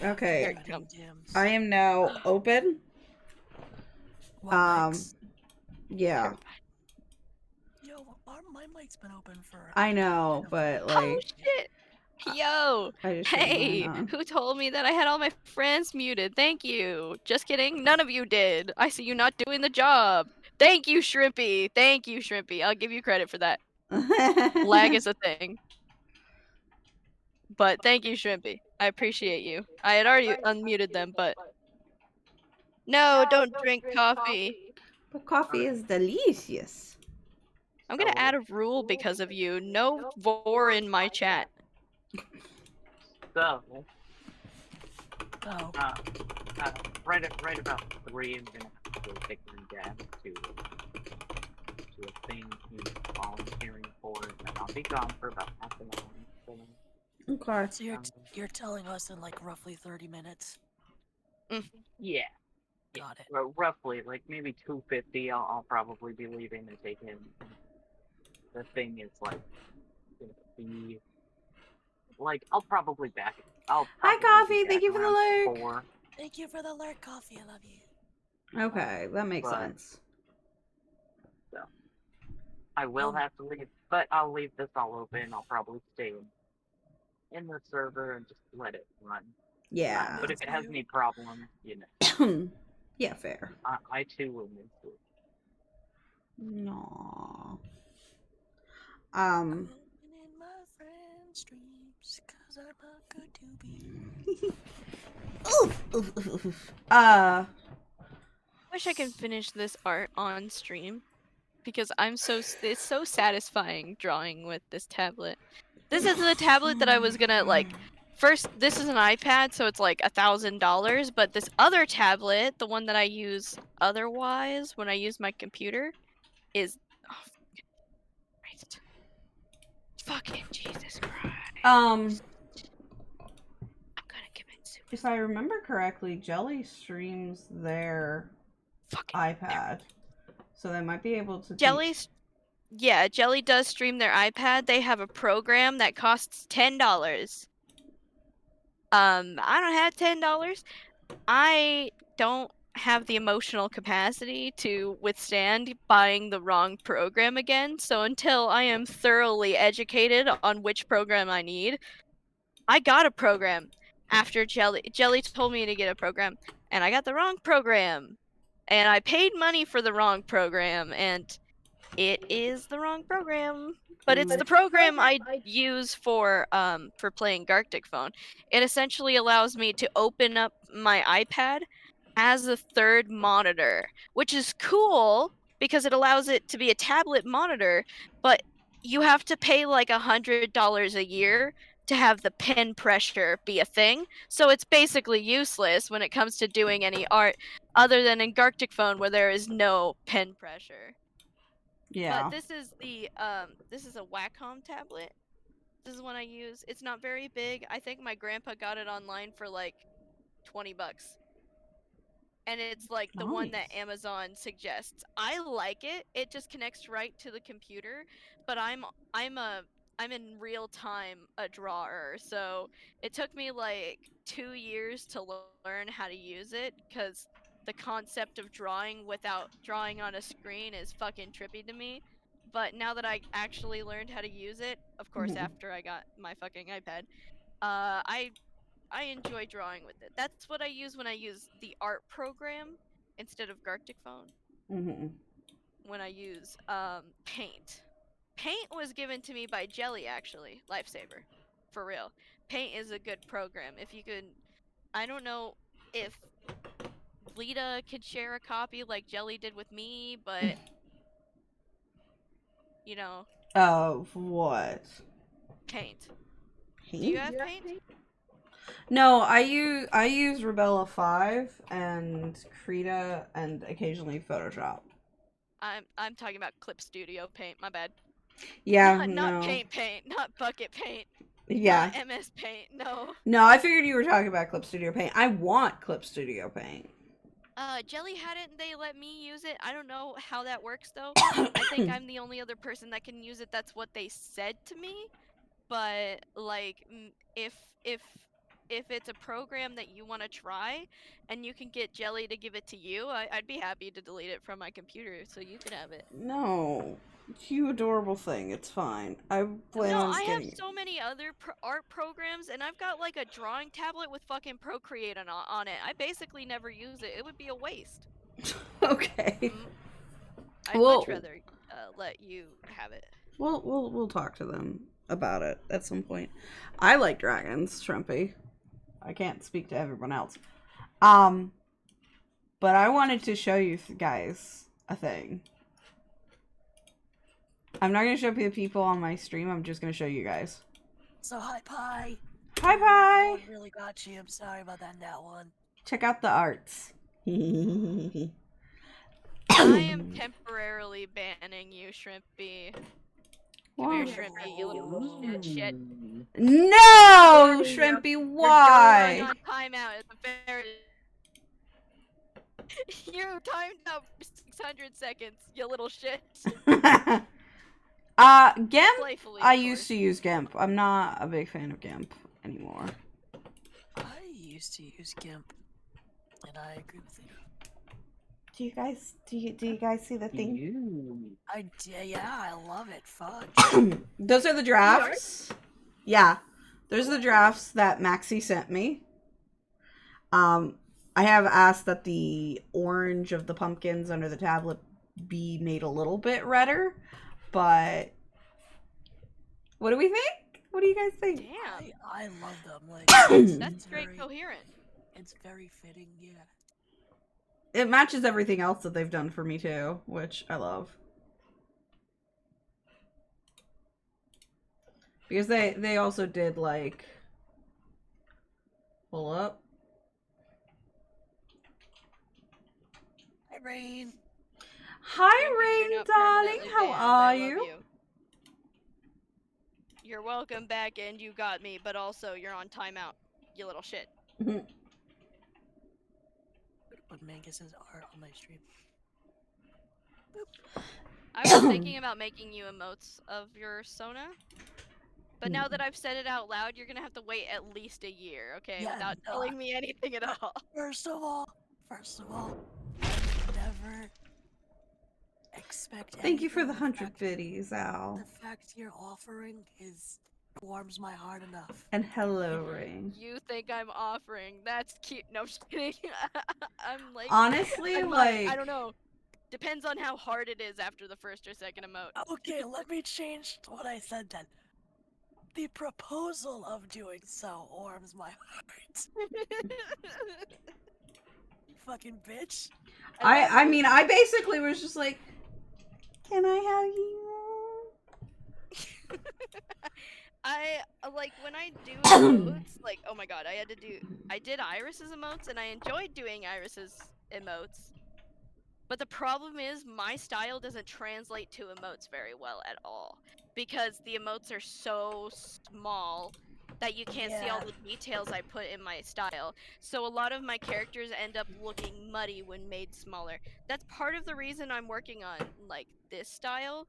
Okay. Dims. I am now open. What mics? Yeah. Yo, my mic's been open for I a know, minimum. but Oh like shit! Yo! I just turned mine Hey! on. Who told me that I had all my friends muted? Thank you! Just kidding, none of you did! I see you not doing the job! Thank you, Shrimpy! Thank you, Shrimpy! I'll give you credit for that. Lag is a thing. But thank you, Shrimpy. I appreciate you. I had already unmuted them, but... No, don't drink coffee! But coffee is delicious. I'm gonna add a rule because of you. No vor in my chat. So, Oh. right about 3 minutes we'll take them down to a thing he's volunteering for, and then I'll be gone for about half an hour. Okay. So you're telling us in like roughly 30 minutes? Yeah. Got it. Well, roughly, like maybe 2:50. I'll probably be leaving to take him. The thing is like gonna be like I'll probably back. I'll Hi, probably Coffee. be Thank back you for the around lurk. 4. Thank you for the alert, Coffee. I love you. Okay, that makes sense. So I will have to leave, but I'll leave this all open. I'll probably stay in the server and just let it run. Yeah. But if it has any problems, you know. Yeah, fair. I too will miss it. No. In my friend's dreams, 'cause I'm not good to be. Wish I could finish this art on stream because it's so satisfying drawing with this tablet. This is the tablet that I was gonna like. First, this is an iPad, so it's like $1,000. But this other tablet, the one that I use otherwise when I use my computer, is Christ. Fucking Jesus Christ. I'm gonna commit suicide. If I remember correctly, Jelly streams their iPad, so they might be able to. Yeah, Jelly does stream their iPad. They have a program that costs $10. I don't have $10. I don't have the emotional capacity to withstand buying the wrong program again. So until I am thoroughly educated on which program I need, I got a program after Jelly told me to get a program, and I got the wrong program. And I paid money for the wrong program, and it is the wrong program. But it's the program I use for playing Gartic Phone. It essentially allows me to open up my iPad as a third monitor, which is cool because it allows it to be a tablet monitor, but you have to pay like $100 a year to have the pen pressure be a thing. So it's basically useless when it comes to doing any art other than in Gartic Phone where there is no pen pressure. Yeah. But this is a Wacom tablet. This is one I use. It's not very big. I think my grandpa got it online for like $20. And it's like the one that Amazon suggests. I like it. It just connects right to the computer, but I'm in real time a drawer. So it took me like 2 years to learn how to use it cuz the concept of drawing without drawing on a screen is fucking trippy to me. But now that I actually learned how to use it, of course after I got my fucking iPad, I enjoy drawing with it. That's what I use when I use the art program instead of Gartic Phone. When I use Paint. Paint was given to me by Jelly, actually. Lifesaver. For real. Paint is a good program. If you could... I don't know if Lita could share a copy like Jelly did with me, but... You know... Of what? Paint. Paint? Do you have Paint? No, I use Rebella 5 and Krita and occasionally Photoshop. I'm talking about Clip Studio Paint, my bad. Yeah, not no. Paint, not Bucket Paint. Yeah. Not MS Paint, no. No, I figured you were talking about Clip Studio Paint. I want Clip Studio Paint. Jelly hadn't they let me use it? I don't know how that works though. I think I'm the only other person that can use it. That's what they said to me. But like, if if it's a program that you want to try, and you can get Jelly to give it to you, I'd be happy to delete it from my computer so you can have it. No. You adorable thing. It's fine. I plan No, on I have getting it. so many other art programs, and I've got like a drawing tablet with fucking Procreate on it. I basically never use it. It would be a waste. Okay. I'd Well- much rather let you have it. We'll talk to them about it at some point. I like dragons, Shrimpy. I can't speak to everyone else. But I wanted to show you guys a thing. I'm not going to show the people on my stream. I'm just going to show you guys. So hi, Pie. Hi, No Pie. one really got you. I'm sorry about that one. Check out the arts. I am temporarily banning you, Shrimpy. Come here, Shrimpy, you little shit. No, Shrimpy, why? You're on timeout at the very... You timed out for 600 seconds, you little shit. GIMP? Playfully, I of used course. to use GIMP. I'm not a big fan of GIMP anymore. I used to use GIMP, and I agree with you. Do you guys see the thing? Yeah, I love it. Fuck. Those are the drafts. Yeah. Those are the drafts that Maxie sent me. I have asked that the orange of the pumpkins under the tablet be made a little bit redder, but what do we think? What do you guys think? Damn. I love them. Like That's very coherent. It's very fitting, yeah. It matches everything else that they've done for me too, which I love. Because they also did like pull up. Hi, Rain. Hi, Shrimpy, Rain, you're not darling. permanently How banned. are I love you? You're welcome back, and you got me, but also you're on timeout, you little shit. Put Mangus' art on my stream. I was thinking about making you emotes of your Sona, but now that I've said it out loud, you're gonna have to wait at least a year, okay, Yeah, without no, telling me anything at all. First of all, never expect. Thank you for the anything. 100 biddies, Al. The fact you're offering warms my heart enough. And hello, Rain. You think I'm offering? That's cute. No, I'm just kidding. I'm like, Honestly, I like, don't know. Depends on how hard it is after the first or second emote. Okay, let me change what I said then. The proposal of doing so warms my heart. You fucking bitch. I mean, I basically was just like, can I have you? I like when I do emotes, like, oh my god, I did Iris's emotes and I enjoyed doing Iris's emotes. But the problem is my style doesn't translate to emotes very well at all because the emotes are so small that you can't see all the details I put in my style. So a lot of my characters end up looking muddy when made smaller. That's part of the reason I'm working on like this style.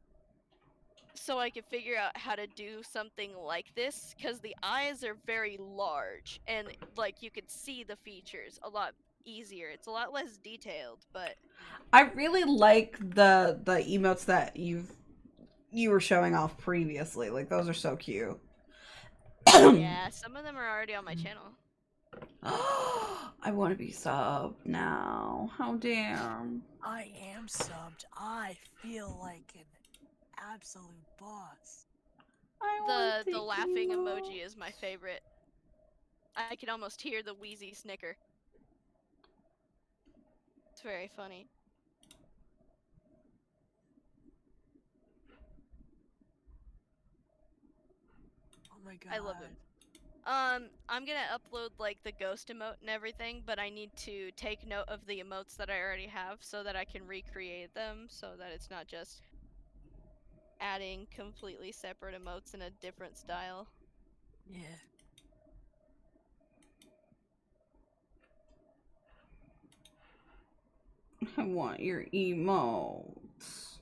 So I can figure out how to do something like this because the eyes are very large and like you could see the features a lot easier. It's a lot less detailed, but I really like the emotes that you were showing off previously. Like, those are so cute. yeah, some of them are already on my channel. I want to be subbed now. How dare. I am subbed. I feel like an absolute boss. The laughing emoji is my favorite. I can almost hear the wheezy snicker. It's very funny. Oh my god. I love him. I'm gonna upload like the ghost emote and everything, but I need to take note of the emotes that I already have so that I can recreate them so that it's not just adding completely separate emotes in a different style. Yeah. I want your emotes.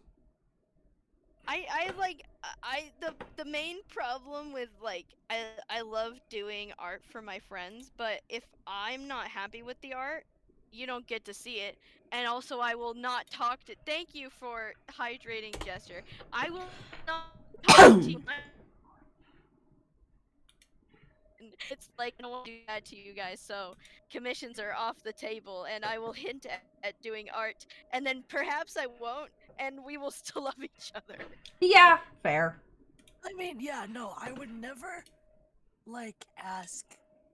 The main problem with like I love doing art for my friends, but if I'm not happy with the art, you don't get to see it. And also I will not talk to thank you for hydrating gesture. I will not talk to you. It's like I don't want to do that to you guys, so commissions are off the table and I will hint at doing art and then perhaps I won't and we will still love each other. Yeah, fair. I mean, yeah, no, I would never, like, ask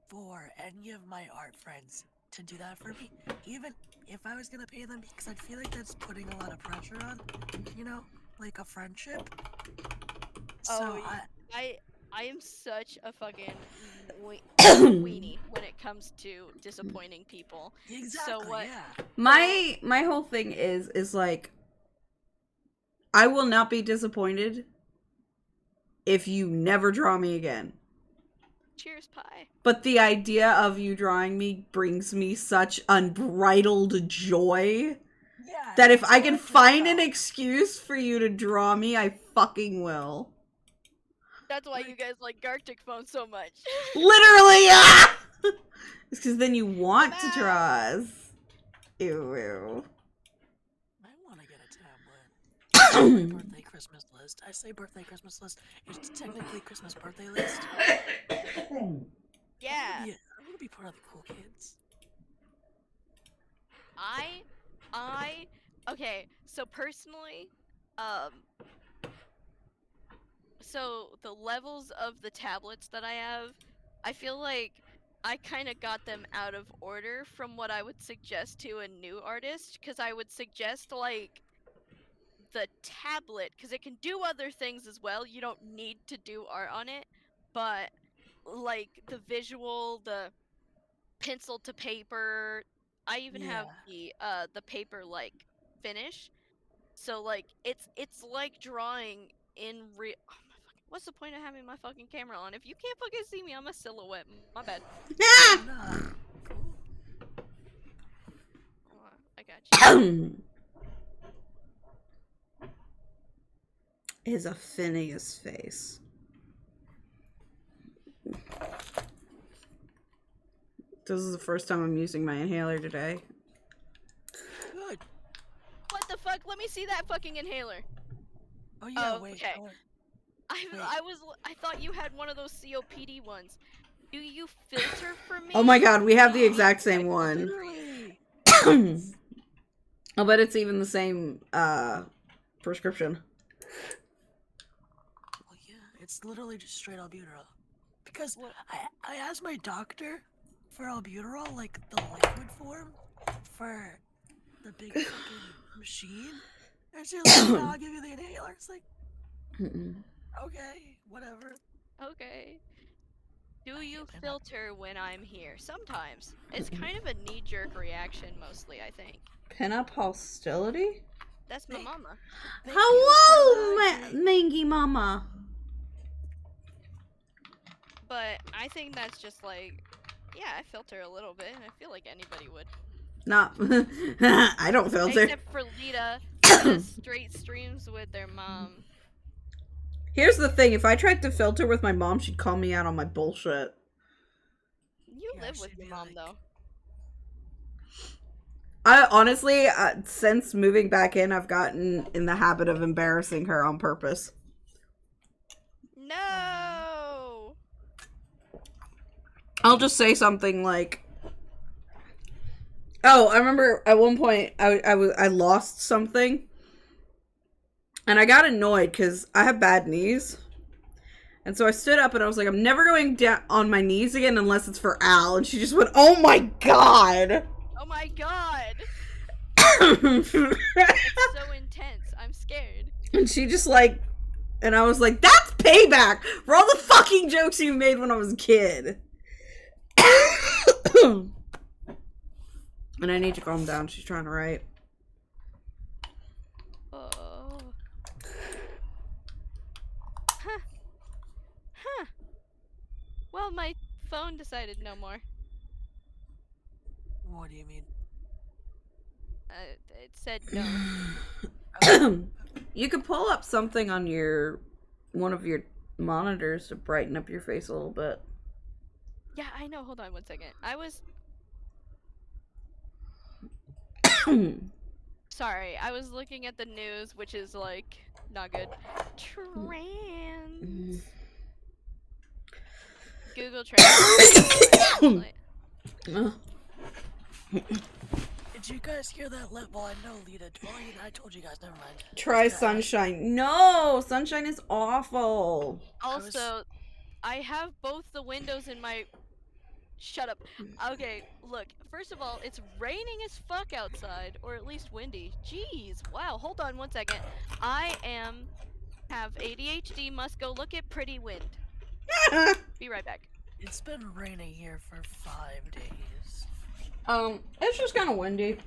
for any of my art friends to do that for me, even if I was gonna pay them, because I'd feel like that's putting a lot of pressure on, you know, like a friendship. So I am such a fucking weenie when it comes to disappointing people. Exactly, So what? yeah. My whole thing is like, I will not be disappointed if you never draw me again. Cheers, pie. But the idea of you drawing me brings me such unbridled joy Yeah. that if I can exactly, find an yeah. excuse for you to draw me, I fucking will. That's why you guys like Gartic Phone so much. Literally, ah! It's because then you want I'm to out. draw us. Ew. I want to get a tablet. My birthday Christmas list. I say birthday Christmas list. It's technically Christmas birthday list. Yeah. I want to be part of the cool kids. Okay, so personally, so the levels of the tablets that I have, I feel like I kind of got them out of order from what I would suggest to a new artist, because I would suggest like the tablet, because it can do other things as well. You don't need to do art on it, but like the visual, the pencil to paper. I even have the paper like finish. So like it's like drawing in real. Oh, what's the point of having my fucking camera on if you can't fucking see me? I'm a silhouette. My bad. Nah. Oh, I got you. Is a Phineas face. This is the first time I'm using my inhaler today. Good. What the fuck? Let me see that fucking inhaler. Oh yeah, Oh, wait. okay. Wait. I thought you had one of those COPD ones. Do you filter for me? Oh my god, we have the exact same one. Literally. I'll bet it's even the same prescription. Well, yeah, it's literally just straight albuterol. Because I asked my doctor for albuterol, like the liquid form, for the big fucking machine. And she's like, no, I'll give you the inhaler. It's like, okay, whatever. Okay. Do you filter when I'm here? Sometimes. It's kind of a knee-jerk reaction, mostly, I think. Pin-up hostility? That's my mama. Hello, Mangie Mama. But I think that's just like, yeah, I filter a little bit, and I feel like anybody would. Not, I don't filter. Except for Lita, Lita straight streams with their mom. Here's the thing, if I tried to filter with my mom, she'd call me out on my bullshit. You live with your mom, though. I honestly, since moving back in, I've gotten in the habit of embarrassing her on purpose. No! I'll just say something like, oh, I remember at one point I lost something. And I got annoyed because I have bad knees. And so I stood up and I was like, I'm never going down on my knees again unless it's for Al. And she just went, oh my god! Oh my god! It's so intense. I'm scared. And she just like, and I was like, that's payback for all the fucking jokes you made when I was a kid. And I need to calm down. She's trying to write. Well, my phone decided no more. What do you mean? It said no. You could pull up something on one of your monitors to brighten up your face a little bit. Yeah, I know. Hold on one second. I was sorry. I was looking at the news, which is like not good. Trans. Google Translate. Did you guys hear that? Well, I know Lita. Well, I told you guys. Never mind. Try Sunshine. No, Sunshine is awful. Also, I have both the windows in my. Shut up. Okay, look. First of all, it's raining as fuck outside, or at least windy. Jeez. Wow. Hold on one second. I have ADHD. Must go look at pretty wind. Be right back. It's been raining here for 5 days. It's just kind of windy.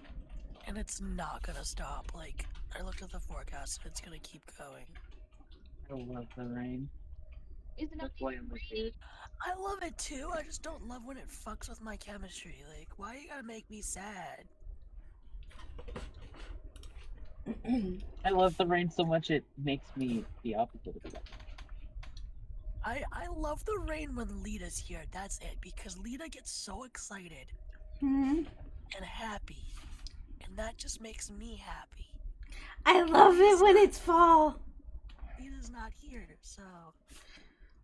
And it's not gonna stop. Like, I looked at the forecast and it's gonna keep going. I love the rain. That's why I'm here. I love it too. I just don't love when it fucks with my chemistry. Like, why you gotta make me sad? I love the rain so much it makes me the opposite of that. I love the rain when Lita's here. That's it. Because Lita gets so excited Hmm. and happy. And that just makes me happy. I love it when it's fall. Lita's not here, so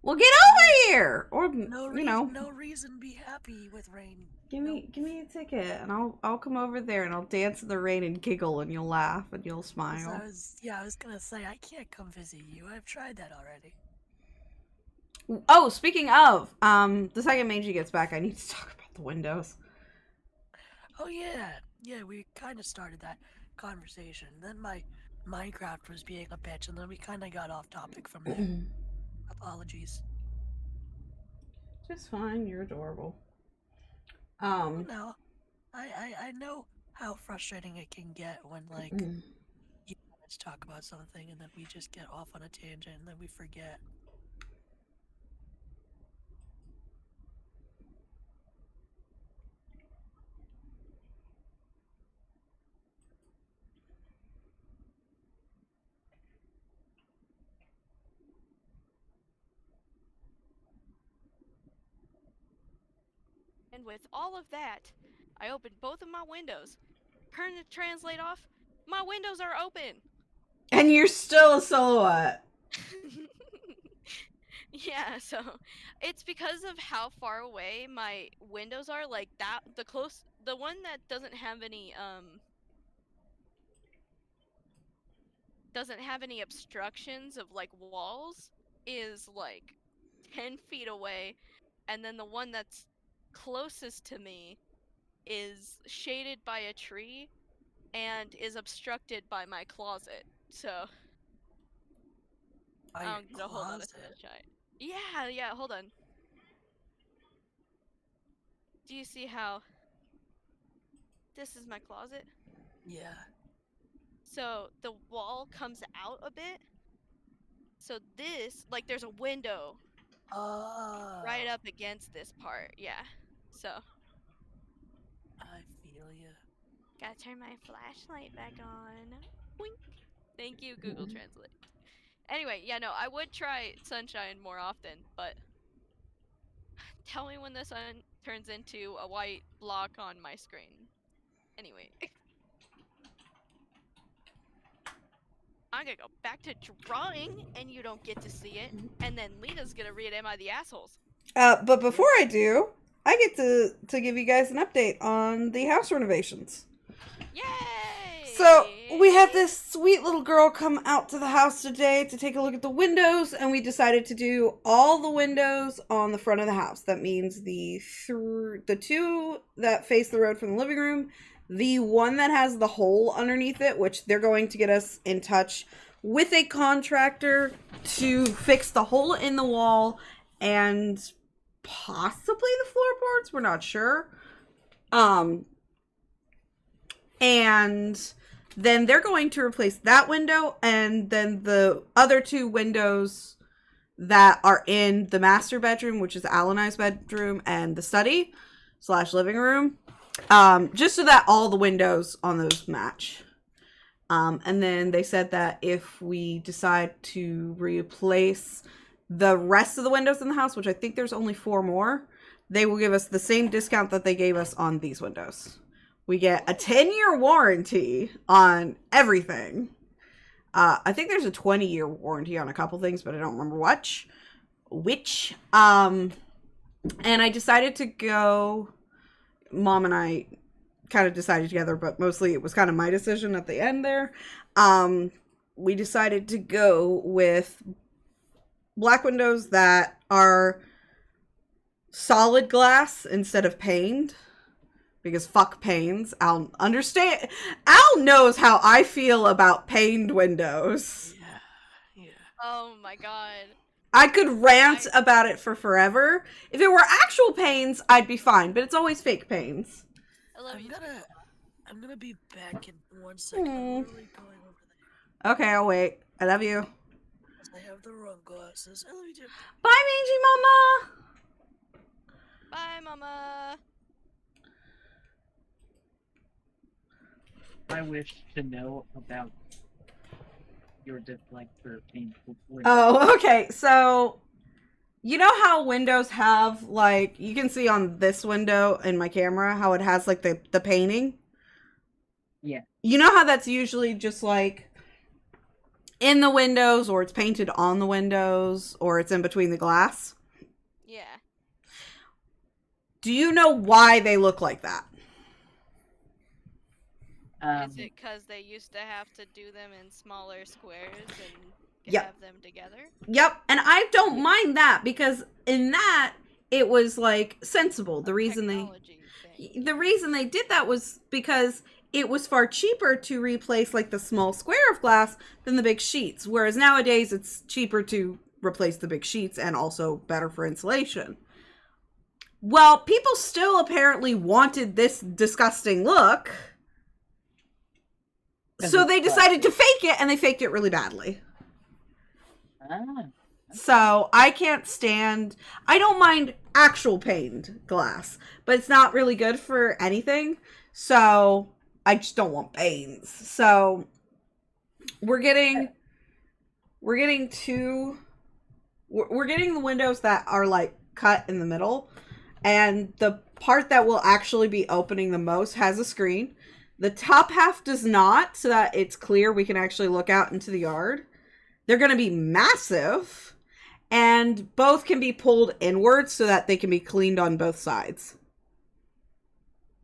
Well, get over here, or no reason to be happy with rain. give me a ticket, and I'll come over there and I'll dance in the rain and giggle, and you'll laugh and you'll smile. I was gonna say I can't come visit you. I've tried that already. Oh, speaking of, the second Mangie gets back, I need to talk about the windows. Oh yeah, we kind of started that conversation. Then my Minecraft was being a bitch, and then we kind of got off topic from there. Apologies. Just fine. You're adorable. No, I know how frustrating it can get when like you want to talk about something and then we just get off on a tangent and then we forget. And with all of that, I opened both of my windows. Turn the translate off. My windows are open. And you're still a silhouette. Yeah, so it's because of how far away my windows are. Like that, the one that doesn't have any obstructions of like walls is like 10 feet away, and then the one that's closest to me is shaded by a tree and is obstructed by my closet. So I don't get a whole lot of sunshine. Yeah, hold on. Do you see how this is my closet? Yeah. So the wall comes out a bit. So this, like, there's a window right up against this part. Yeah. So I feel ya. gotta turn my flashlight back on. Wink. Thank you, Google Translate. Anyway, yeah, no, I would try sunshine more often, but tell me when the sun turns into a white block on my screen. Anyway. I'm gonna go back to drawing, and you don't get to see it, and then Lita's gonna read Am I the Assholes? But before I do, I get to give you guys an update on the house renovations. Yay! So, we had this sweet little girl come out to the house today to take a look at the windows, and we decided to do all the windows on the front of the house. That means the two that face the road from the living room, the one that has the hole underneath it, which they're going to get us in touch with a contractor to fix the hole in the wall and possibly the floorboards. We're not sure. And then they're going to replace that window, and then the other two windows that are in the master bedroom, which is Al and I's bedroom, and the study / living room. Just so that all the windows on those match. And then they said that if we decide to replace the rest of the windows in the house, which I think there's only 4 more, they will give us the same discount that they gave us on these windows. We get a 10-year warranty on everything. I think there's a 20-year warranty on a couple things, but I don't remember which. And I decided to go, Mom and I kind of decided together, but mostly it was kind of my decision at the end there. We decided to go with black windows that are solid glass instead of paned. Because fuck panes. Al knows how I feel about paned windows. Yeah. Oh my god. I could rant about it for forever. If it were actual panes, I'd be fine, but it's always fake panes. I love you. I'm gonna be back in 1 second. I'm literally going over there. Okay, I'll wait. I love you. I have the wrong glasses. I love you too. Bye, Mangie Mama! Bye, Mama. I wish to know about your dislike for painful windows. Oh, okay. So, you know how windows have, like, you can see on this window in my camera how it has, like, the painting? Yeah. You know how that's usually just, like, in the windows, or it's painted on the windows, or it's in between the glass? Yeah. Do you know why they look like that? Is it because they used to have to do them in smaller squares and Yep. have them together? Yep, and I don't mind that because in that it was like sensible. The reason they did that was because it was far cheaper to replace like the small square of glass than the big sheets, whereas nowadays it's cheaper to replace the big sheets and also better for insulation. Well, people still apparently wanted this disgusting look. So they decided to fake it, and they faked it really badly. So I can't stand... I don't mind actual paned glass, but it's not really good for anything. So I just don't want panes. So we're getting the windows that are like cut in the middle, and the part that will actually be opening the most has a screen. The top half does not, so that it's clear we can actually look out into the yard. They're going to be massive, and both can be pulled inwards so that they can be cleaned on both sides.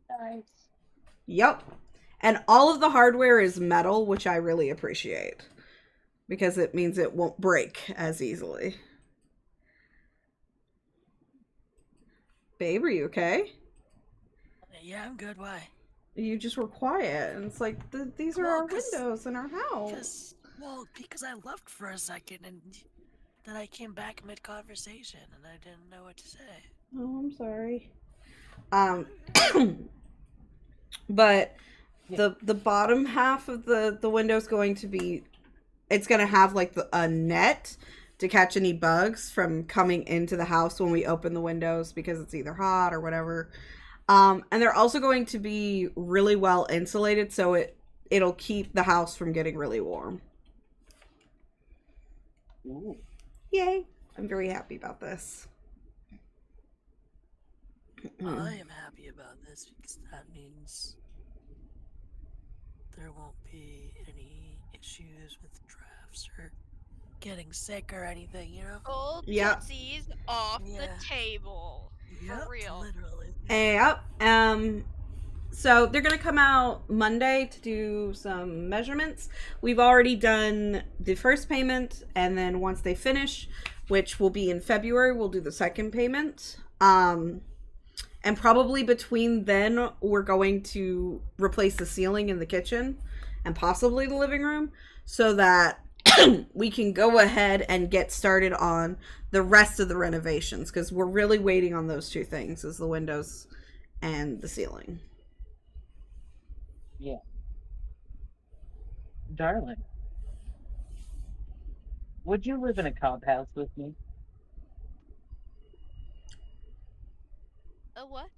Nice. Yep. And all of the hardware is metal, which I really appreciate, because it means it won't break as easily. Babe, are you okay? Yeah, I'm good. Why? You just were quiet, and it's like, these are our windows in our house. Because I left for a second, and then I came back mid-conversation, and I didn't know what to say. Oh, I'm sorry. But the bottom half of the window's going to be, it's going to have like a net to catch any bugs from coming into the house when we open the windows, because it's either hot or whatever. And they're also going to be really well insulated, so it'll keep the house from getting really warm. Ooh. Yay. I'm very happy about this. I am happy about this because that means there won't be any issues with drafts or getting sick or anything, you know? Old Yep. Tootsies off Yeah. the table. For real. Literally. Yep. So they're going to come out Monday to do some measurements. We've already done the first payment, and then once they finish, which will be in February, we'll do the second payment. And probably between then, we're going to replace the ceiling in the kitchen and possibly the living room so that we can go ahead and get started on the rest of the renovations, because we're really waiting on those two things, is the windows and the ceiling. Yeah. Darling, would you live in a cob house with me? A what?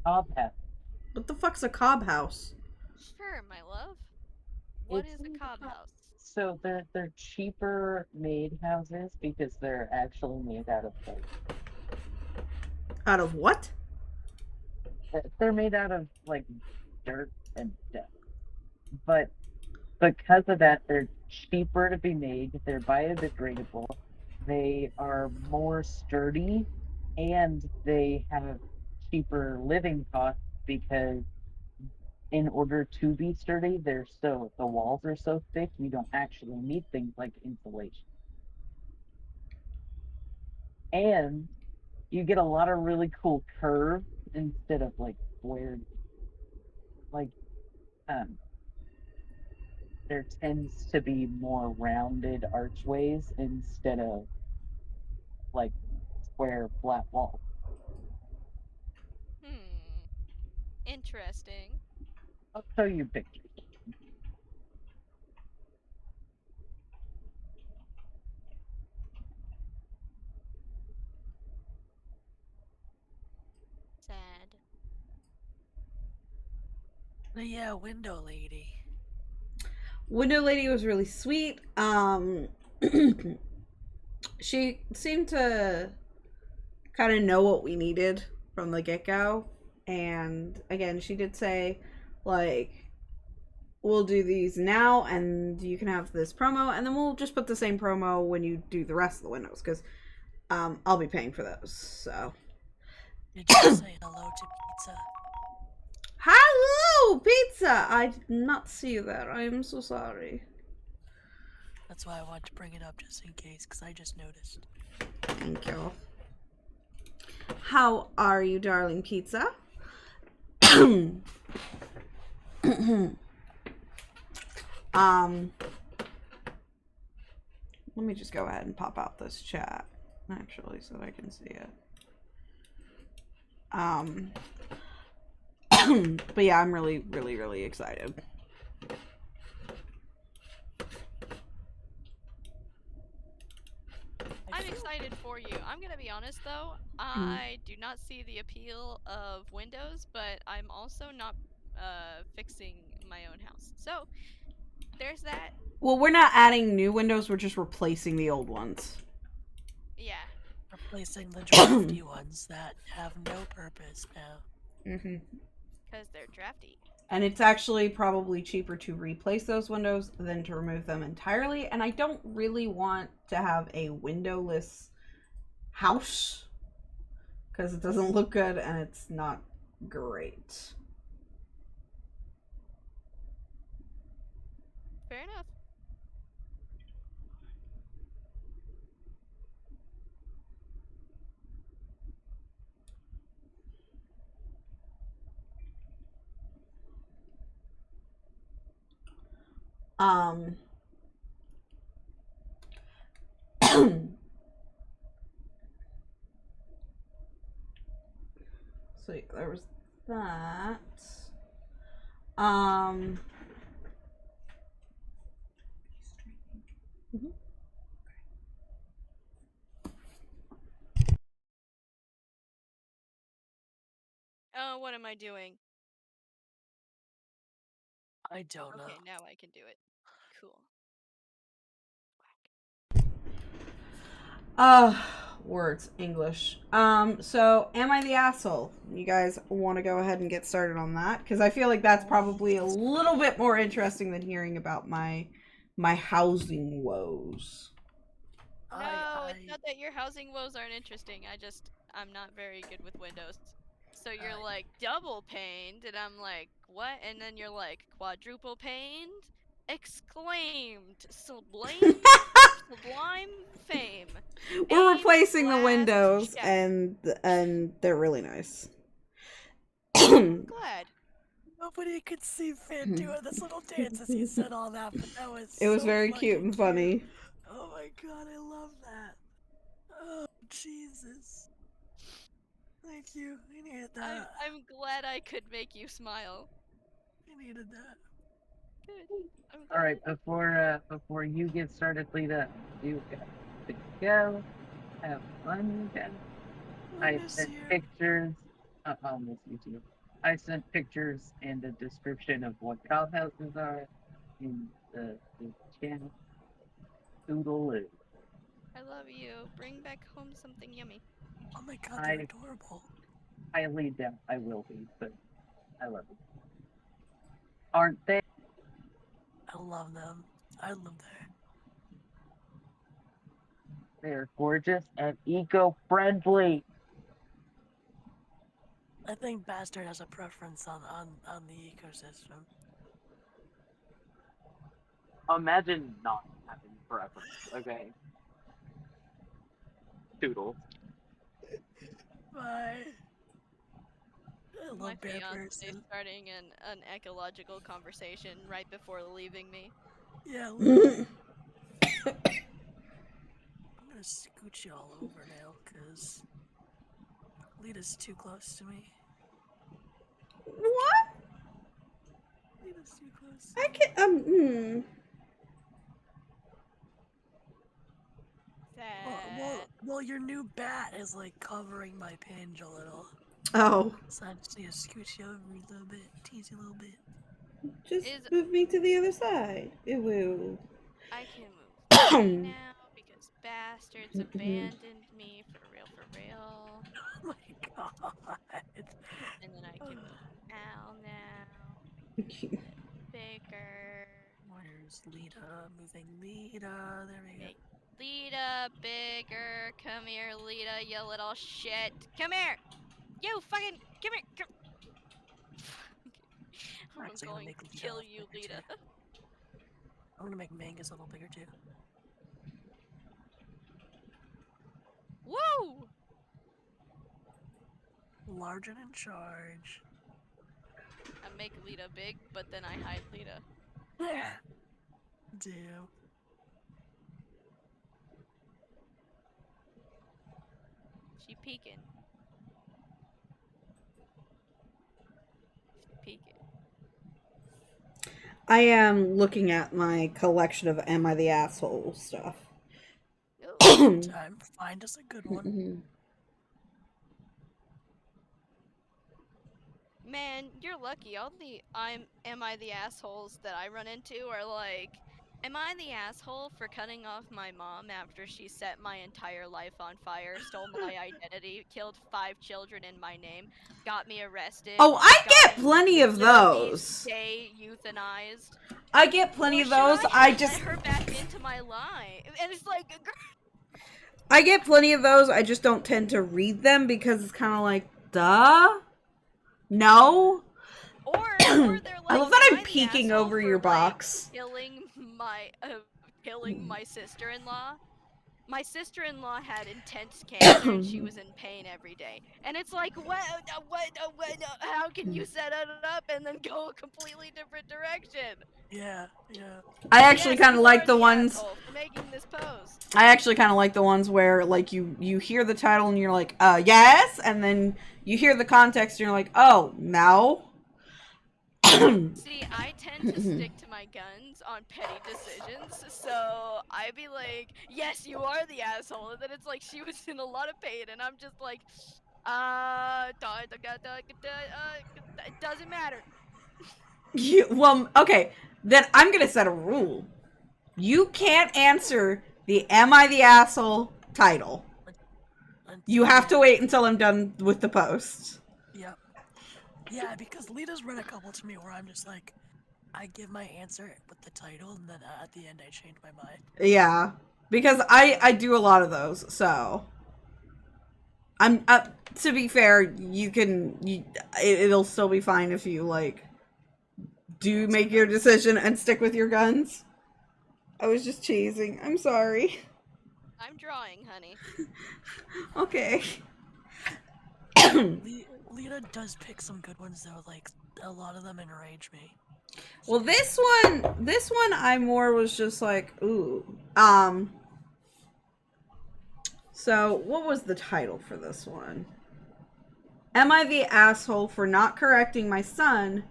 Cob house. What the fuck's a cob house? Sure, my love. What It's is a cob house? so they're cheaper made houses because they're actually made out of like Out of what? they're made out of like dirt and dust. But because of that, they're cheaper to be made. They're biodegradable. They are more sturdy, and they have cheaper living costs because in order to be sturdy, the walls are so thick you don't actually need things like insulation. And you get a lot of really cool curves instead of like squared. Like um, there tends to be more rounded archways instead of like square flat walls. Hmm. Interesting. I'll show you pictures. Sad. But yeah, window lady. Window lady was really sweet. She seemed to kind of know what we needed from the get go. And again, she did say, like, we'll do these now and you can have this promo, and then we'll just put the same promo when you do the rest of the windows because I'll be paying for those. So, Did you say hello to pizza? hello, pizza! I did not see that. I am so sorry. That's why I wanted to bring it up just in case, because I just noticed. Thank you. How are you, darling pizza? Let me just go ahead and pop out this chat, actually, so that I can see it. But yeah, I'm really, really, really excited. I'm excited for you. I'm gonna be honest though, I do not see the appeal of Windows, but I'm also not fixing my own house. So there's that. Well, we're not adding new windows, we're just replacing the old ones. Yeah. Replacing the drafty ones that have no purpose now. Mm-hmm. Because they're drafty. And it's actually probably cheaper to replace those windows than to remove them entirely. And I don't really want to have a windowless house because it doesn't look good and it's not great. Fair enough. So yeah, there was that. Mhm. What am I doing? I don't know. Okay, now I can do it. Cool. Words, English. So am I the asshole? You guys want to go ahead and get started on that? Because I feel like that's probably a little bit more interesting than hearing about my housing woes. No, it's not that your housing woes aren't interesting. I'm not very good with Windows. So you're like double paned, and I'm like, what? And then you're like quadruple paned? Exclaimed! Sublime fame. We're Aim, replacing the blast, windows, shout. and they're really nice. I'm glad. Nobody could see Finn doing this little dance as he said all that, but that was It was so very fucking cute and funny. Oh my god, I love that. Oh, Jesus. Thank you. I needed that. I'm glad I could make you smile. I needed that. Good. I'm glad. All right, before you get started, Lita, you got to go. Have fun, you guys. I sent pictures. I'll miss you too. I sent pictures and a description of what cow houses are in the channel. Toodaloo. I love you. Bring back home something yummy. Oh my god, they're adorable. Highly doubt I will be, but I love them. Aren't they? I love them. I live there. They're gorgeous and eco-friendly. I think Bastard has a preference on the ecosystem. Imagine not having preference, okay? Toodles. Bye. I My love bear fiance person. starting an ecological conversation right before leaving me. Yeah, literally. I'm gonna scooch you all over now, cause Lita's too close to me. What? Lita's too close. I can't. Sad. Well, your new bat is like covering my pinge a little. Oh. So I just need to scooch you over a little bit, tease you a little bit. Just Is- move me to the other side. It will. I can move now because bastards abandoned me for real, for real. Oh my god. And then I can move Al now. Bigger. Where's Lita? Moving Lita. There we go. Make Lita bigger. Come here, Lita, you little shit. Come here! You fucking come here! Come. I'm I'm actually gonna going make to Lita kill a you, bigger Lita. too. I'm gonna make Mangus a little bigger too. Woo! Large and in charge. I make Lita big, but then I hide Lita. Damn. She peeking. She peeking. I am looking at my collection of Am I the Asshole stuff. Time. Find us a good one. Man, you're lucky. All the am I the assholes that I run into are like, am I the asshole for cutting off my mom after she set my entire life on fire, stole my identity, killed 5 children in my name, got me arrested? Oh, I got get me plenty of literally those. stay euthanized. I get plenty Or of those. should I let just her back into my life, and it's like, I get plenty of those. I just don't tend to read them because it's kind of like, duh. No. or they're like, I love that "Am I'm I the peeking asshole over for, your like, box. killing my sister-in-law." My sister-in-law had intense cancer and she was in pain every day. And it's like, how can you set it up and then go a completely different direction? Yeah. I actually Yes, kind of you like are the ones. asshole for making this post. I actually kind of like the ones where like you hear the title and you're like, yes, and then you hear the context and you're like, oh, no. See, I tend to stick to my guns on petty decisions, so I'd be like, yes, you are the asshole, and then it's like she was in a lot of pain, and I'm just like, it doesn't matter. Well, okay, then I'm gonna set a rule. You can't answer the "Am I the asshole?" title. You have to wait until I'm done with the post. Yep. Yeah, because Lita's read a couple to me where I'm just like, I give my answer with the title, and then at the end I change my mind. Yeah, because I do a lot of those, so I'm to be fair, it'll still be fine if you like do make your decision and stick with your guns. I was just cheesing. I'm sorry. I'm drawing, honey. Okay. Lita does pick some good ones though, like a lot of them enrage me. Well, this one I more was just like, ooh. So, what was the title for this one? Am I the asshole for not correcting my son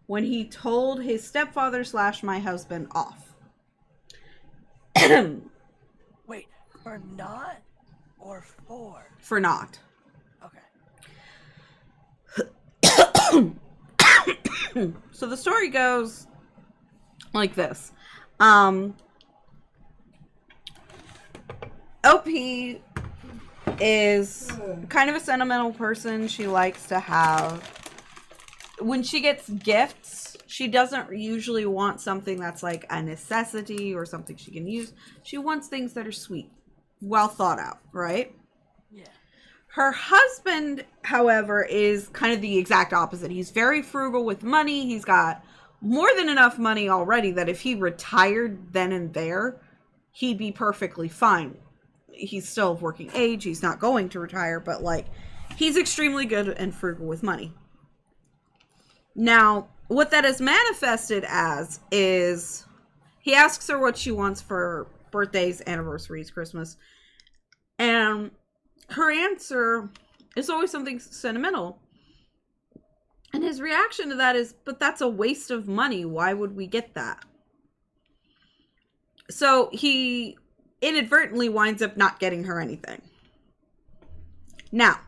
when he told his stepfather / my husband off? Wait, for not or for? For not. Okay. So the story goes like this. OP is kind of a sentimental person. She likes to have, when she gets gifts, she doesn't usually want something that's like a necessity or something she can use. She wants things that are sweet, well thought out, right? Yeah. Her husband, however, is kind of the exact opposite. He's very frugal with money. He's got more than enough money already that if he retired then and there, he'd be perfectly fine. He's still of working age. He's not going to retire, but like, he's extremely good and frugal with money. Now, what that is manifested as is he asks her what she wants for birthdays, anniversaries, Christmas, and her answer is always something sentimental. And his reaction to that is, but that's a waste of money. Why would we get that? So he inadvertently winds up not getting her anything. Now,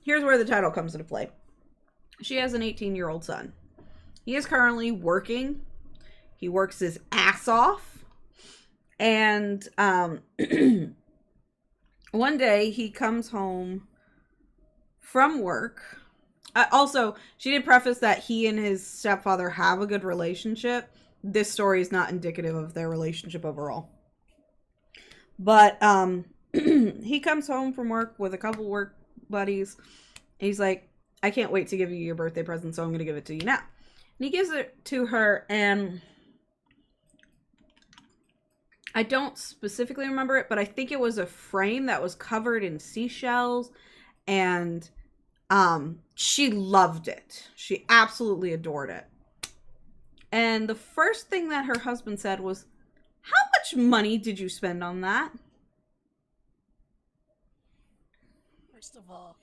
here's where the title comes into play. She has an 18-year-old son. He is currently working. He works his ass off. And one day he comes home from work. Also, she did preface that he and his stepfather have a good relationship. This story is not indicative of their relationship overall. But he comes home from work with a couple work buddies. And he's like, I can't wait to give you your birthday present, so I'm going to give it to you now. And he gives it to her, and I don't specifically remember it, but I think it was a frame that was covered in seashells, and she loved it. She absolutely adored it. And the first thing that her husband said was, how much money did you spend on that? First of all,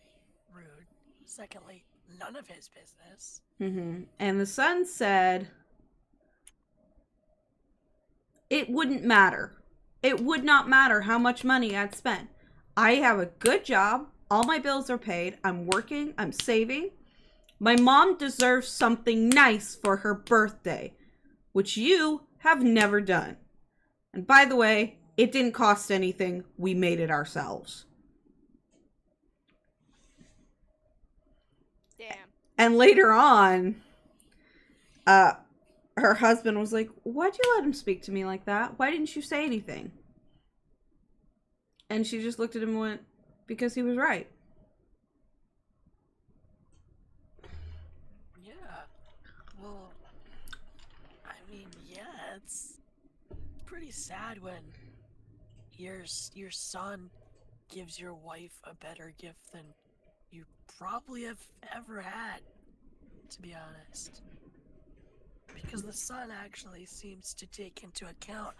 rude. Secondly, none of his business. And the son said, it wouldn't matter. It would not matter how much money I'd spent. I have a good job. All my bills are paid. I'm working. I'm saving. My mom deserves something nice for her birthday, which you have never done. And by the way, it didn't cost anything. We made it ourselves. Damn. And later on, her husband was like, why'd you let him speak to me like that? Why didn't you say anything? And she just looked at him and went, because he was right. Yeah. Well, I mean, yeah, it's pretty sad when your son gives your wife a better gift than you probably have ever had, to be honest. Because the son actually seems to take into account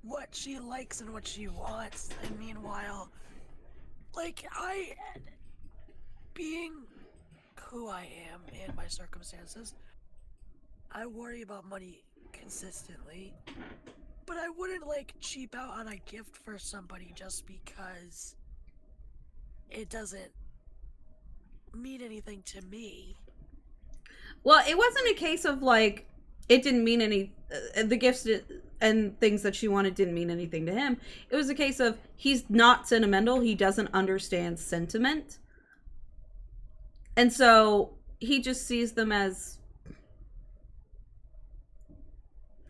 what she likes and what she wants. And meanwhile, like, being who I am in my circumstances, I worry about money consistently. But I wouldn't, like, cheap out on a gift for somebody just because it doesn't mean anything to me. Well, it wasn't a case of, like, it didn't mean any, the gifts and things that she wanted didn't mean anything to him. It was a case of, he's not sentimental. He doesn't understand sentiment. And so he just sees them as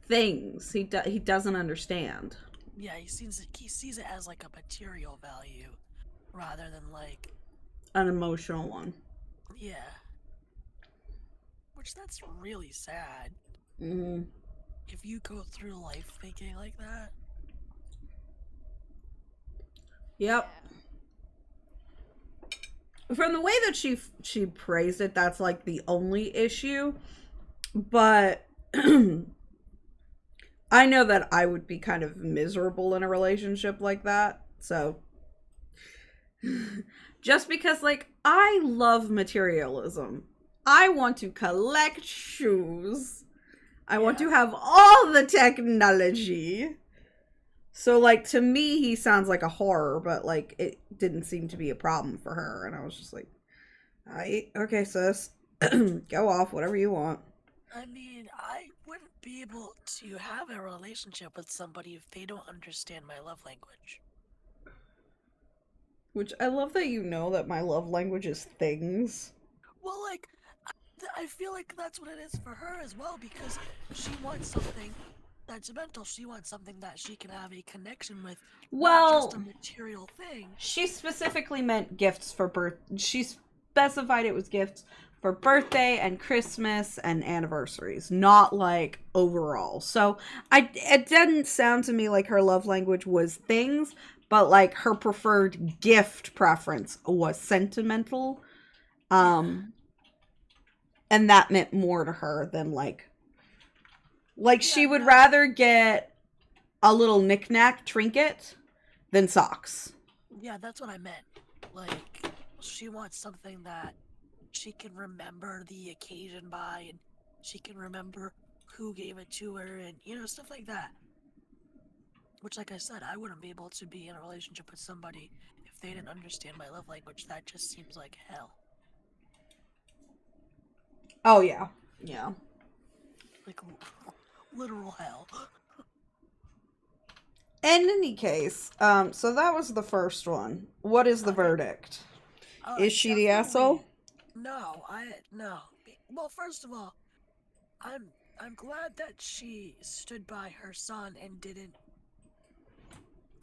things. He doesn't understand. Yeah, he sees it as like a material value rather than like An emotional one. Yeah. Which that's really sad. If you go through life thinking like that. Yep. From the way that she praised it, that's like the only issue. But I know that I would be kind of miserable in a relationship like that. So just because, like, I love materialism. I want to collect shoes. I want to have all the technology. So, like, to me, he sounds like a horror, but, like, it didn't seem to be a problem for her. And I was just like, okay, sis. Go off, whatever you want. I mean, I wouldn't be able to have a relationship with somebody if they don't understand my love language. Which I love that you know that my love language is things. Well, like, I feel like that's what it is for her as well, because she wants something that's mental. She wants something that she can have a connection with, not just a Well, material thing. she specifically meant gifts for birth. She specified it was gifts for birthday and Christmas and anniversaries, not like overall. So it didn't sound to me like her love language was things, but like her preferred gift preference was sentimental. And that meant more to her than like she would rather get a little knick-knack trinket than socks. Yeah, that's what I meant. Like, she wants something that she can remember the occasion by, and she can remember who gave it to her, and, you know, stuff like that. Which, like I said, I wouldn't be able to be in a relationship with somebody if they didn't understand my love language. That just seems like hell. Oh, yeah. Yeah. Like, literal hell. In any case, so that was the first one. What is the verdict? Is she the asshole? No, no. Well, first of all, I'm glad that she stood by her son and didn't.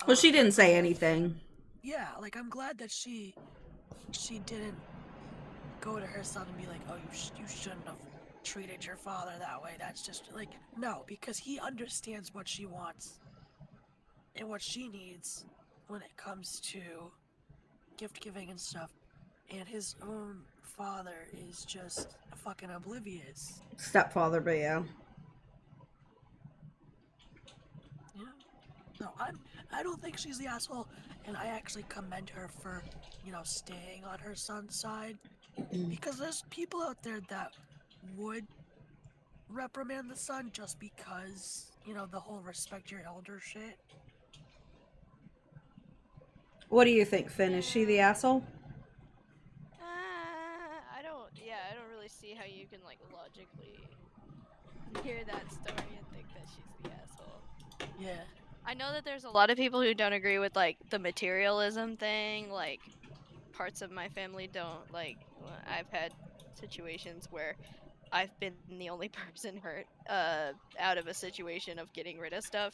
Well, she didn't say anything. Yeah, like, I'm glad that she didn't go to her son and be like, oh, you shouldn't have treated your father that way. That's just, like, no, because he understands what she wants and what she needs when it comes to gift giving and stuff. And his own father is just fucking oblivious. Stepfather, but yeah. Yeah. No, I don't think she's the asshole, and I actually commend her for, you know, staying on her son's side. Because there's people out there that would reprimand the son just because, you know, the whole respect your elder shit. What do you think, Finn? Is she the asshole? I don't really see how you can, like, logically hear that story and think that she's the asshole. Yeah. I know that there's a lot of people who don't agree with, like, the materialism thing. Like, parts of my family don't. Like, I've had situations where I've been the only person hurt out of a situation of getting rid of stuff.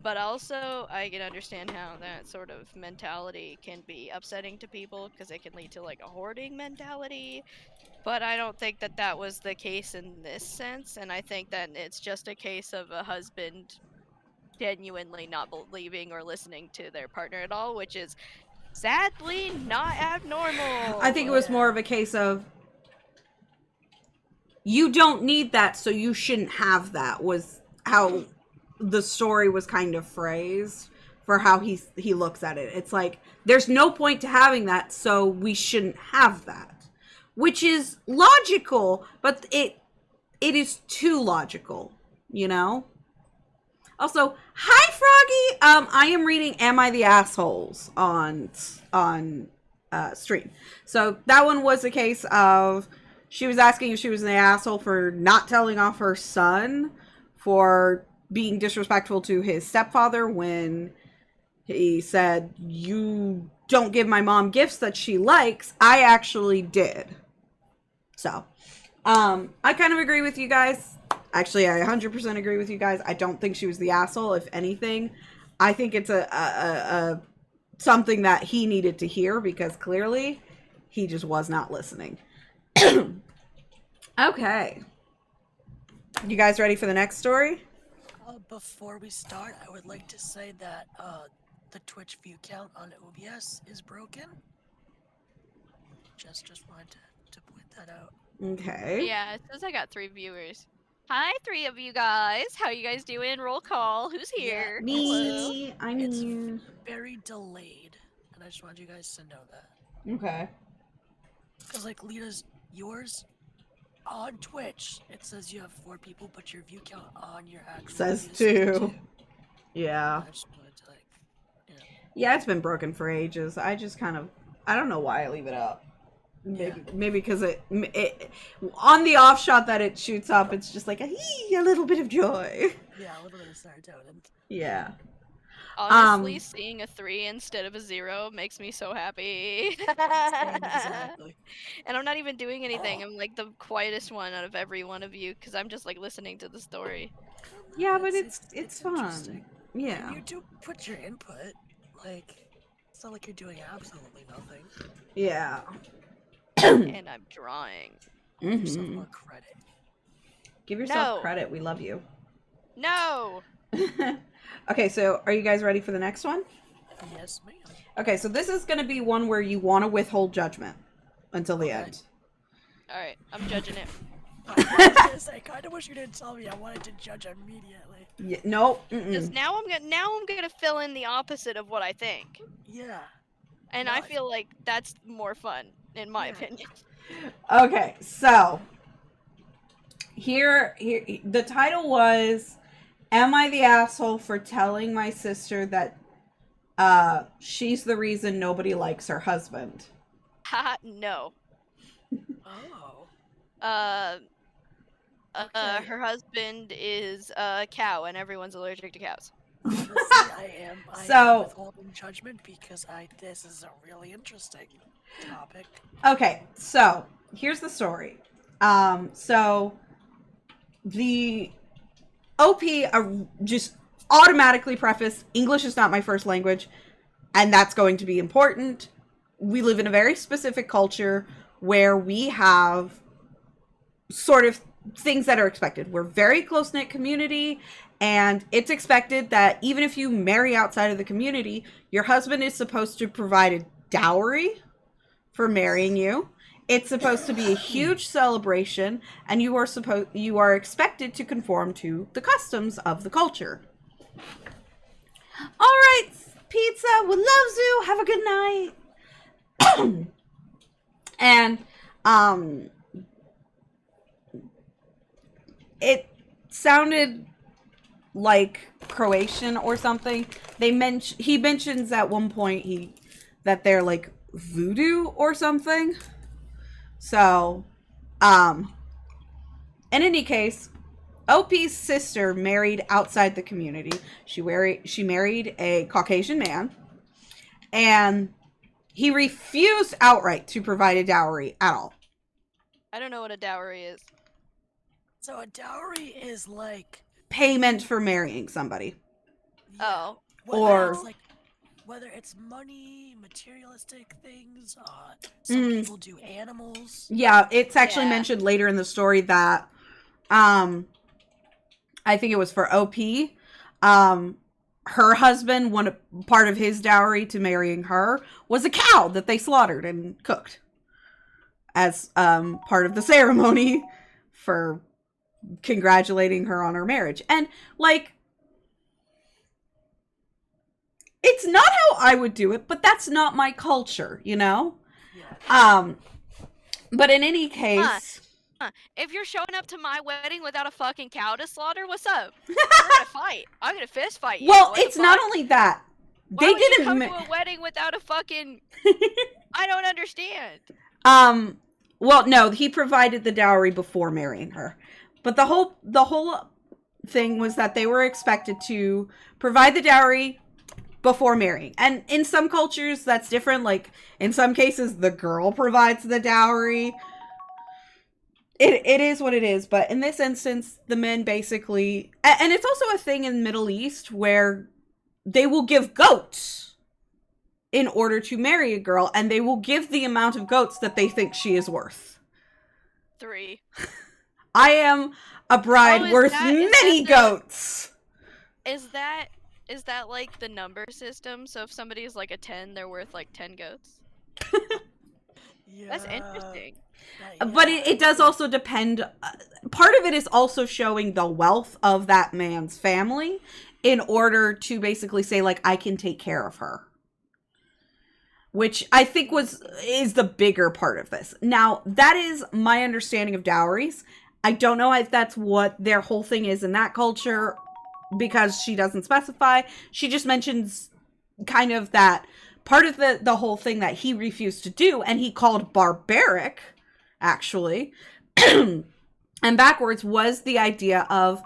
But also, I can understand how that sort of mentality can be upsetting to people because it can lead to, like, a hoarding mentality. But I don't think that that was the case in this sense, and I think that it's just a case of a husband genuinely not believing or listening to their partner at all, which is sadly not abnormal. I think it was more of a case of you don't need that, so you shouldn't have that, was how the story was kind of phrased for how he looks at it. It's like, there's no point to having that, so we shouldn't have that. Which is logical, but it is too logical, you know? Also, hi Froggy! I am reading Am I the Assholes on stream. So that one was a case of she was asking if she was an asshole for not telling off her son for being disrespectful to his stepfather when he said, you don't give my mom gifts that she likes. I actually did. So, I kind of agree with you guys. Actually, I 100% agree with you guys. I don't think she was the asshole. If anything, I think it's a something that he needed to hear because clearly he just was not listening. Okay. You guys ready for the next story? Before we start, I would like to say that the Twitch view count on OBS is broken. Just wanted to point that out. Okay. Yeah, it says I got 3 viewers. Hi, 3 of you guys. How you guys doing? Roll call. Who's here? Yeah, Me. I'm it's here. very delayed, and I just want you guys to know that. Okay. Because, like, Lita's, yours on Twitch, it says you have 4 people, but your view count on your actual Says video 2. Yeah. I just wanted to, like, Yeah, it's been broken for ages. I just kind of, I don't know why I leave it up. Maybe because it on the off shot that it shoots up, it's just like a little bit of joy. Yeah, a little bit of serotonin. Yeah. Honestly, seeing a 3 instead of a 0 makes me so happy. Exactly. And I'm not even doing anything. I'm like the quietest one out of every one of you because I'm just like listening to the story. Yeah, but it's fun. interesting. Yeah. And you do put your input. Like, it's not like you're doing absolutely nothing. Yeah. And I'm drawing. Give yourself more credit. Give yourself No. credit. We love you. No! Okay, so are you guys ready for the next one? Yes, ma'am. Okay, so this is going to be one where you want to withhold judgment until the end. Alright, I'm judging it. I kind of wish you didn't tell me. I wanted to judge immediately. Yeah, nope. Because now I'm gonna fill in the opposite of what I think. Yeah. And I feel like that's more fun, in my opinion. Okay, so here the title was, "Am I the asshole for telling my sister that she's the reason nobody likes her husband?" Haha, no. Oh. Her husband is a cow, and everyone's allergic to cows. Honestly, I am withholding judgment because this is a really interesting topic. Okay, so here's the story. So the OP just automatically preface, English is not my first language, and that's going to be important. We live in a very specific culture where we have sort of things that are expected. We're a very close-knit community, and it's expected that even if you marry outside of the community, your husband is supposed to provide a dowry for marrying you. It's supposed to be a huge celebration, and you are expected to conform to the customs of the culture. All right, pizza, we loves you. Have a good night. And it sounded like Croatian or something. He mentions at one point that they're like voodoo or something. So, in any case, OP's sister married outside the community. She married a Caucasian man, and he refused outright to provide a dowry at all. I don't know what a dowry is. So a dowry is like payment for marrying somebody. Oh. Whether it's money, materialistic things, some people do animals. Yeah, it's actually mentioned later in the story that I think it was for OP. Her husband, part of his dowry to marrying her was a cow that they slaughtered and cooked as part of the ceremony for congratulating her on her marriage. And like, it's not how I would do it, but that's not my culture, you know? Yeah. But in any case, if you're showing up to my wedding without a fucking cow to slaughter, what's up? We're gonna fight. I'm gonna fist fight you. Well, it's not only that. Why would you come to a wedding without a fucking... I don't understand. Well, no, he provided the dowry before marrying her. But the whole thing was that they were expected to provide the dowry before marrying. And in some cultures, that's different. Like, in some cases, the girl provides the dowry. It is what it is. But in this instance, the men basically... And it's also a thing in the Middle East where they will give goats in order to marry a girl. And they will give the amount of goats that they think she is worth. 3. I am a bride worth many goats. Is that like the number system? So if somebody is like a 10, they're worth like 10 goats? That's interesting. But it does also depend. Part of it is also showing the wealth of that man's family in order to basically say, like, I can take care of her. Which I think is the bigger part of this. Now, that is my understanding of dowries. I don't know if that's what their whole thing is in that culture, because she doesn't specify. She just mentions kind of that part of the whole thing that he refused to do, and he called barbaric, actually, and backwards, was the idea of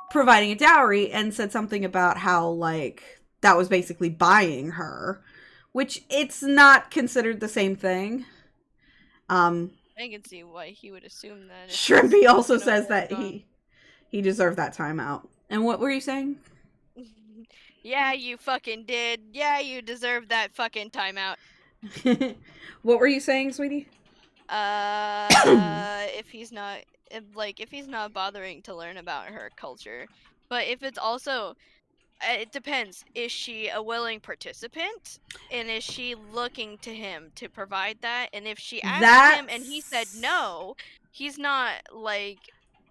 providing a dowry, and said something about how, like, that was basically buying her, which it's not considered the same thing. I can see why he would assume that. Shrimpy also says that he deserved that timeout. And what were you saying? Yeah, you fucking did. Yeah, you deserved that fucking timeout. What were you saying, sweetie? If he's not bothering to learn about her culture, but if it's also, it depends. Is she a willing participant, and is she looking to him to provide that? And if she asked him and he said no, he's not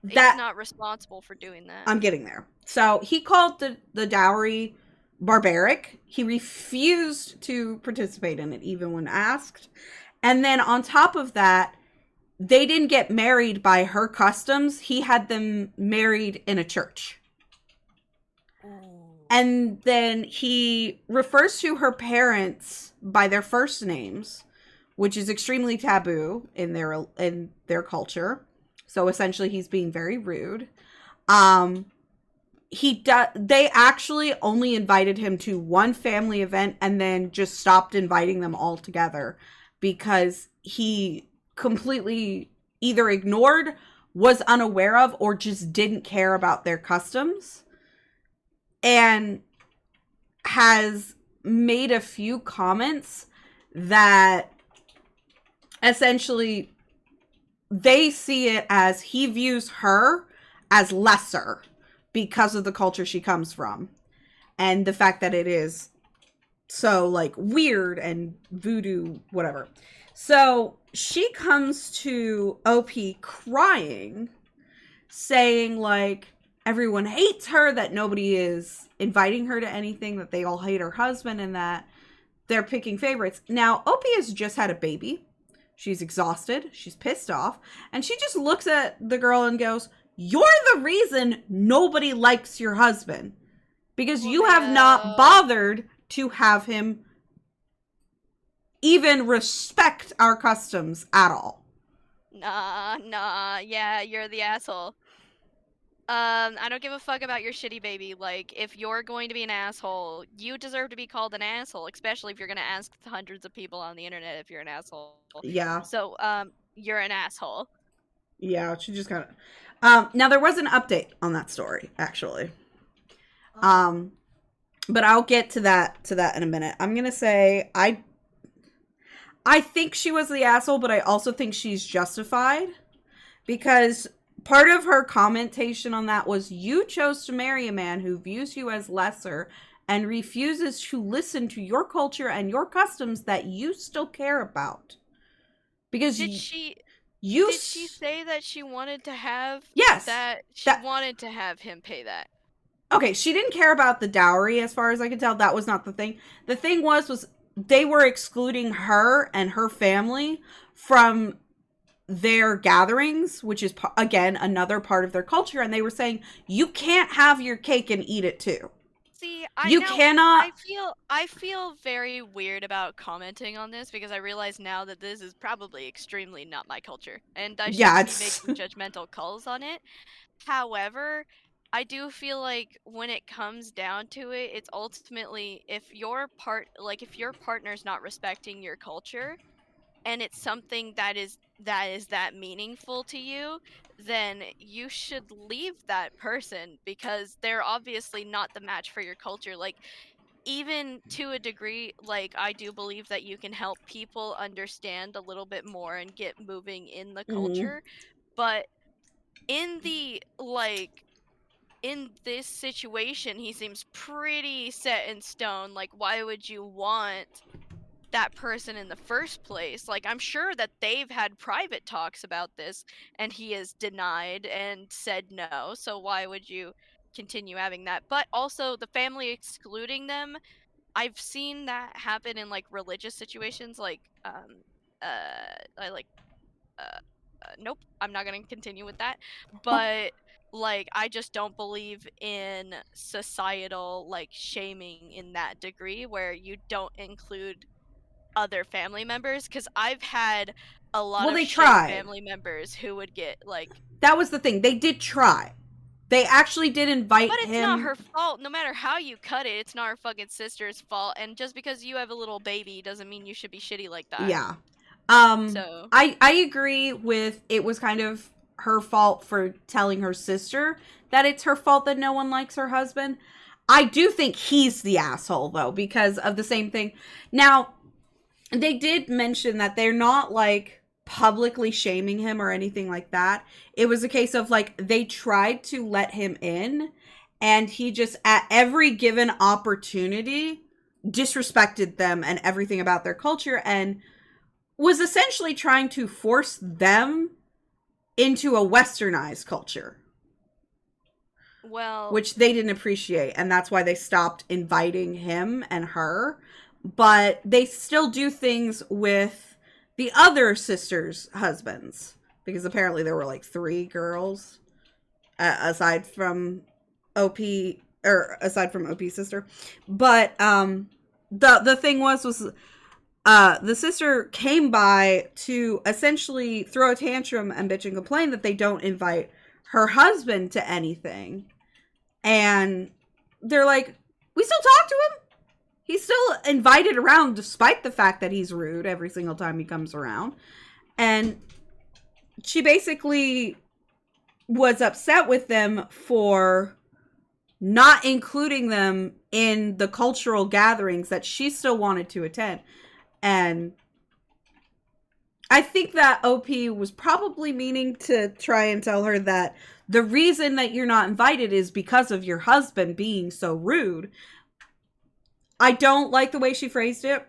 he's not responsible for doing that. I'm getting there. So he called the dowry barbaric. He refused to participate in it even when asked. And then on top of that, they didn't get married by her customs. He had them married in a church. And then he refers to her parents by their first names, which is extremely taboo in their culture. So essentially he's being very rude. They actually only invited him to one family event and then just stopped inviting them all together because he completely either ignored, was unaware of, or just didn't care about their customs, and has made a few comments that essentially they see it as he views her as lesser because of the culture she comes from and the fact that it is so like weird and voodoo, whatever. So she comes to OP crying, saying like everyone hates her, that nobody is inviting her to anything, that they all hate her husband, and that they're picking favorites. Now, OP has just had a baby. She's exhausted. She's pissed off. And she just looks at the girl and goes, "You're the reason nobody likes your husband. Because you have not bothered to have him even respect our customs at all." Nah, yeah, you're the asshole. I don't give a fuck about your shitty baby. Like, if you're going to be an asshole, you deserve to be called an asshole, especially if you're gonna ask hundreds of people on the internet if you're an asshole. Yeah. So, you're an asshole. Yeah, she just kind of... now, there was an update on that story, actually. But I'll get to that in a minute. I'm gonna say I think she was the asshole, but I also think she's justified. Because part of her commentation on that was, you chose to marry a man who views you as lesser and refuses to listen to your culture and your customs that you still care about. Because Did she say that she wanted to have... Yes. She wanted to have him pay that. Okay, she didn't care about the dowry, as far as I could tell. That was not the thing. The thing was they were excluding her and her family from their gatherings, which is, again, another part of their culture. And they were saying, you can't have your cake and eat it too. See, cannot... I feel very weird about commenting on this because I realize now that this is probably extremely not my culture. And I shouldn't be making judgmental calls on it. However, I do feel like when it comes down to it, it's ultimately if your partner's not respecting your culture and it's something that is that meaningful to you, then you should leave that person because they're obviously not the match for your culture. Like, even to a degree, like, I do believe that you can help people understand a little bit more and get moving in the culture, but in this situation, he seems pretty set in stone. Like, why would you want that person in the first place? Like, I'm sure that they've had private talks about this and he has denied and said no, so why would you continue having that? But also the family excluding them, I've seen that happen in like religious situations. Like nope, I'm not gonna continue with that. But like, I just don't believe in societal, like, shaming in that degree where you don't include other family members, because I've had a lot Well, of they shitty tried. family members who would get, like, That was the thing. They did try. They actually did invite but it's not him. her fault. No matter how you cut it, it's not her fucking sister's fault. And just because you have a little baby doesn't mean you should be shitty like that. Yeah. So I agree with it was kind of her fault for telling her sister that it's her fault that no one likes her husband. I do think he's the asshole though because of the same thing. Now, they did mention that they're not like publicly shaming him or anything like that. It was a case of like they tried to let him in and he just at every given opportunity disrespected them and everything about their culture and was essentially trying to force them into a westernized culture, well, which they didn't appreciate, and that's why they stopped inviting him and her. But they still do things with the other sisters' husbands because apparently there were like 3 girls aside from OP or aside from OP's sister. But the thing was the sister came by to essentially throw a tantrum and bitch and complain that they don't invite her husband to anything. And they're like, we still talk to him. He's still invited around despite the fact that he's rude every single time he comes around. And she basically was upset with them for not including them in the cultural gatherings that she still wanted to attend. And I think that OP was probably meaning to try and tell her that the reason that you're not invited is because of your husband being so rude. I don't like the way she phrased it.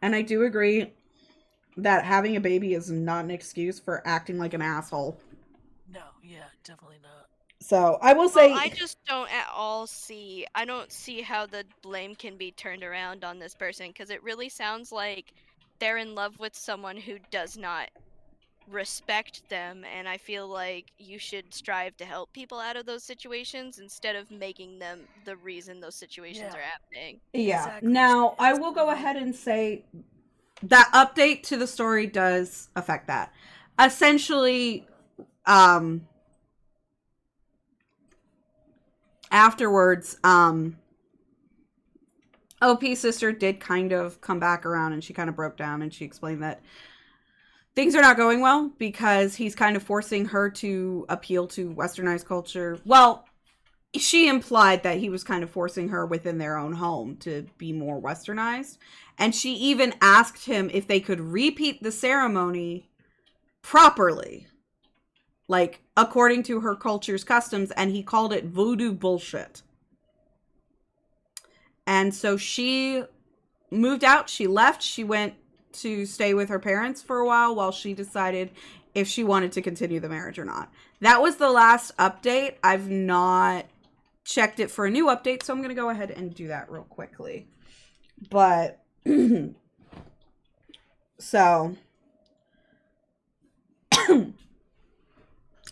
And I do agree that having a baby is not an excuse for acting like an asshole. No, yeah, definitely not. So I will say, well, I just don't at all see. I don't see how the blame can be turned around on this person because it really sounds like they're in love with someone who does not respect them, and I feel like you should strive to help people out of those situations instead of making them the reason those situations Yeah. are happening. yeah. Exactly. Now, I will go ahead and say that update to the story does affect that. Essentially, afterwards, OP's sister did kind of come back around and she kind of broke down and she explained that things are not going well because he's kind of forcing her to appeal to westernized culture. Well, she implied that he was kind of forcing her within their own home to be more westernized. And she even asked him if they could repeat the ceremony properly, like according to her culture's customs, and he called it voodoo bullshit. And so she moved out, she left, she went to stay with her parents for a while she decided if she wanted to continue the marriage or not. That was the last update. I've not checked it for a new update, so I'm going to go ahead and do that real quickly. But so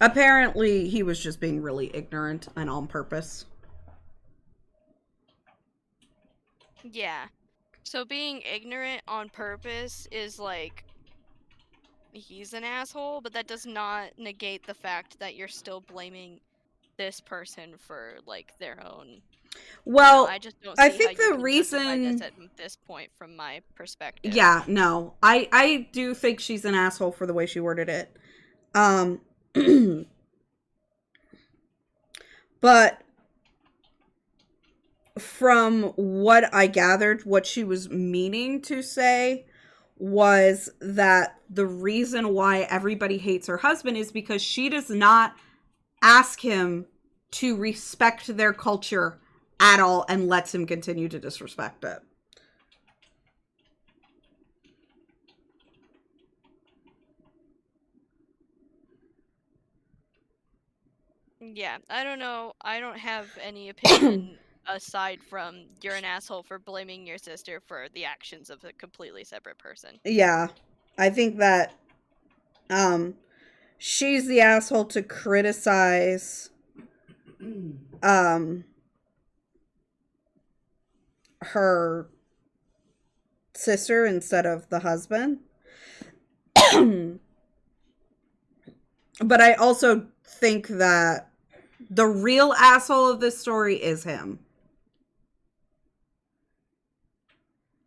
apparently he was just being really ignorant and on purpose. Yeah. So being ignorant on purpose is like he's an asshole, but that does not negate the fact that you're still blaming this person for like their own. Well, I just don't I see think how you the can reason justify this at this point from my perspective. Yeah, no. I do think she's an asshole for the way she worded it. But from what I gathered, what she was meaning to say was that the reason why everybody hates her husband is because she does not ask him to respect their culture at all and lets him continue to disrespect it. Yeah, I don't know. I don't have any opinion aside from you're an asshole for blaming your sister for the actions of a completely separate person. Yeah. I think that she's the asshole to criticize her sister instead of the husband. But I also think that the real asshole of this story is him.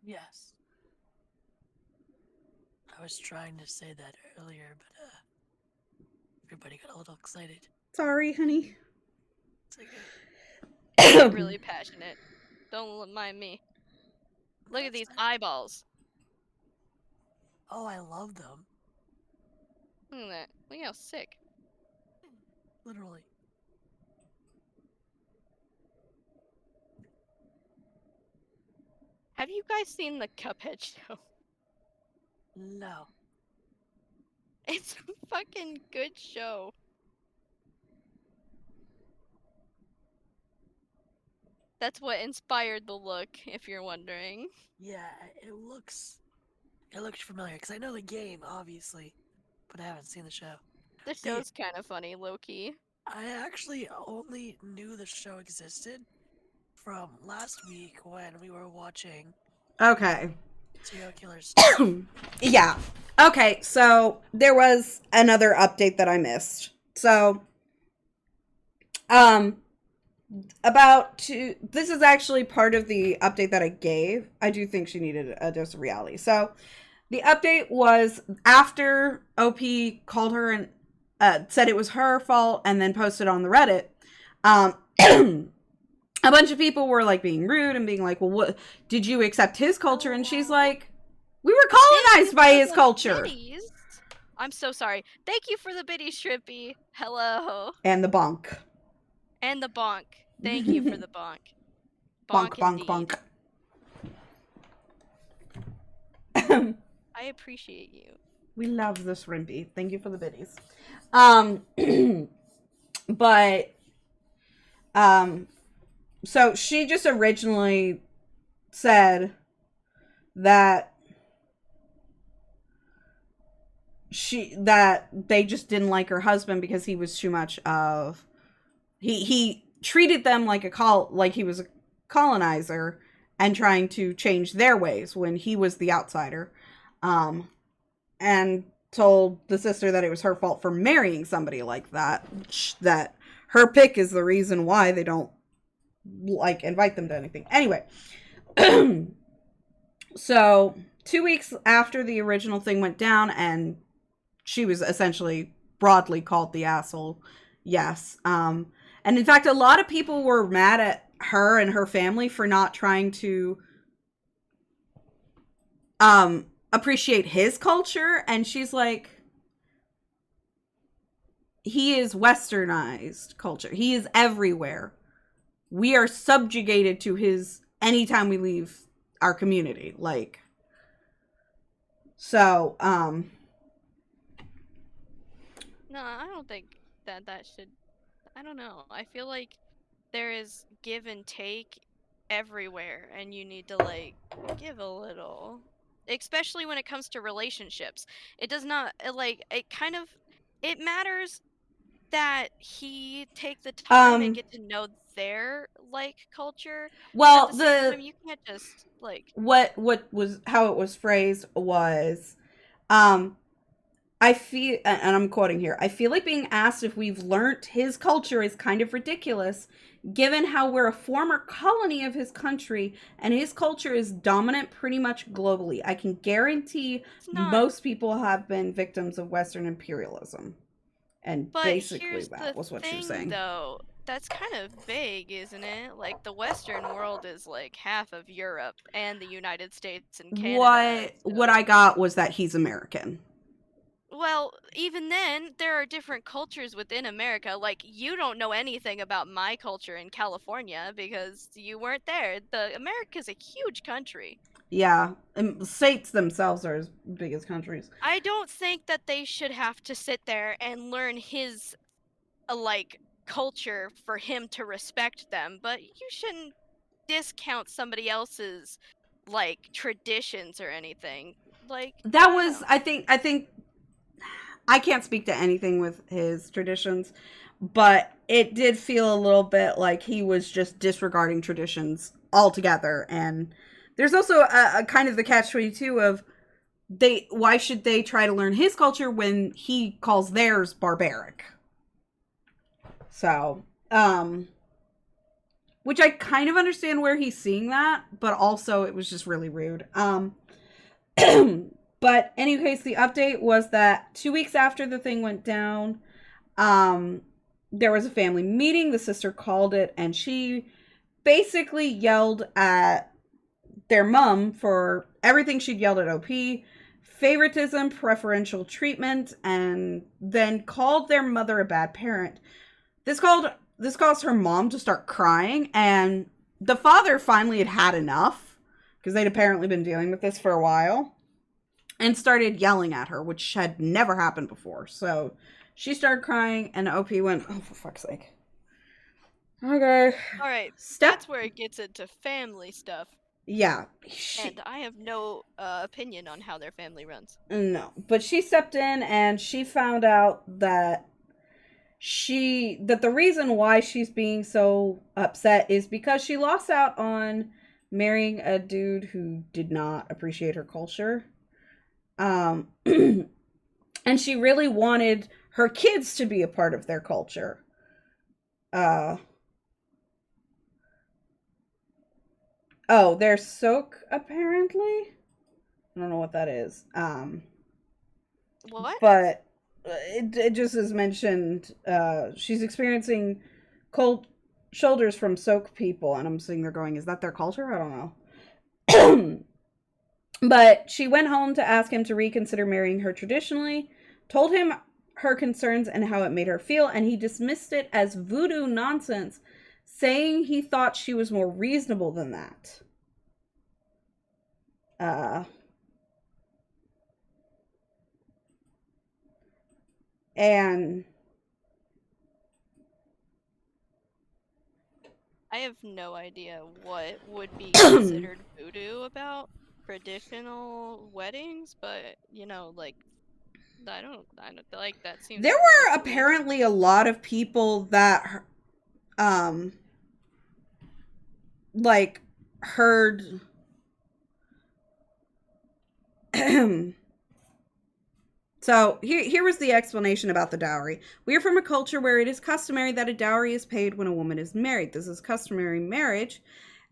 Yes. I was trying to say that earlier, but everybody got a little excited. Sorry, honey. It's okay. I'm really passionate. Don't mind me. Look at these eyeballs. Oh, I love them. Look at that. Look how sick. Literally. Have you guys seen the Cuphead show? No. It's a fucking good show. That's what inspired the look, if you're wondering. Yeah, it looks familiar because I know the game, obviously, but I haven't seen the show. The show's kind of funny, low-key. I actually only knew the show existed from last week when we were watching Okay. serial killers. Yeah. Okay, so there was another update that I missed. So, this is actually part of the update that I gave. I do think she needed a dose of reality. So, the update was after OP called her and said it was her fault and then posted on the Reddit. A bunch of people were like being rude and being like, well, what did you accept his culture? And she's like, we were colonized by his culture. Biddies. I'm so sorry. Thank you for the biddies, Shrimpy. Hello. And the bonk. And the bonk. Thank you for the bonk. Bonk, bonk, indeed. bonk. I appreciate you. We love this Rimpy. Thank you for the biddies. But, so she just originally said that they just didn't like her husband because he was too much of he treated them like he was a colonizer and trying to change their ways when he was the outsider, and told the sister that it was her fault for marrying somebody like that her pick is the reason why they don't like invite them to anything. Anyway, so 2 weeks after the original thing went down and she was essentially broadly called the asshole. Yes. And in fact, a lot of people were mad at her and her family for not trying to appreciate his culture. And she's like, he is westernized culture. He is everywhere. We are subjugated to his anytime we leave our community. Like, so, No, I don't think that should... I don't know. I feel like there is give and take everywhere, and you need to, like, give a little. Especially when it comes to relationships. It does not, it matters that he take the time and get to know their, like, culture. Well, but at the same time, you can't just, like... how it was phrased was, I feel, and I'm quoting here, I feel like being asked if we've learnt his culture is kind of ridiculous, given how we're a former colony of his country, and his culture is dominant pretty much globally. I can guarantee most people have been victims of Western imperialism. And but basically that was what she was saying. Though, that's kind of vague, isn't it? Like, the Western world is like half of Europe and the United States and Canada. What I got was that he's American. Well, even then, there are different cultures within America. Like, you don't know anything about my culture in California because you weren't there. America's a huge country. Yeah, and states themselves are as big as countries. I don't think that they should have to sit there and learn his, culture for him to respect them, but you shouldn't discount somebody else's, traditions or anything. Like, that was, I think I can't speak to anything with his traditions, but it did feel a little bit like he was just disregarding traditions altogether. And there's also a kind of the catch-22 of why should they try to learn his culture when he calls theirs barbaric? So, which I kind of understand where he's seeing that, but also it was just really rude. But any case, the update was that 2 weeks after the thing went down, there was a family meeting. The sister called it, and she basically yelled at their mom for everything she'd yelled at OP, favoritism, preferential treatment, and then called their mother a bad parent. This caused her mom to start crying, and the father finally had enough, because they'd apparently been dealing with this for a while, and started yelling at her, which had never happened before. So she started crying, and OP went, oh, for fuck's sake. Okay. Alright, Step. that's where it gets into family stuff. Yeah. And I have no opinion on how their family runs. No. But she stepped in, and she found out that the reason why she's being so upset is because she lost out on marrying a dude who did not appreciate her culture. And she really wanted her kids to be a part of their culture. Oh, they're Soak, apparently? I don't know what that is. What? But it just is mentioned, she's experiencing cold shoulders from Soak people, and I'm sitting there going, is that their culture? I don't know. But she went home to ask him to reconsider marrying her traditionally, told him her concerns and how it made her feel, and he dismissed it as voodoo nonsense, saying he thought she was more reasonable than that. And I have no idea what would be considered voodoo about traditional weddings, but like I don't like that seems. There were apparently a lot of people that like heard So here was the explanation about the dowry. We are from a culture where it is customary that a dowry is paid when a woman is married. This is customary marriage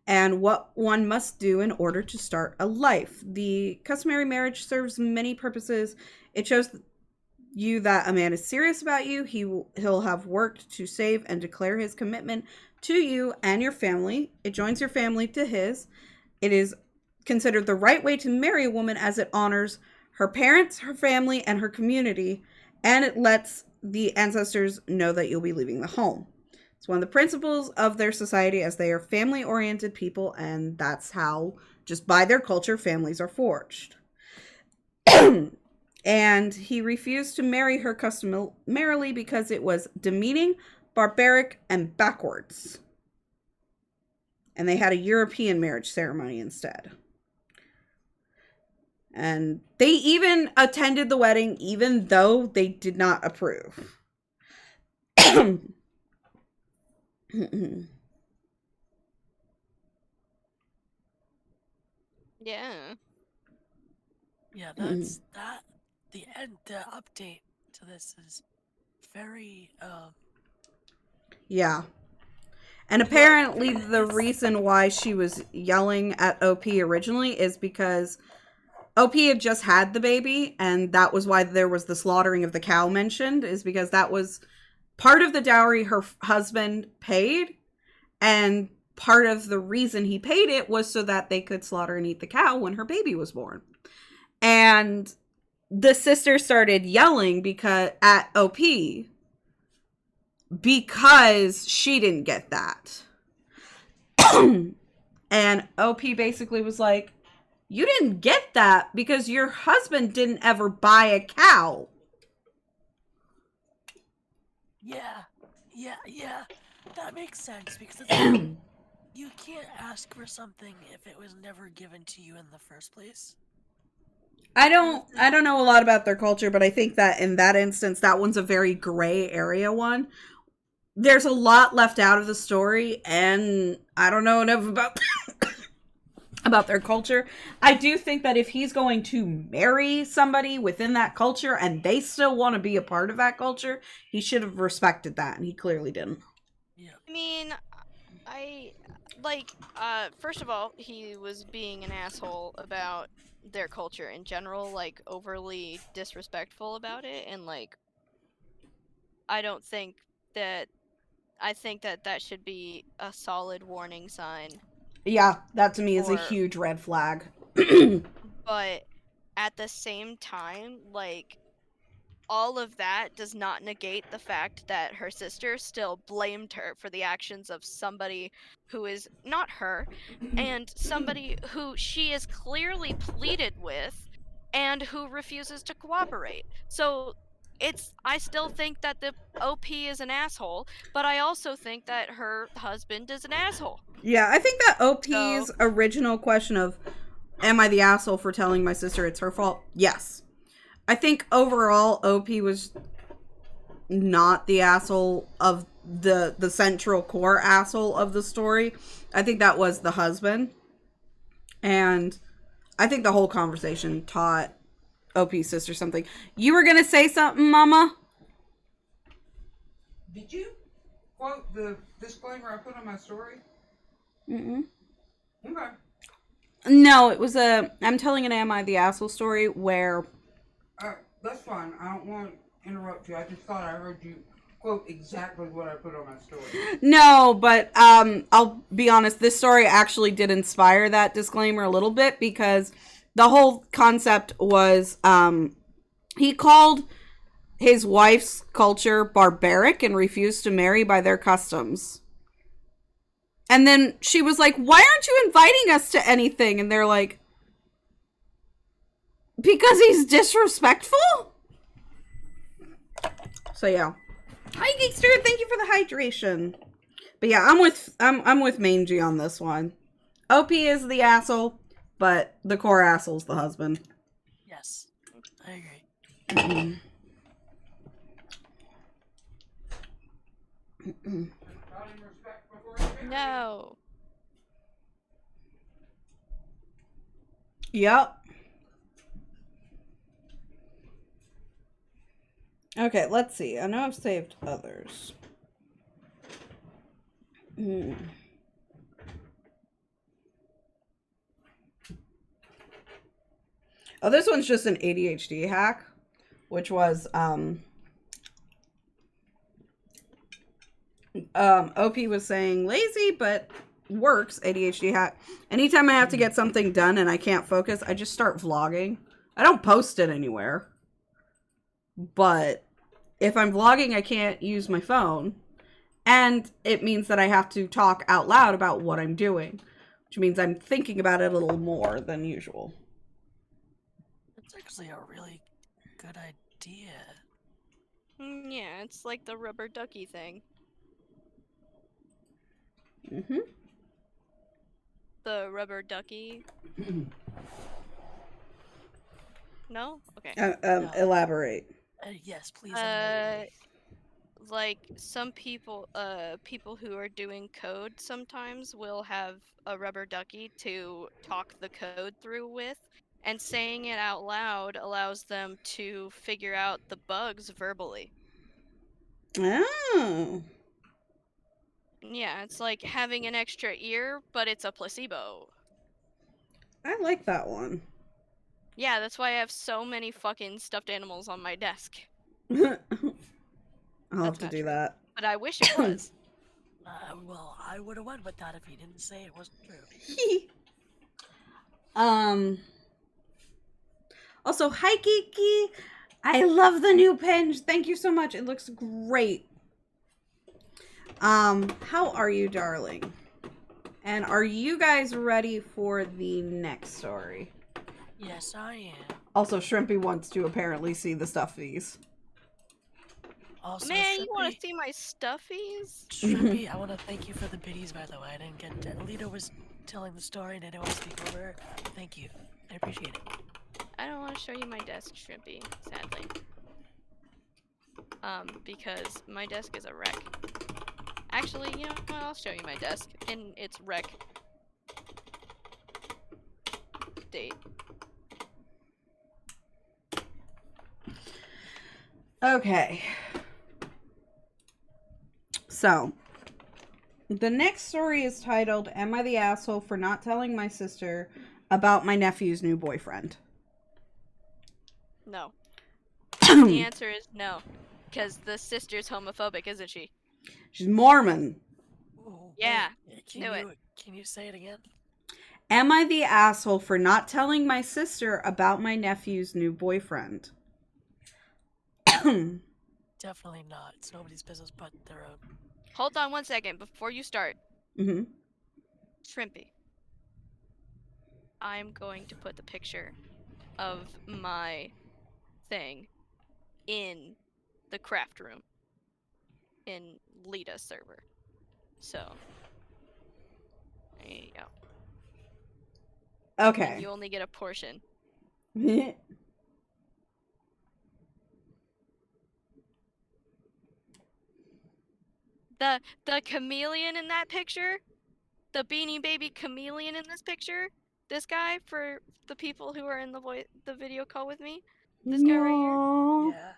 and what one must do in order to start a life. The customary marriage serves many purposes. It shows you that a man is serious about you. He'll have worked to save and declare his commitment to you and your family. It joins your family to his. It is considered the right way to marry a woman as it honors her parents, her family, and her community, and it lets the ancestors know that you'll be leaving the home. It's one of the principles of their society, as they are family-oriented people, and that's how, just by their culture, families are forged. And he refused to marry her customarily because it was demeaning, barbaric, and backwards. And they had a European marriage ceremony instead. And they even attended the wedding, even though they did not approve. Yeah. Yeah, that's that. The update to this is very Yeah. And apparently the reason why she was yelling at OP originally is because OP had just had the baby, and that was why there was the slaughtering of the cow mentioned, is because that was part of the dowry her husband paid, and part of the reason he paid it was so that they could slaughter and eat the cow when her baby was born. And the sister started yelling at OP because she didn't get that. And OP basically was like, you didn't get that because your husband didn't ever buy a cow. Yeah. That makes sense because it's like, you can't ask for something if it was never given to you in the first place. I don't know a lot about their culture, but I think that in that instance, that one's a very gray area one. There's a lot left out of the story, and I don't know enough about about their culture. I do think that if he's going to marry somebody within that culture and they still want to be a part of that culture, he should have respected that, and he clearly didn't. Yeah. I mean, first of all, he was being an asshole about their culture in general, like overly disrespectful about it, and like, I don't think that, I think that that should be a solid warning sign. Yeah, that to me is a For- huge red flag. But at the same time, like, all of that does not negate the fact that her sister still blamed her for the actions of somebody who is not her, and somebody who she is clearly pleaded with and who refuses to cooperate. So I still think that the OP is an asshole, but I also think that her husband is an asshole. Yeah, I think that OP's So- original question of, am I the asshole for telling my sister it's her fault? Yes. I think overall OP was not the asshole of the central core asshole of the story. I think that was the husband. And I think the whole conversation taught OP's sister something. You were going to say something, Mama? Did you quote the disclaimer I put on my story? Mm-mm. Okay. No, it was I'm telling an Am I the Asshole story where... That's fine. I don't want to interrupt you. I just thought I heard you quote exactly what I put on my story. No, but I'll be honest, this story actually did inspire that disclaimer a little bit, because the whole concept was he called his wife's culture barbaric and refused to marry by their customs. And then she was like, why aren't you inviting us to anything? And they're like, because he's disrespectful? So yeah. Hi Geekster, thank you for the hydration. But yeah, I'm with Mangie on this one. OP is the asshole, but the core asshole's the husband. Yes, I agree. Mm-mm. No. Yep. Okay, let's see. I know I've saved others. Oh, this one's just an ADHD hack, which was OP was saying lazy but works. ADHD hack. Anytime I have to get something done and I can't focus, I just start vlogging. I don't post it anywhere, but if I'm vlogging, I can't use my phone, and it means that I have to talk out loud about what I'm doing, which means I'm thinking about it a little more than usual. That's actually a really good idea. Yeah, it's like the rubber ducky thing. Mm-hmm. The rubber ducky. No? Okay. No. Elaborate. Yes, please. elaborate. Like some people, people who are doing code sometimes will have a rubber ducky to talk the code through with, and saying it out loud allows them to figure out the bugs verbally. Oh. Yeah, it's like having an extra ear, but it's a placebo. I like that one. Yeah, that's why I have so many fucking stuffed animals on my desk. I'll have That's to not do true. that. But I wish it was. Well, I would have went with that if you didn't say it wasn't true. Also, hi Kiki. I love the new pen. Thank you so much. It looks great. How are you, darling? And are you guys ready for the next story? Yes, I am. Also, Shrimpy wants to apparently see the stuffies. Also, Man, you want Shrimpy, to see my stuffies? Shrimpy, I want to thank you for the biddies, by the way. I didn't get to. Alita was telling the story and I didn't want to speak over her. Thank you. I appreciate it. I don't want to show you my desk, Shrimpy, sadly. Because my desk is a wreck. Actually, you know what? I'll show you my desk in its wreck state. Okay. So, the next story is titled, Am I the Asshole for Not Telling My Sister About My Nephew's New Boyfriend? No. The answer is no. Because the sister's homophobic, isn't she? She's Mormon. Ooh, Yeah, wait, knew it. Can you say it again? Am I the asshole for not telling my sister about my nephew's new boyfriend? Definitely not. It's nobody's business but their own. Hold on 1 second before you start. Mm-hmm. Shrimpy. I'm going to put the picture of my thing in the craft room in Lita's server. So, there you go. Okay. And you only get a portion. The chameleon in that picture, the Beanie Baby chameleon in this picture, this guy, for the people who are in the video call with me, this guy right here. Aww. Yeah.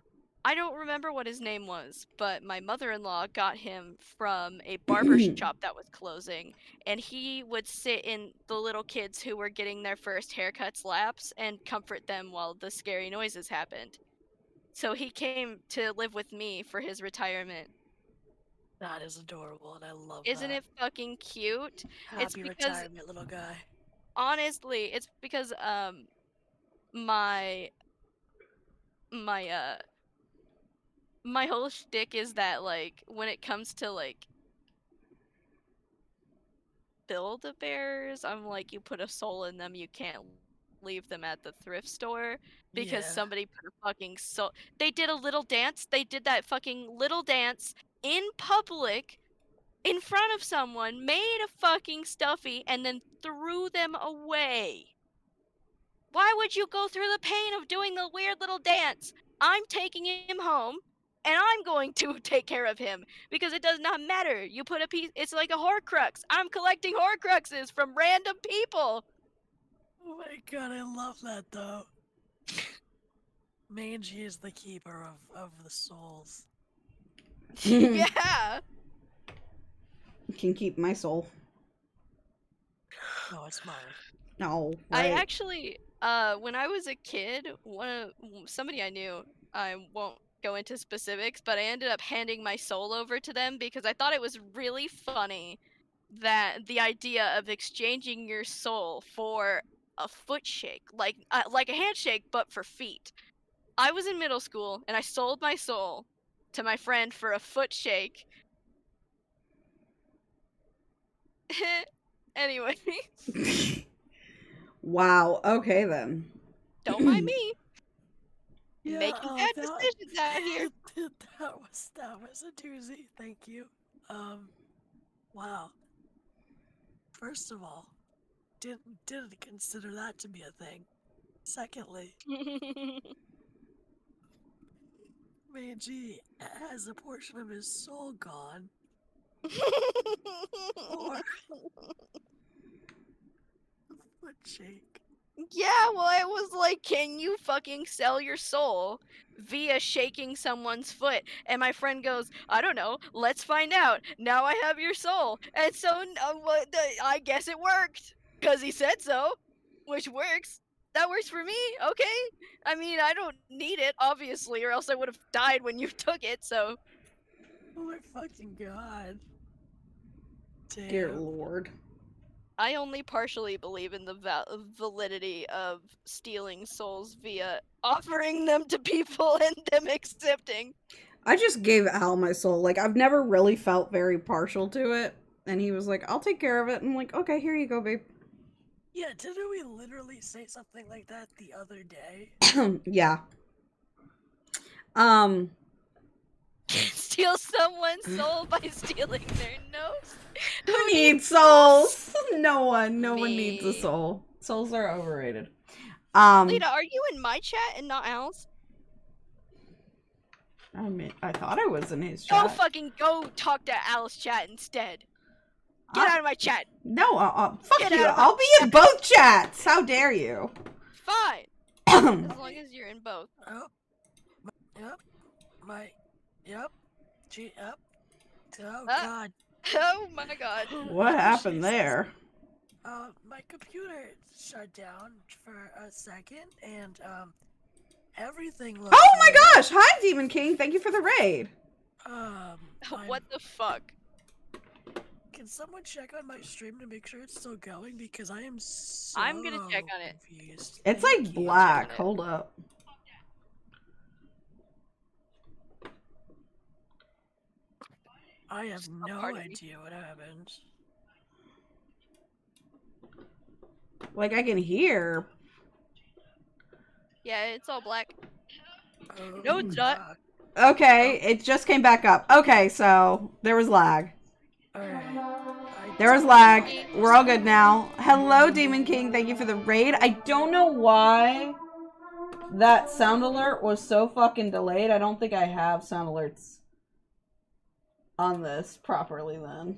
I don't remember what his name was, but my mother-in-law got him from a barber shop that was closing, and he would sit in the little kids who were getting their first haircuts laps and comfort them while the scary noises happened. So he came to live with me for his retirement. That is adorable, and I love Isn't that. it fucking cute? It's Happy because, retirement, little guy. honestly, it's because my my my whole shtick is that, like, when it comes to, like, Build-A-Bears, I'm like, you put a soul in them, you can't leave them at the thrift store because Yeah. somebody put a fucking soul. They did a little dance. They did that fucking little dance in public in front of someone, made a fucking stuffy, and then threw them away. Why would you go through the pain of doing the weird little dance? I'm taking him home, and I'm going to take care of him, because it does not matter. You put a piece, it's like a Horcrux. I'm collecting Horcruxes from random people. Oh my god, I love that though. Mangie is the keeper of the souls. Yeah. Can keep my soul. No, it's mine. No. I Right. actually, when I was a kid, somebody I knew, I won't go into specifics, but I ended up handing my soul over to them because I thought it was really funny that the idea of exchanging your soul for a foot shake, like a handshake, but for feet. I was in middle school and I sold my soul to my friend for a foot shake. Anyway, Wow. Okay then. don't mind me. Yeah, Making bad decisions out here. that was a doozy. Thank you. Wow. First of all, didn't consider that to be a thing. Secondly, Mangie has a portion of his soul gone. Or foot shake. Yeah, well, it was like, can you fucking sell your soul via shaking someone's foot? And my friend goes, I don't know, let's find out. Now I have your soul. And so I guess it worked, because he said so, which works. That works for me, okay? I mean, I don't need it, obviously, or else I would have died when you took it, so. Oh my fucking god. Damn. Dear Lord. I only partially believe in the validity of stealing souls via offering them to people and them accepting. I just gave Al my soul. Like, I've never really felt very partial to it. And he was like, I'll take care of it. And I'm like, okay, here you go, babe. Yeah, didn't we literally say something like that the other day? Yeah. Steal someone's soul by stealing their nose? Who needs souls? No one. No one needs a Me. soul. Souls are overrated. Lita, are you in my chat and not Al's? I mean, I thought I was in his Go chat. fucking go talk to Al's chat instead. Get out of my chat. No, fuck Get you. out of my I'll be in both chats. How dare you? Fine. As long as you're in both. Oh, yep. Yep. Yep. Oh God. Oh my god. What happened Jesus. there? My computer shut down for a second, and everything looks. Oh my weird. gosh! Hi, Demon King. Thank you for the raid. What the fuck? Can someone check on my stream to make sure it's still going? Because I am so I'm gonna check on it. confused. It's Thank like you. black. it. Hold up. I have no part of me. idea what happened. Like I can hear. Yeah, it's all black. Oh, No, it's not. fuck. Okay, it just came back up. Okay, so there was lag. Alright. There was lag. We're all good now. Hello, Demon King. Thank you for the raid. I don't know why that sound alert was so fucking delayed. I don't think I have sound alerts on this properly then.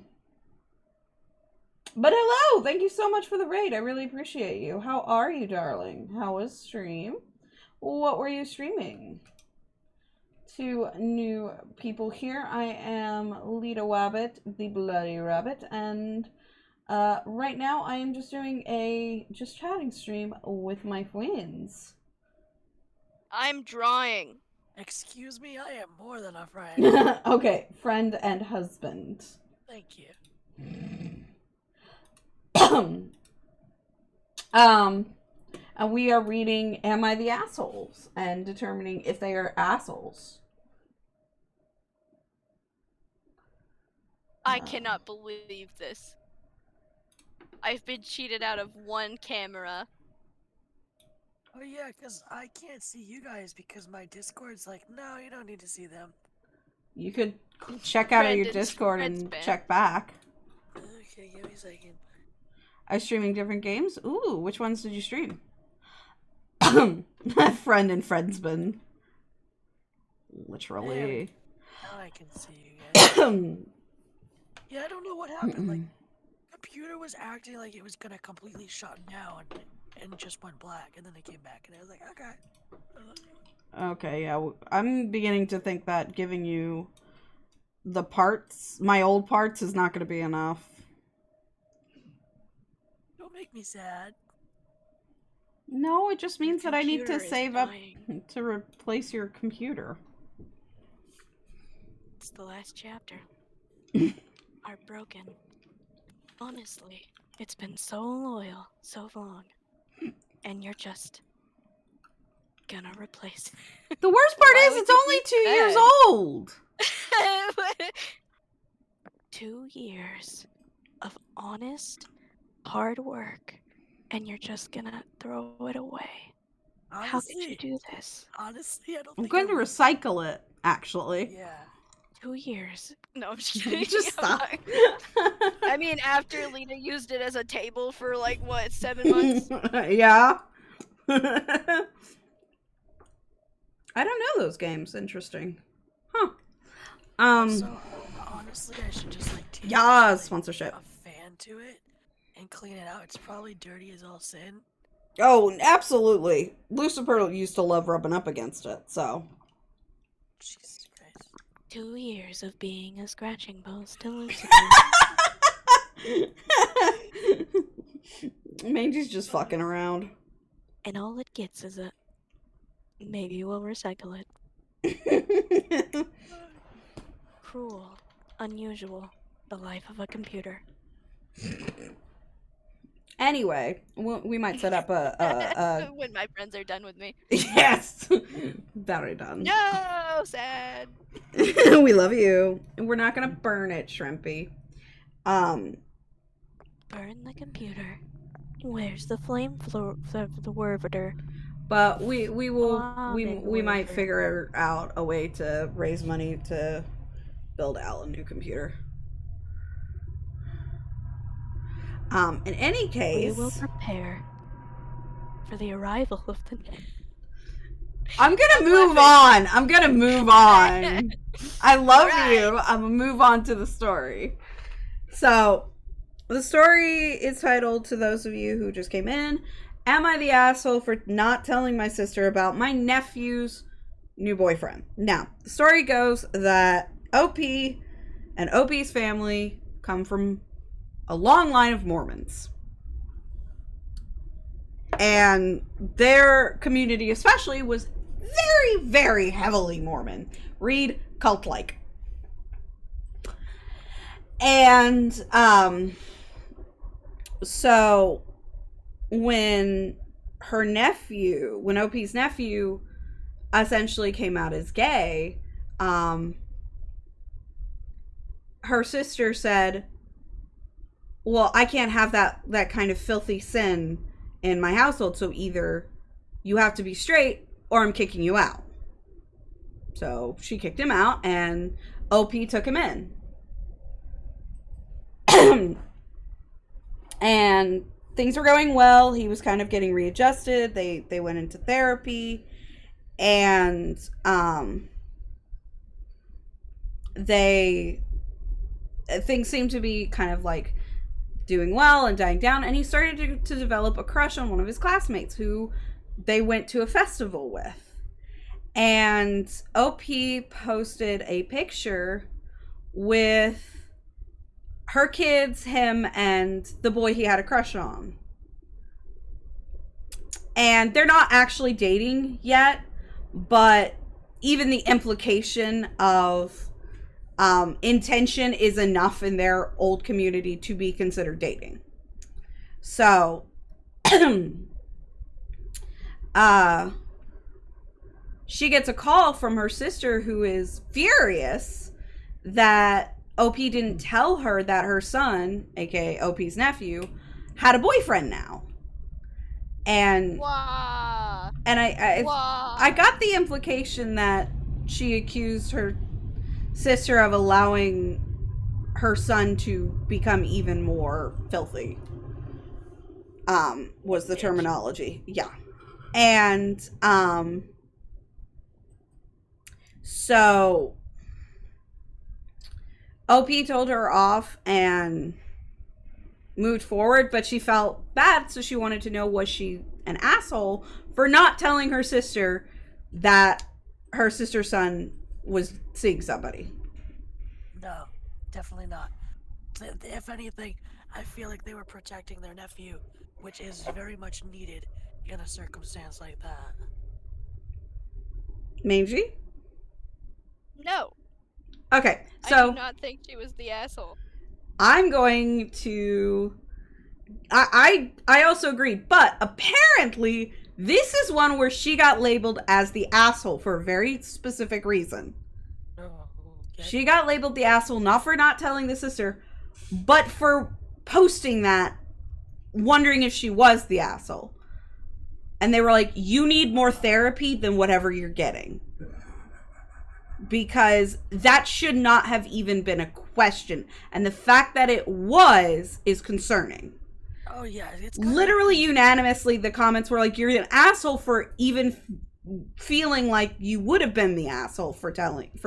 But hello! Thank you so much for the raid. I really appreciate you. How are you, darling? How was stream? What were you streaming? To new people here, I am Lita Wabbit, the Bloody Rabbit, and right now I am just doing a just chatting stream with my friends. I'm drawing. Excuse me, I am more than a friend. Okay, friend and husband. Thank you. And we are reading Am I the Assholes? And determining if they are assholes. I cannot believe this. I've been cheated out of one camera. Oh yeah, because I can't see you guys because my Discord's like, no, you don't need to see them. You could check out of your Brandon's Discord friend's and been. check back. Okay, give me a second. Are you streaming different games? Ooh, which ones did you stream? Friend and friendsman. Literally. Now I can see you guys. Yeah, I don't know what happened. Like, computer was acting like it was gonna completely shut down and just went black, and then it came back, and I was like, okay. Okay, yeah. I'm beginning to think that giving you the parts, my old parts, is not going to be enough. Don't make me sad. No, it just means that I need to computer is save up dying. to replace your computer. It's the last chapter. Heartbroken. Honestly, it's been so loyal, so long. And you're just gonna replace The worst part Why is would it's you only be 2 years sad? old. 2 years of honest, hard work, and you're just gonna throw it away. How could you do this? Honestly, I don't I'm think going to I would. recycle it, actually. Yeah. 2 years. No, I'm just kidding. Just stop. I mean, after Lena used it as a table for like what, 7 months? Yeah. I don't know those games. Interesting. Huh. So, honestly, I should just like take Yeah, like, sponsorship. a fan to it and clean it out. It's probably dirty as all sin. Oh, absolutely. Lucifer used to love rubbing up against it, so. Jesus Christ. 2 years of being a scratching post to Lucifer. Mangie's just fucking around. And all it gets is a maybe we'll recycle it. Cruel, unusual, the life of a computer. Anyway, we might set up a When my friends are done with me. yes, that already done. No, sad. We love you. We're not gonna burn it, Shrimpy. Burn the computer. Where's the flame the werviter? But we will we Bombing might worker. figure out a way to raise money to build Al a new computer. In any We case, will prepare. for the arrival of the. I'm gonna I'm move laughing. on. I'm gonna move on. I love Alright. you. I'm gonna move on to the story. So, the story is titled, to those of you who just came in, Am I the asshole for not telling my sister about my nephew's new boyfriend? Now, the story goes that OP and OP's family come from a long line of Mormons. And their community especially was very, very heavily Mormon. Read cult-like. And so when OP's nephew essentially came out as gay, her sister said, well, I can't have that kind of filthy sin in my household, so either you have to be straight or I'm kicking you out. So she kicked him out and OP took him in. And things were going well. He was kind of getting readjusted. They went into therapy, and things seemed to be kind of like doing well and dying down, and he started to develop a crush on one of his classmates who they went to a festival with. And OP posted a picture with her kids, him, and the boy he had a crush on. And they're not actually dating yet, but even the implication of intention is enough in their old community to be considered dating. So, she gets a call from her sister who is furious that OP didn't tell her that her son, aka OP's nephew, had a boyfriend now. And Wah. and I Wah. got the implication that she accused her sister of allowing her son to become even more filthy. Was the terminology. Yeah. And so OP told her off and moved forward, but she felt bad, so she wanted to know, was she an asshole for not telling her sister that her sister's son was seeing somebody? No, definitely not. If anything, I feel like they were protecting their nephew, which is very much needed in a circumstance like that. Mangie? No, Okay, I so do not think she was the asshole. I'm going to... I also agreed, but apparently this is one where she got labeled as the asshole for a very specific reason. Oh, okay. She got labeled the asshole not for not telling the sister, but for posting that, wondering if she was the asshole. And they were like, you need more therapy than whatever you're getting. Because that should not have even been a question. And the fact that it was is concerning. Oh yeah, it's Literally unanimously, the comments were like, you're an asshole for even feeling like you would have been the asshole for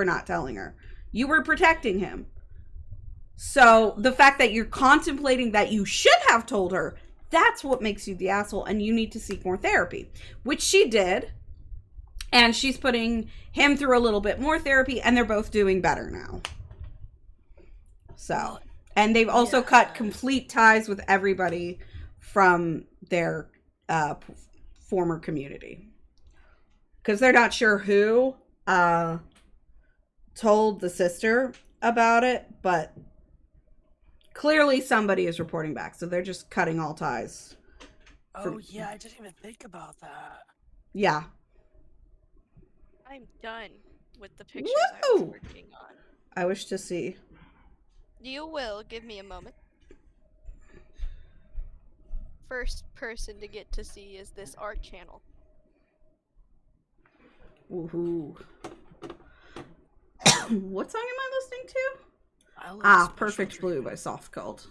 not telling her. You were protecting him. So the fact that you're contemplating that you should have told her, that's what makes you the asshole, and you need to seek more therapy, which she did. And she's putting him through a little bit more therapy, and they're both doing better now. So, and they've also cut complete ties with everybody from their former community. Because they're not sure who told the sister about it, but clearly somebody is reporting back. So they're just cutting all ties. Oh yeah, I didn't even think about that. Yeah. I'm done with the pictures I was Woo! working on. I wish to see. You will give me a moment. First person to get to see is this art channel. Woohoo. What song am I listening to? I love Special Perfect Blue Treatment. by Soft Cult.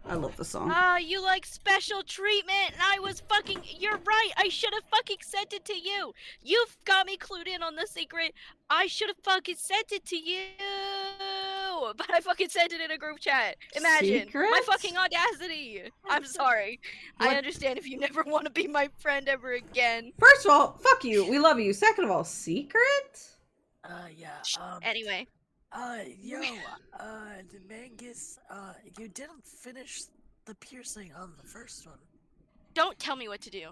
I love the song. Ah, you like special treatment, and I was fucking. You're right. I should have fucking sent it to you. You've got me clued in on the secret. I should have fucking sent it to you, but I fucking sent it in a group chat. Imagine my Secret? fucking audacity. I'm sorry. I What? understand if you never want to be my friend ever again. First of all, fuck you. We love you. Second of all, secret? Yeah. Anyway, Yo, the Mangus, you didn't finish the piercing on the first one. don't tell me what to do.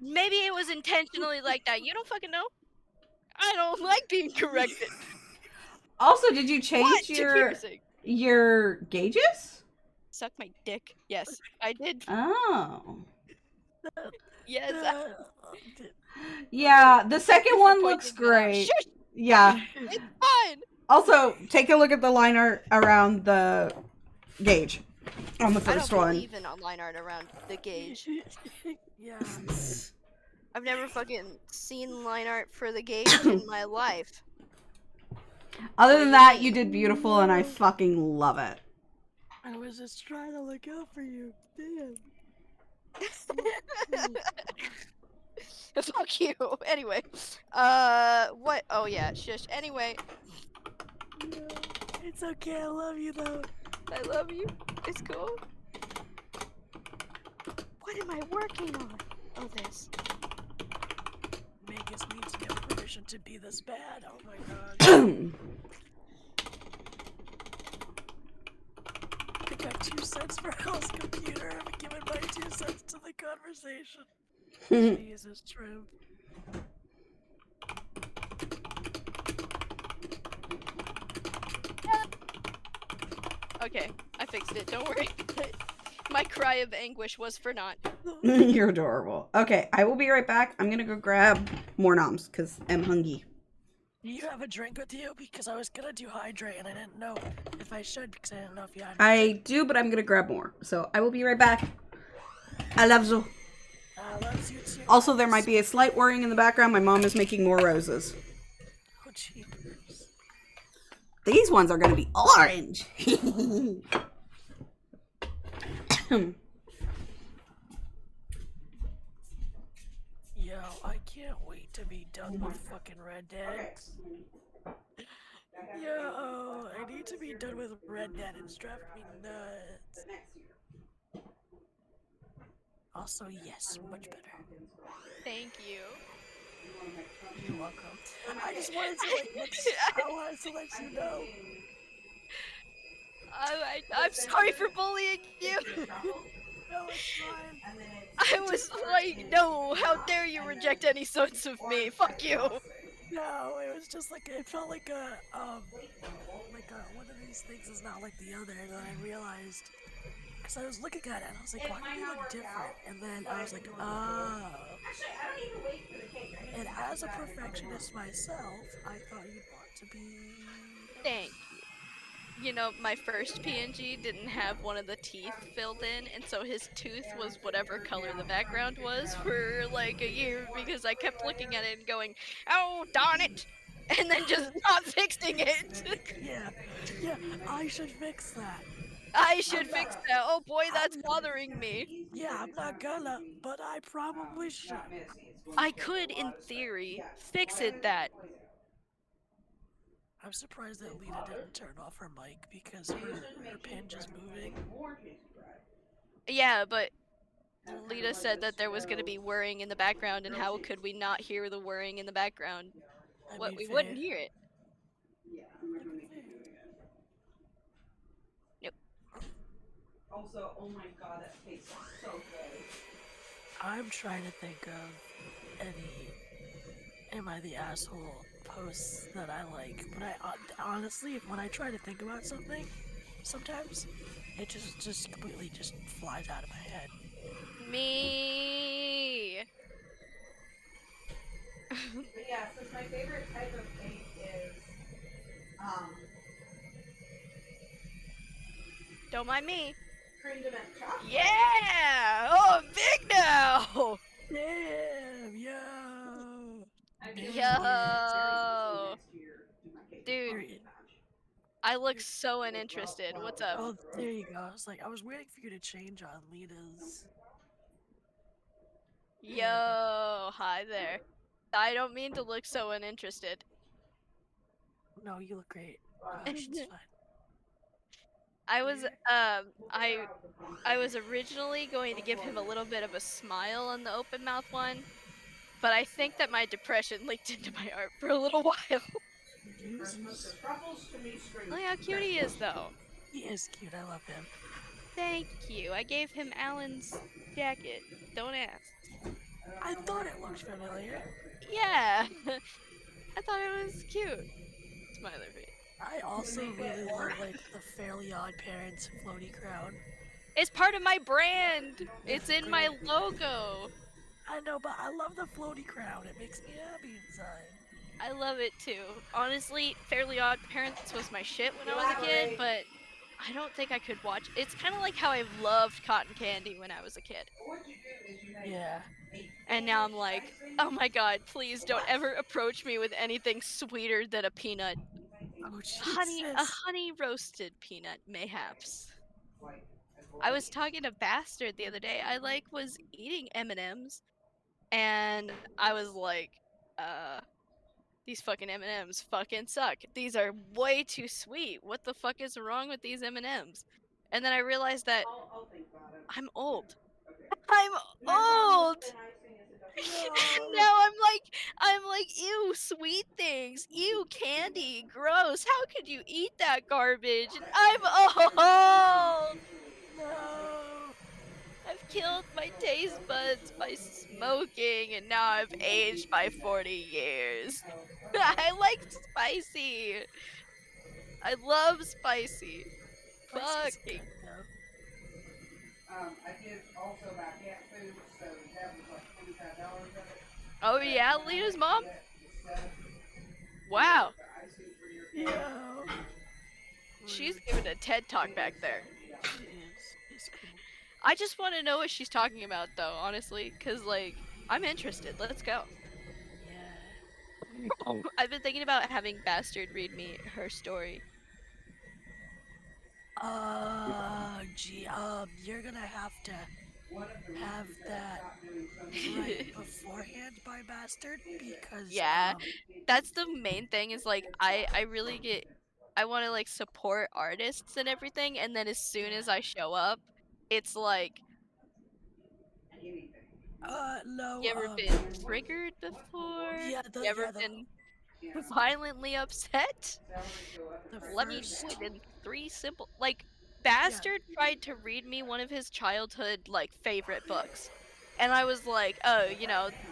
Maybe it was intentionally like that. You don't fucking know. I don't like being corrected. Also, did you What change to your piercing? gauges? Suck my dick. Yes, I did. Oh. Yes. Yeah, the second one Disappointing looks that I- great. Shush! Yeah. It's fine. Also, take a look at the line art around the gauge on the I don't first one. believe in online art around the gauge. Yeah. I've never fucking seen line art for the gauge in my life. Other What than do you that, mean? you did beautiful, and I fucking love it. I was just trying to look out for you. Damn. Fuck you. Anyway, what? Oh yeah, shush. Anyway, It's okay, I love you though. I love you. It's cool. What am I working on? Oh, this. Mangus needs no permission to be this bad. Oh my god. I got 2 cents for Hell's computer. I'm giving my 2 cents to the conversation. Jesus, Shrimp. Okay, I fixed it. Don't worry. My cry of anguish was for naught. You're adorable. Okay, I will be right back. I'm gonna go grab more noms because I'm hungry. Do you have a drink with you? Because I was gonna do hydrate and I didn't know if I should because I didn't know if you had. I do, but I'm gonna grab more. So I will be right back. I love you. Loves you too. Also, there might be a slight whirring in the background. My mom is making more roses. Oh, jeepers. These ones are gonna be orange. Yo, I can't wait to be done with fucking Red Dead. Yo, I need to be done with Red Dead. It's driving me nuts. Also, yes, much better. Thank you. You're welcome. I just wanted to I wanted to let you know. I'm sorry for bullying you. No, it's fine. I was like, no, how dare you reject any sorts of me? Fuck you. No, it was just like it felt like a one of these things is not like the other. And then I realized, because I was looking at it and I was like, why do they look different? And then I was like, oh. And as a perfectionist myself, I thought you'd want to be. Thank you. You know, my first PNG didn't have one of the teeth filled in, and so his tooth was whatever color the background was for like a year because I kept looking at it and going, oh, darn it! And then just not fixing it. Yeah, I should fix that. I should fix that. Oh boy, that's bothering me. Yeah, I'm not gonna, but I probably should. I could, in theory, fix it that. I'm surprised that Lita didn't turn off her mic because her pinch is moving. Yeah, but Lita said that there was going to be whirring in the background, and how could we not hear the whirring in the background? What, we wouldn't hear it. Nope. Also, oh my god, that face is so good. I'm trying to think of any "Am I the asshole?" posts that I like, but I honestly, when I try to think about something, sometimes it just completely just flies out of my head. Me. But yeah, since my favorite type of cake is, Don't mind me. cream de mint chocolate. Yeah! Oh, I'm big now! Damn, yo! Yo! Dude, I look look so uninterested. What's up? Oh, there you go. I was waiting for you to change on Lita's. Yo, hi there. I don't mean to look so uninterested. No, you look great. It's fine. I was I was originally going to give him a little bit of a smile on the open mouth one, but I think that my depression leaked into my art for a little while. Jesus. Look how cute he is, though. He is cute. I love him. Thank you. I gave him Alan's jacket. Don't ask. I thought it looked familiar. Yeah. I thought it was cute. Smiley face. I also really love the Fairly Odd Parents floaty crown. It's part of my brand. It's in my logo. I know, but I love the floaty crown. It makes me happy inside. I love it too. Honestly, Fairly Odd Parents was my shit when I was a kid, but I don't think I could watch. It's kind of like how I loved Cotton Candy when I was a kid. Yeah. And now I'm like, oh my god, please don't ever approach me with anything sweeter than a peanut. Oh, Jesus. A honey roasted peanut, mayhaps. I was talking to Bastard the other day. I was eating M&Ms, and I was like, these fucking M&Ms fucking suck. These are way too sweet. What the fuck is wrong with these M&Ms? And then I realized that I'm old. I'm old. Now I'm like, ew, sweet things, ew, candy, gross. How could you eat that garbage? And I'm old. No. I've killed my taste buds by smoking, and now I've aged by 40 years. I like spicy. I love spicy. Spicy's Fucking. good, though. I did also buy cat food, so that was like $25 of it. Oh yeah, Lena's mom? Wow. Yeah. She's giving a TED talk back there. She is. It's cool. I just want to know what she's talking about, though, honestly, because, I'm interested. Let's go. Yeah. I've been thinking about having Bastard read me her story. Gee, you're gonna have to have that right beforehand by Bastard, because, Yeah, that's the main thing is, I really get... I want to, support artists and everything, and then as soon as I show up, it's like... no, You ever been triggered before? yeah, You ever been violently upset? Let me do it in 3 simple... Bastard tried to read me one of his childhood, favorite books. And I was like, oh,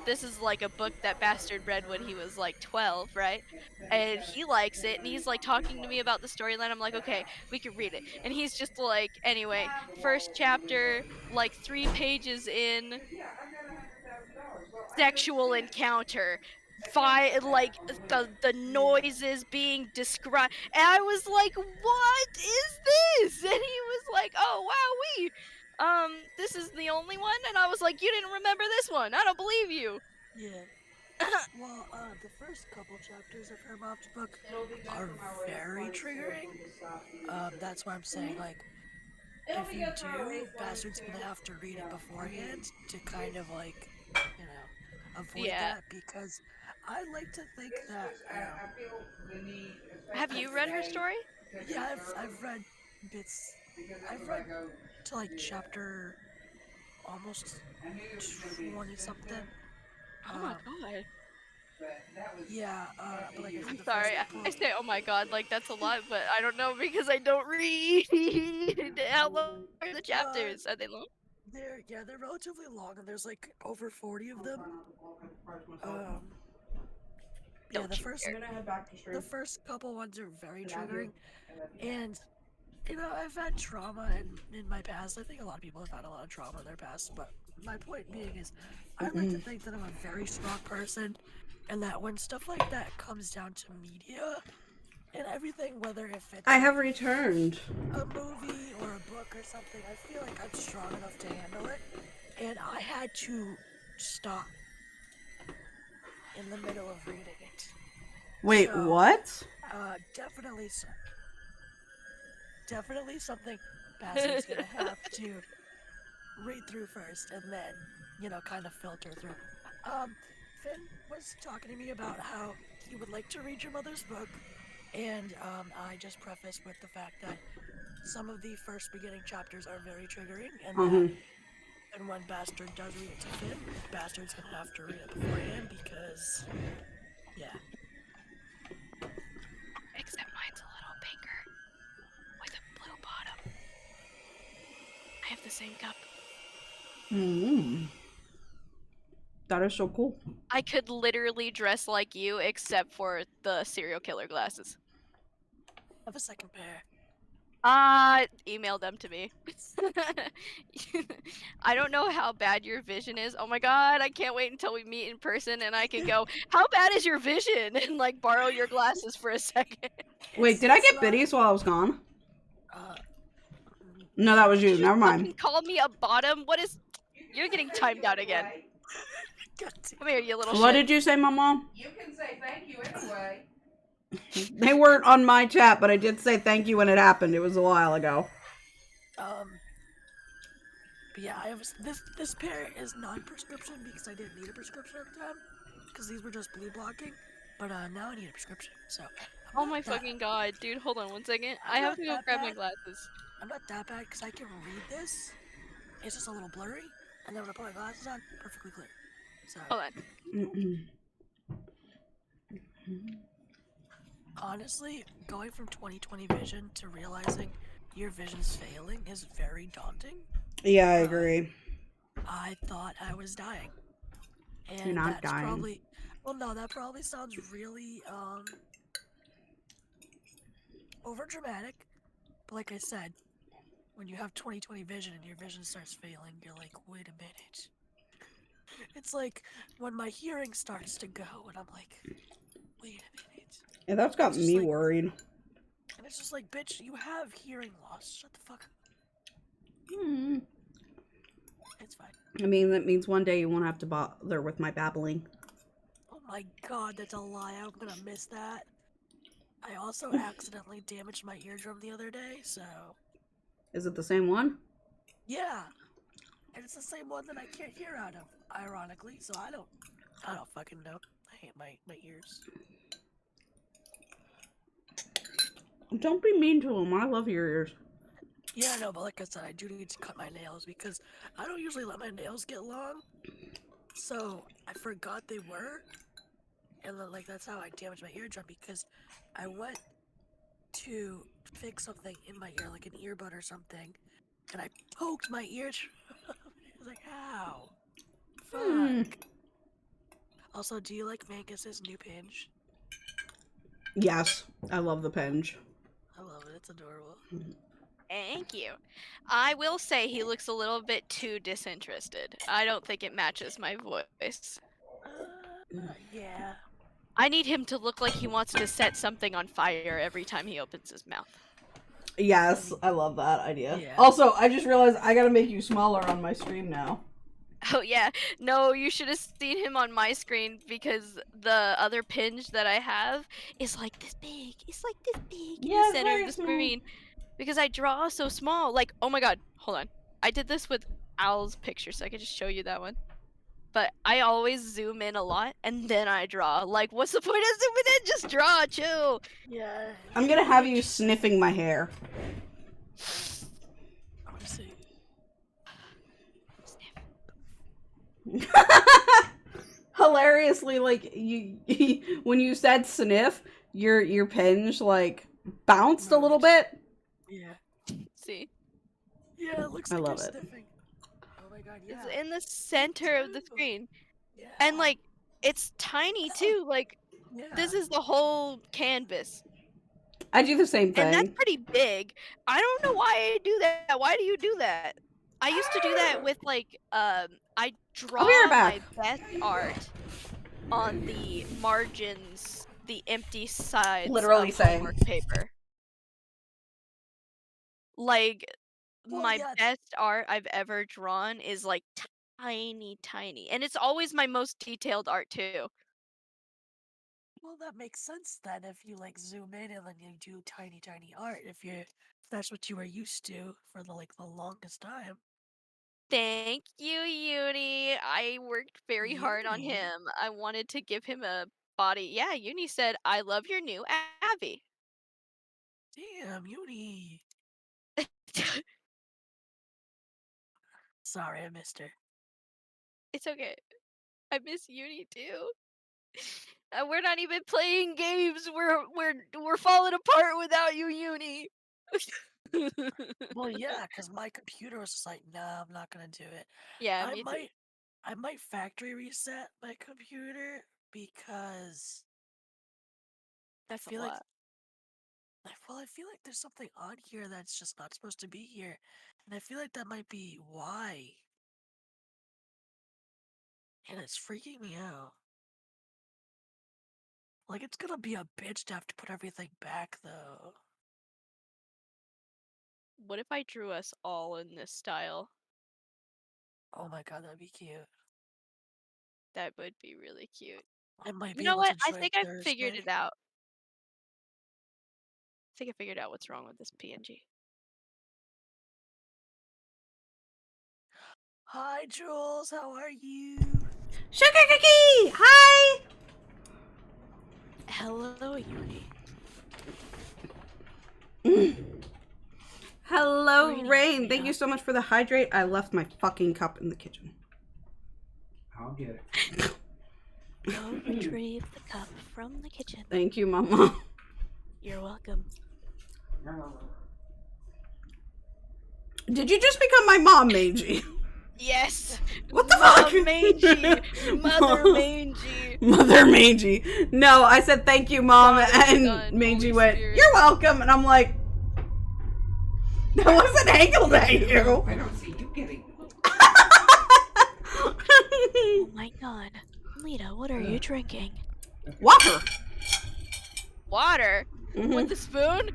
this is, a book that Bastard read when he was, 12, right? And he likes it, and he's, talking to me about the storyline. I'm like, okay, we can read it. And he's just like, anyway, first chapter, 3 pages in, sexual encounter. The noises being described, and I was like, what is this? And he was like, oh wow, this is the only one. And I was like, you didn't remember this one, I don't believe you. Yeah. Well, the first couple chapters of her mom's book are very triggering. That's why I'm saying, if you do, Bastard's gonna have to read it beforehand to kind of, avoid that, because I like to think that, have you read her story? Yeah, I've read bits. I've read to, chapter almost 20 something. Oh my god. Yeah, but I I'm said, sorry, I say oh my god, that's a lot, but I don't know because I don't read. How long are the chapters? Are they long? They're relatively long, and there's over 40 of them. Yeah, the first couple ones are very triggering, and I've had trauma in my past. I think a lot of people have had a lot of trauma in their past, but my point being is, I like to think that I'm a very strong person, and that when stuff like that comes down to media and everything, whether if it's I have returned. a movie or a book or something, I feel like I'm strong enough to handle it, and I had to stop in the middle of reading it. Wait, So, what? Definitely so. definitely something Bastard's gonna have to read through first and then, kind of filter through. Finn was talking to me about how he would like to read your mother's book, and I just prefaced with the fact that some of the first beginning chapters are very triggering, and that and when Bastard does read it to Finn, Bastard's gonna have to read it beforehand because, yeah. Except mine's a little pinker with a blue bottom. I have the same cup. That is so cool. I could literally dress like you except for the serial killer glasses. Have a second pair. Email them to me. I don't know how bad your vision is. Oh my god, I can't wait until we meet in person and I can go, how bad is your vision? And like borrow your glasses for a second. Wait, did I get biddies while I was gone? No, that was you. Did Never mind. fucking call me a bottom? What is... You're getting timed out again. God damn. Come here, you little What shit. did you say, Mama? You can say thank you anyway. They weren't on my chat, but I did say thank you when it happened. It was a while ago. But yeah, I have this pair is non-prescription because I didn't need a prescription at the time because these were just blue blocking. But now I need a prescription. So. Oh my fucking god, dude! Hold on 1 second. I have to go grab my glasses. I'm not that bad because I can read this. It's just a little blurry, and then when I put my glasses on, perfectly clear. So. Hold on. Honestly, going from 20/20 vision to realizing your vision's failing is very daunting. Yeah, I agree. I thought I was dying. And You're not that's dying. Probably, well, no, that probably sounds really, over-dramatic. But like I said, when you have 20/20 vision and your vision starts failing, you're like, wait a minute. It's like when my hearing starts to go, and I'm like, wait a minute. Yeah, that's got me like, worried. And it's just like, bitch, you have hearing loss. Shut the fuck up. It's fine. I mean, that means one day you won't have to bother with my babbling. Oh my god, that's a lie. I'm gonna miss that. I also accidentally damaged my eardrum the other day, so... Is it the same one? Yeah. And it's the same one that I can't hear out of, ironically, so I don't fucking know. I hate my ears. Don't be mean to them. I love your ears. Yeah, I know, but like I said, I do need to cut my nails because I don't usually let my nails get long. So I forgot they were. And then, like, that's how I damaged my eardrum because I went to fix something in my ear, like an earbud or something, and I poked my eardrum. I was like, how? Fuck. Also, do you like Mangus's new pinch? Yes, I love the penge. I love it. It's adorable. Thank you. I will say he looks a little bit too disinterested. I don't think it matches my voice. Yeah. I need him to look like he wants to set something on fire every time he opens his mouth. Yes, I love that idea. Yeah. Also, I just realized I gotta make you smaller on my stream now. Oh yeah, no, you should have seen him on my screen because the other pinch that I have is like this big. It's like this big in the center of the screen. Because I draw so small. Like, oh my god, hold on. I did this with Al's picture, so I could just show you that one. But I always zoom in a lot, and then I draw. Like, what's the point of zooming in? Just draw, chill. Yeah. I'm gonna have you sniffing my hair. I want to see. Hilariously, like you when you said sniff, your penge like bounced a little bit. Yeah. See? Yeah, it looks I like love you're it. sniffing. Oh my god, yeah. It's in the center of the screen. Yeah. And like, it's tiny too. Like, Yeah. this is the whole canvas. I do the same thing. And that's pretty big. I don't know why I do that. Why do you do that? I used to do that with like, I draw my best art on the margins, the empty sides Literally of same. homework paper. Like, Well, my yeah. best art I've ever drawn is like tiny, tiny. And it's always my most detailed art too. Well, that makes sense then if you like zoom in and then you do tiny art. If that's what you were used to for the longest time. Thank you, Uni. I worked very hard on Uni? him. I wanted to give him a body. Yeah, Uni said, "I love your new Abby." Damn, Uni. Sorry, I missed her. It's okay. I miss Uni too. We're not even playing games. We're falling apart without you, Uni. Well, yeah, because my computer was just like, nah, I'm not gonna do it. Yeah, I me too. might factory reset my computer because That's I feel a like lot. I feel like there's something on here that's just not supposed to be here, and I feel like that might be why. And it's freaking me out. Like, it's gonna be a bitch to have to put everything back, though. What if I drew us all in this style? Oh my god, that'd be cute. That would be really cute. I might You be know able what? to I join think I figured Thursday. it out. I think I figured out what's wrong with this PNG. Hi, Jules, how are you? Sugar cookie! Hi! Hello, Uni. Hello, Rainy, Rain. Thank yeah. you so much for the hydrate. I left my fucking cup in the kitchen. I'll get it. Go retrieve the cup from the kitchen. Thank you, Mama. You're welcome. Did you just become my mom, Mangie? Yes! What the Mom fuck? Mangie! Mother Mom. Mangie! Mother Mangie. No, I said thank you, Mom, Father, and Son, Mangie Holy went, Spirit. "You're welcome," and I'm like, that wasn't angled at you. I don't see you getting. Oh my god. Lita, what are you drinking? Water. Water? Mhm. With the spoon?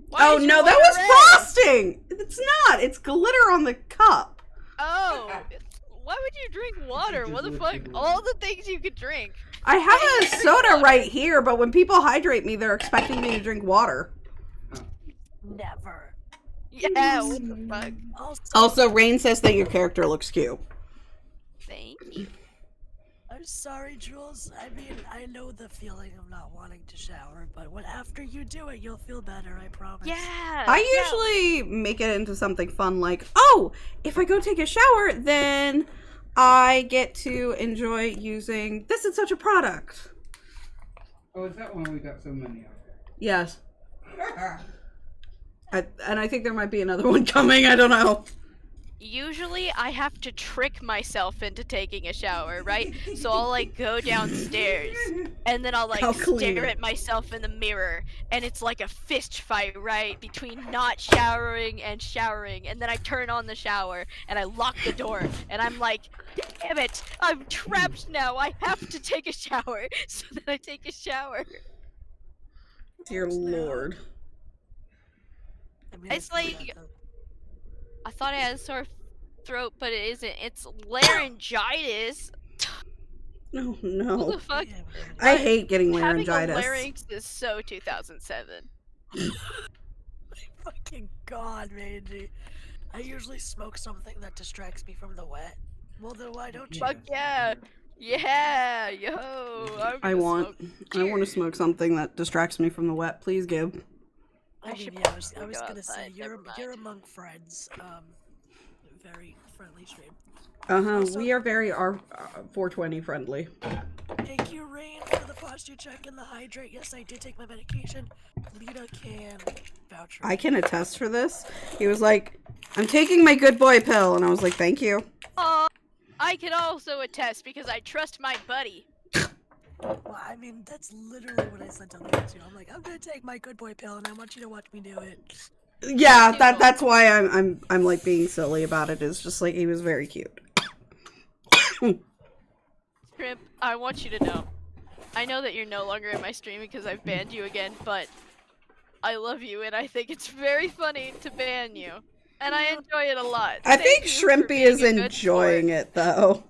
Why Oh is your no, that water was red? frosting. It's not. It's glitter on the cup. Oh, why would you drink water? What the fuck? All the things you could drink. I have I a drink soda water. right here, but when people hydrate me, they're expecting me to drink water. Never. Yeah, what the fuck? Also, Rain says that your character looks cute. Thank you. I'm sorry, Jules. I mean, I know the feeling of not wanting to shower, but after you do it, you'll feel better, I promise. Yeah. I usually make it into something fun like, oh, if I go take a shower, then I get to enjoy using this and such a product. Oh, is that one we got so many of? Yes. And I think there might be another one coming. I don't know. Usually I have to trick myself into taking a shower, right? So I'll like go downstairs and then I'll like I'll clean stare it. at myself in the mirror and it's like a fist fight, right? Between not showering and showering, and then I turn on the shower and I lock the door and I'm like, damn it, I'm trapped now. I have to take a shower. So then I take a shower. Dear Lord. I mean, It's I feel like- that, though. I thought I had a sore throat, but it isn't. It's laryngitis. No, What no. the fuck? Yeah, I hate getting Having a laryngitis. larynx is so 2007. fucking god, Mangie. I usually smoke something that distracts me from the wet. Well, then why don't you? Fuck yeah! Yeah, yo! I want to smoke something that distracts me from the wet. Please, Gib. I mean, should yeah, I was probably go gonna say outside, never mind. you're among friends. Very friendly stream. Uh-huh. We are very 420 friendly. Thank you, Rain, for the posture check and the hydrate. Yes, I did take my medication. Lita can vouch for I me. can attest for this. He was like, "I'm taking my good boy pill," and I was like, "Thank you." I can also attest because I trust my buddy. Well, I mean, that's literally what I said to Lita too. I'm like, I'm gonna take my good boy pill, and I want you to watch me do it. Yeah, that's why I'm like being silly about it. Is just like he was very cute. Shrimp, I want you to know. I know that you're no longer in my stream because I've banned you again, but I love you and I think it's very funny to ban you. And I enjoy it a lot. I Thank think you for Shrimpy being is a good enjoying sport. it though.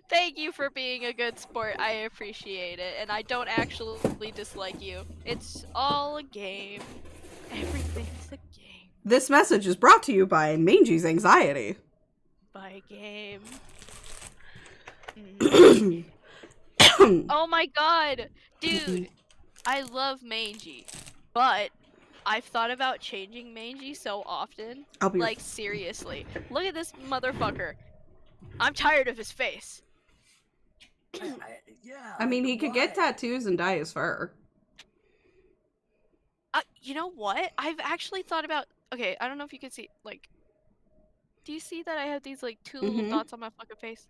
Thank you for being a good sport. I appreciate it, and I don't actually dislike you. It's all a game. Everything's a game. This message is brought to you by Mangie's Anxiety. By game. Mhm. Oh my god! Dude, I love Mangie, but I've thought about changing Mangie so often. I'll be Like, seriously. Look at this motherfucker. I'm tired of his face. Yeah. I mean, like, he could get why? tattoos and dye his fur. You know what? I've actually thought about. Okay, I don't know if you can see. Like, do you see that I have these like two little Mhm. dots on my fucking face?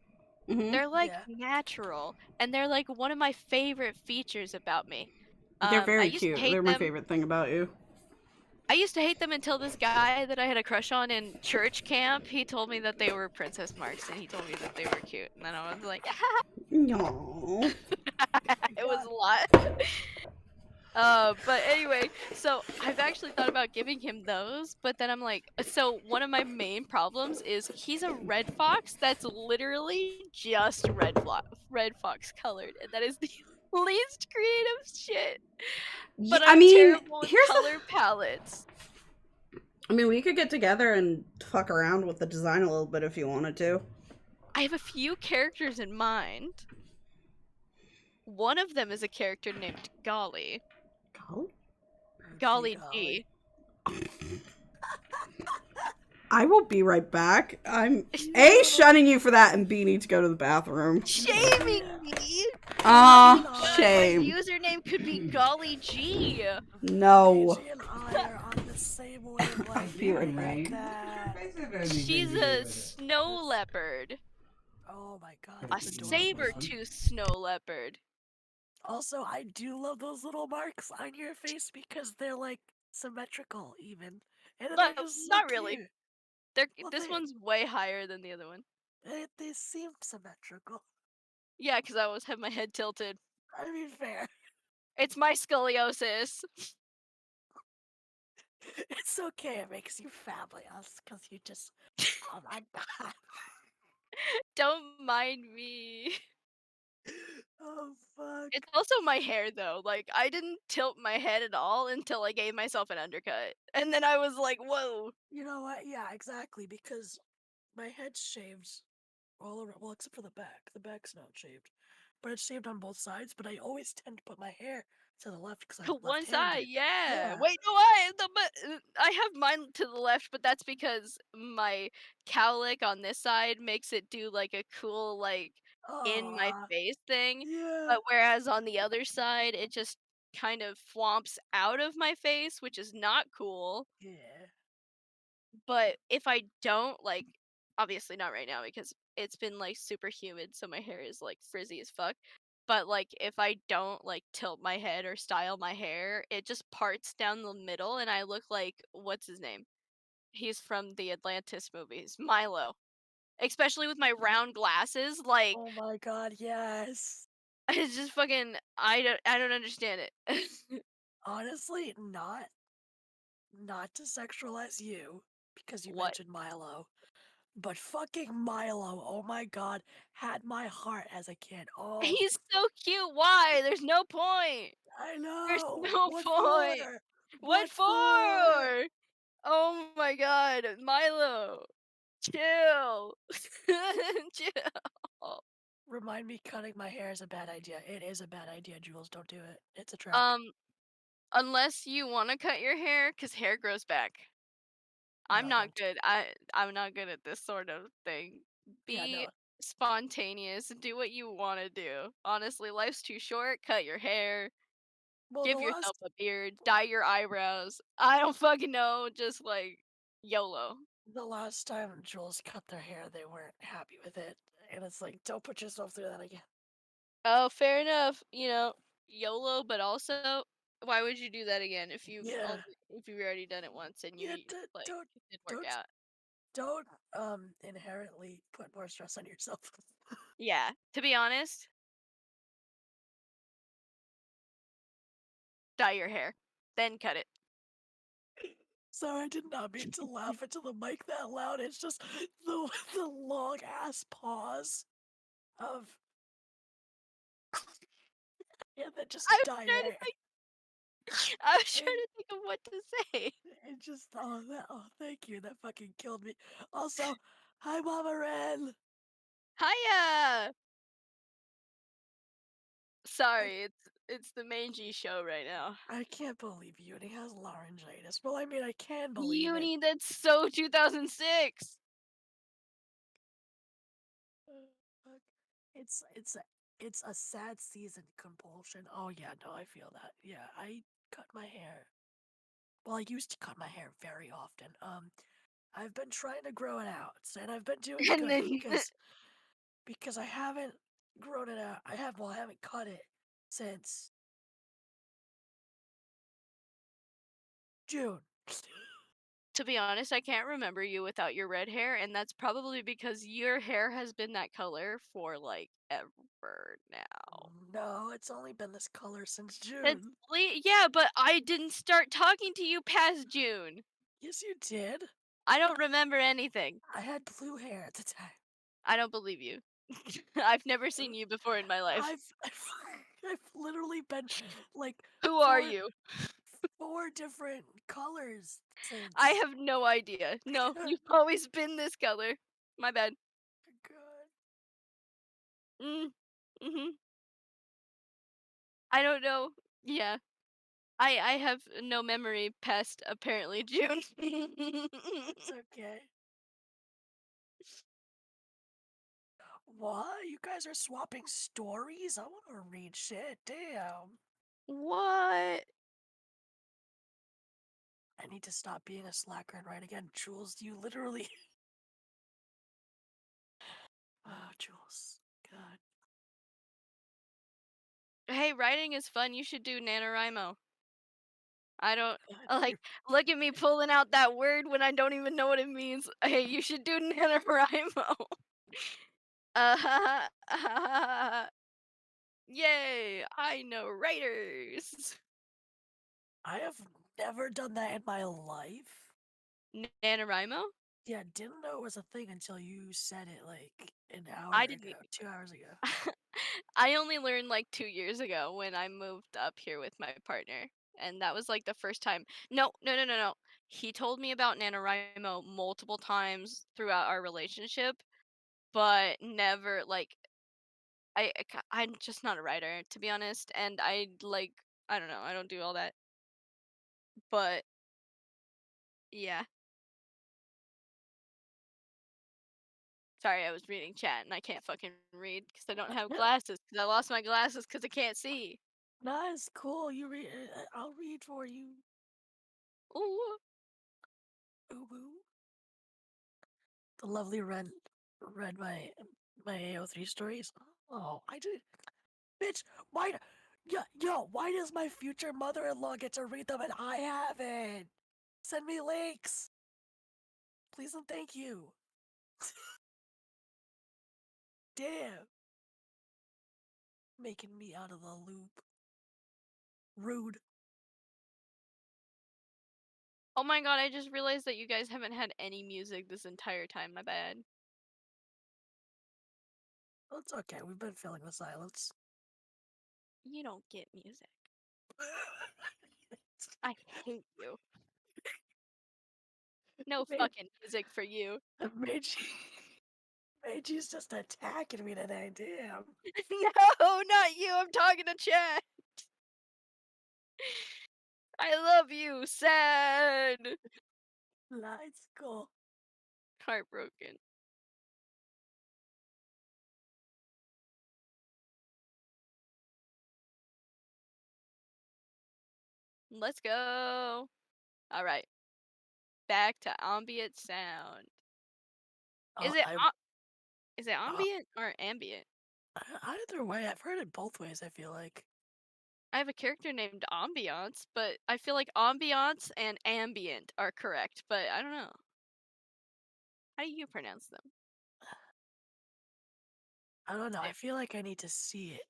Mhm. They're like Yeah. natural, and they're like one of my favorite features about me. They're I very used to cute. hate They're my them. favorite thing about you. I used to hate them until this guy that I had a crush on in church camp. He told me that they were princess marks, and he told me that they were cute, and then I was like, No. it was a lot. But anyway, so I've actually thought about giving him those, but then I'm like, so one of my main problems is he's a red fox that's literally just red fox colored, and that is the least creative shit. But I I'm mean, terrible with here's color palettes. I mean, we could get together and fuck around with the design a little bit if you wanted to. I have a few characters in mind. One of them is a character named Golly. Golly? Golly Golly. G. I will be right back. I'm A, shunning you for that, and B, need to go to the bathroom. Shaming me. My Shame. My username could be Golly G. No. Mangie and I are on the same wavelength. You I and hate me. that. She's a snow leopard. Oh my god, A that's adorable. saber-tooth snow leopard. Also, I do love those little marks on your face because they're like symmetrical, even, and But they're just so not really. cute. Well, This they- one's way higher than the other one. They seem symmetrical. Yeah, because I always have my head tilted. I mean, fair. It's my scoliosis. It's okay. It makes you fabulous because you just. Oh my god. Don't mind me. Oh fuck. It's also my hair though. Like I didn't tilt my head at all until I gave myself an undercut. And then I was like, whoa. You know what? Yeah, exactly. Because my head's shaved all around. Well, except for the back. The back's not shaved, but it's shaved on both sides. But I always tend to put my hair to the left because I'm One side, left-handed. yeah. Yeah. Wait, no, I have mine to the left, but that's because my cowlick on this side makes it do like a cool like in my Aw, face thing. yeah. But whereas on the other side, it just kind of flomps out of my face, which is not cool. Yeah. But if I don't like, obviously not right now because it's been like super humid, so my hair is like frizzy as fuck. But like if I don't like tilt my head or style my hair, it just parts down the middle and I look like what's his name? He's from the Atlantis movies, Milo. Especially with my round glasses, like Oh my god, yes. it's just fucking I don't understand it. Honestly, not to sexualize you because you What? mentioned Milo, but fucking Milo, oh my god, had my heart as a kid. Oh, He's so cute. Why? There's no point. I There's know. no What point. for? What for? Oh my god, Milo. Chill. Chill. Remind me cutting my hair is a bad idea. It is a bad idea, Jules. Don't do it. It's a trap. Unless you want to cut your hair, cause hair grows back. I'm No, not don't. good. I'm not good at this sort of thing. Yeah, Be no. spontaneous. Do what you want to do. Honestly, life's too short. Cut your hair. Well, Give yourself a beard. Dye your eyebrows. I don't fucking know. Just like YOLO. the last time Jules cut their hair, they weren't happy with it, and it's like, don't put yourself through that again. Oh, fair enough. You know, YOLO, but also, why would you do that again if Yeah. if you've already done it once and you Yeah, like don't it didn't work don't out? don't inherently put more stress on yourself. Yeah. To be honest, dye your hair, then cut it. Sorry, I did not mean to laugh into the mic that loud. It's just the long ass pause. of and then just I was dyed trying to hair. think. I was trying to think of what to say. It just thank you. That fucking killed me. Also, hi Mama Ren. Hiya. Sorry, it's the Mangie show right now. I can't believe Uni has laryngitis. Well, I mean, I can believe it. Uni, that's so 2006. Fuck. It's a sad season compulsion. Oh yeah, no, I feel that. Yeah, I cut my hair. Well, I used to cut my hair very often. I've been trying to grow it out, and I've been doing And good then because I haven't grown it out. I haven't cut it since June. to be honest, I can't remember you without your red hair, and that's probably because your hair has been that color for like ever now. No, it's only been this color since It's June. yeah, but I didn't start talking to you past June. Yes, you did. I don't remember anything. I had blue hair at the time. I don't believe you. I've never seen you before in my life. I've literally been like Who are four you? four different colors since. I have no idea. No, you've always been this color. My bad. God. Mm-hmm. I don't know. Yeah. I have no memory past apparently June. It's okay. What? You guys are swapping stories? I want to read shit. Damn. What? I need to stop being a slacker and write again. Jules, you literally. Oh, Jules. God. Hey, writing is fun. You should do NaNoWriMo. I don't God, like look at me pulling out that word when I don't even know what it means. Hey, you should do NaNoWriMo. Yay! I know writers. I have never done that in my life. NaNoWriMo? Yeah, didn't know it was a thing until you said it like an hour I didn't. ago, 2 hours ago. I only learned like 2 years ago when I moved up here with my partner, and that was like the first time. No, no, no, no, no. He told me about NaNoWriMo multiple times throughout our relationship, but never like I'm just not a writer, to be honest, and I don't know, I don't do all that. But yeah. Sorry, I was reading chat and I can't fucking read because I don't have glasses because I lost my glasses because I can't see. Nice, cool. You read. I'll read for you. Ooh. Boo boo. The lovely Ren read my AO3 stories. Oh, I did. Bitch, why? Why does my future mother-in-law get to read them and I haven't? Send me links, please and thank you. Damn, making me out of the loop. Rude. Oh my god, I just realized that you guys haven't had any music this entire time. My bad. Well, it's okay. We've been filling the silence. You don't get music. I hate you. No fucking music for you. Mangie's just attacking me today. Damn. No, not you. I'm talking to chat. I love you. Sad. Let's go. Heartbroken. Let's go. All right. Back to ambient sound. Oh, Is it ambient or ambient? either way, I've heard it both ways. I feel like. I have a character named Ambiance, but I feel like ambiance and ambient are correct, but I don't know. How do you pronounce them? I don't know. I feel like I need to see it.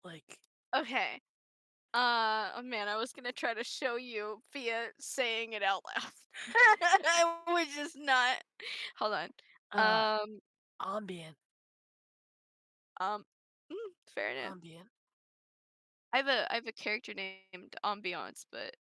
Like, Okay. Oh man, I was gonna try to show you via saying it out loud. Which is not. Hold on. uh, ambient. Um, fair enough. Ambient. I have a character named Ambiance, but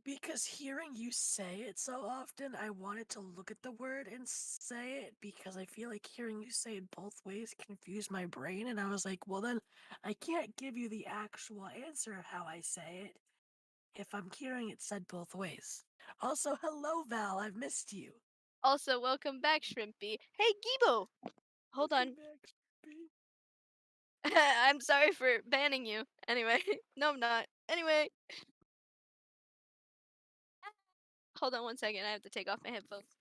Because hearing you say it so often, I wanted to look at the word and say it because I feel like hearing you say it both ways confused my brain, and I was like, well, then I can't give you the actual answer of how I say it if I'm hearing it said both ways. Also, hello, Val, I've missed you. also welcome back, Shrimpy. Hey, Gibo! Hold on. Welcome back, Shrimpy. I'm sorry for banning you. Anyway, no, I'm not. Anyway, hold on one second. I have to take off my headphones.